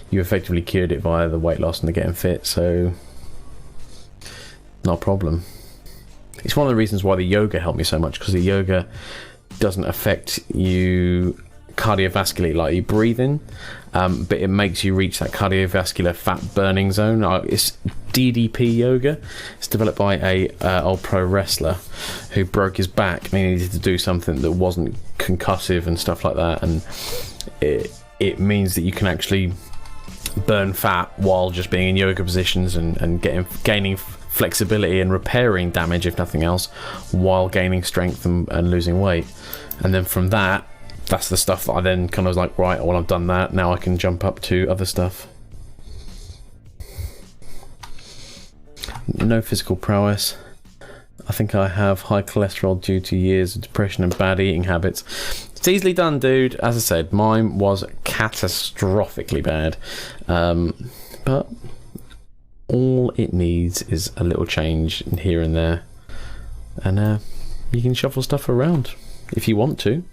you effectively cured it via the weight loss and the getting fit, so not a problem. It's one of the reasons why the yoga helped me so much, because the yoga doesn't affect you cardiovascularly like you breathe in, but it makes you reach that cardiovascular fat burning zone. It's DDP yoga. It's developed by a old pro wrestler who broke his back and he needed to do something that wasn't concussive and stuff like that, and it means that you can actually burn fat while just being in yoga positions and gaining flexibility and repairing damage, if nothing else, while gaining strength and losing weight. And then from that's the stuff that I then kind of was like, right, well, I've done that, now I can jump up to other stuff. No physical prowess. I think I have high cholesterol due to years of depression and bad eating habits. It's easily done, dude. As I said, mine was catastrophically bad, but all it needs is a little change here and there, and you can shuffle stuff around if you want to.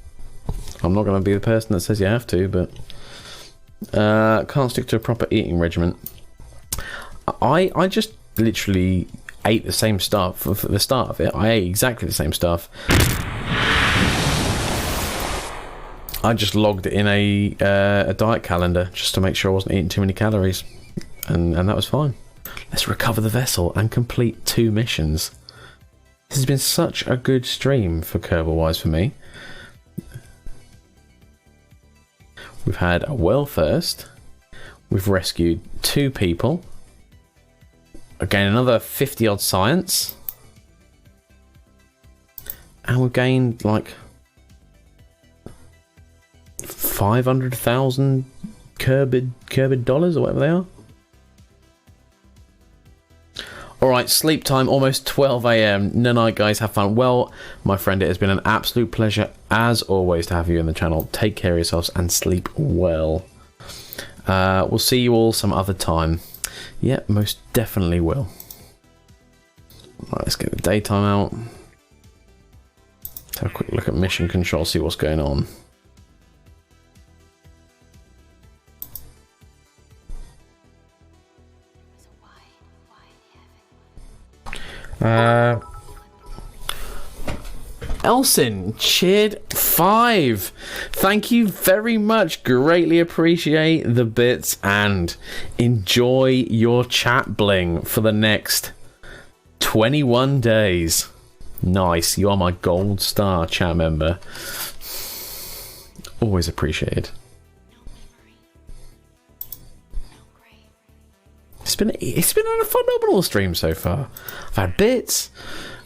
I'm not going to be the person that says you have to, but can't stick to a proper eating regimen. I just literally ate the same stuff for the start of it. I ate exactly the same stuff. I just logged it in a diet calendar just to make sure I wasn't eating too many calories, and that was fine. Let's recover the vessel and complete 2 missions. This has been such a good stream for Kerbal wise for me. We've had a well first. We've rescued 2 people. Again, another 50 odd science. And we've gained like 500,000 Kerbal dollars or whatever they are. Alright, sleep time, almost 12 a.m. No night, guys, have fun. Well, my friend, it has been an absolute pleasure, as always, to have you in the channel. Take care of yourselves and sleep well. We'll see you all some other time. Yeah, most definitely will. Right, let's get the daytime out. Let's have a quick look at mission control, see what's going on. Elson, cheered 5. Thank you very much. Greatly appreciate the bits and enjoy your chat bling for the next 21 days. Nice. You are my gold star chat member. Always appreciated. It's been a phenomenal stream so far. I've had bits,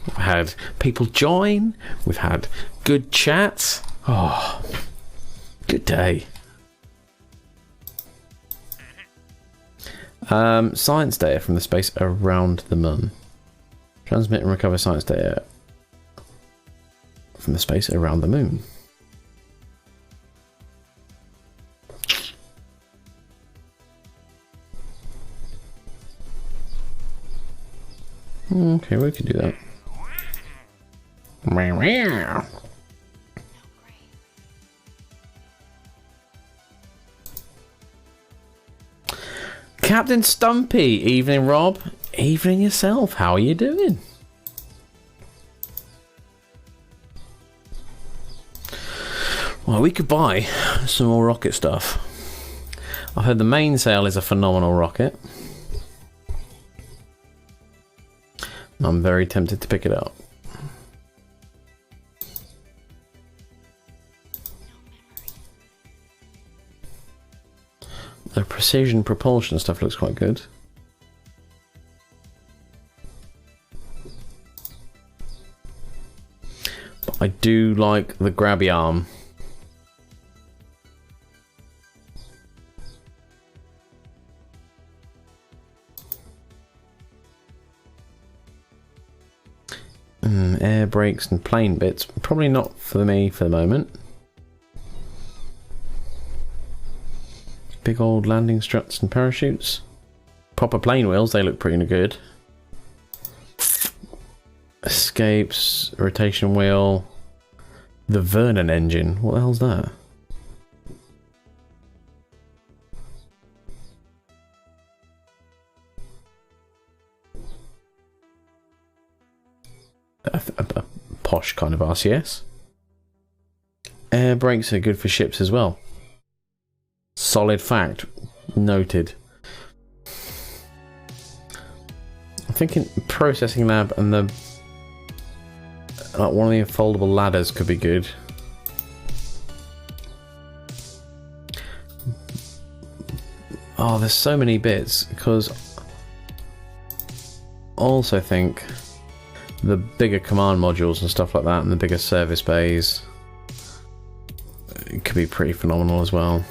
we've had people join, we've had good chats. Oh, good day. Science data from the space around the moon. Transmit and recover science data from the space around the moon. Okay, we can do that. Captain Stumpy, evening Rob. Evening yourself, how are you doing? Well, we could buy some more rocket stuff. I've heard the main sail is a phenomenal rocket. I'm very tempted to pick it up. The precision propulsion stuff looks quite good. But I do like the grabby arm. Air brakes and plane bits. Probably not for me for the moment. Big old landing struts and parachutes. Proper plane wheels, they look pretty good. Escapes, rotation wheel. The Vernon engine. What the hell's that? A posh kind of RCS. Air brakes are good for ships as well. Solid fact. Noted. I'm thinking processing lab and the one of the foldable ladders could be good. Oh, there's so many bits because I also think the bigger command modules and stuff like that and the bigger service bays, it could be pretty phenomenal as well.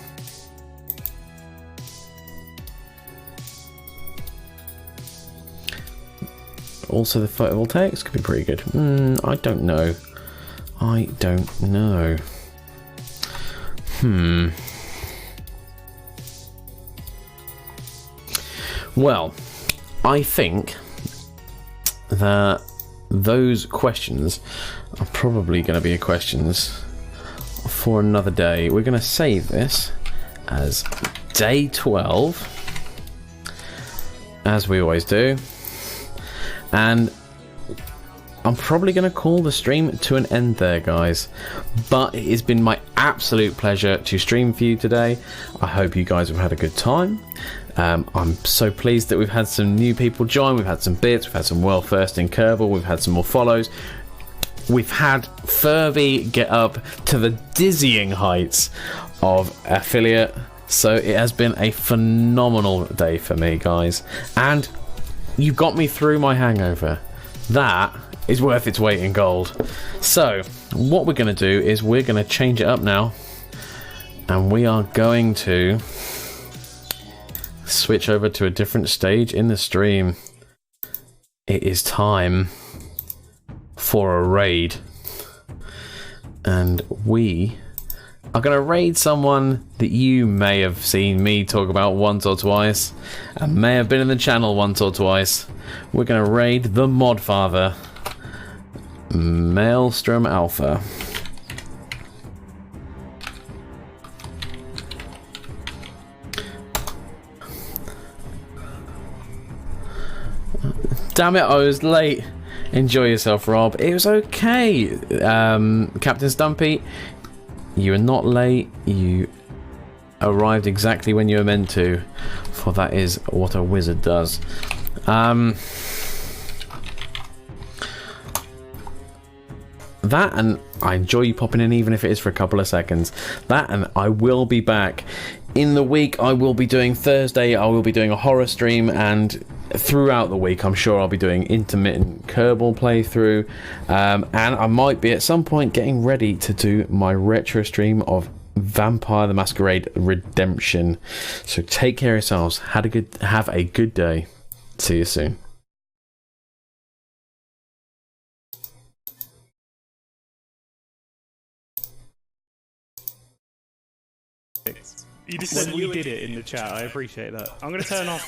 Also the photovoltaics could be pretty good. I don't know. I don't know. Well, I think that those questions are probably going to be questions for another day. We're going to save this as day 12, as we always do, and I'm probably going to call the stream to an end there, guys. But it has been my absolute pleasure to stream for you today. I hope you guys have had a good time. I'm so pleased that we've had some new people join. We've had some bits, we've had some well first in Kerbal, we've had some more follows. We've had Furby get up to the dizzying heights of affiliate. So it has been a phenomenal day for me, guys. And you got me through my hangover. That is worth its weight in gold. So what we're going to do is we're going to change it up now. And we are going to switch over to a different stage in the stream. it is time for a raid. And we are going to raid someone that you may have seen me talk about once or twice, and may have been in the channel once or twice. We're going to raid the Modfather, Maelstrom Alpha. Damn it, I was late. Enjoy yourself, Rob. It was okay. Captain Stumpy, you are not late. You arrived exactly when you were meant to, for that is what a wizard does. That, and I enjoy you popping in, even if it is for a couple of seconds. That, and I will be back in the week. I will be doing Thursday, I will be doing a horror stream, and throughout the week I'm sure I'll be doing intermittent Kerbal playthrough, and I might be at some point getting ready to do my retro stream of Vampire the Masquerade Redemption. So take care of yourselves, have a good day, see you soon. You just said we did it in the chat. I appreciate that. I'm going to turn off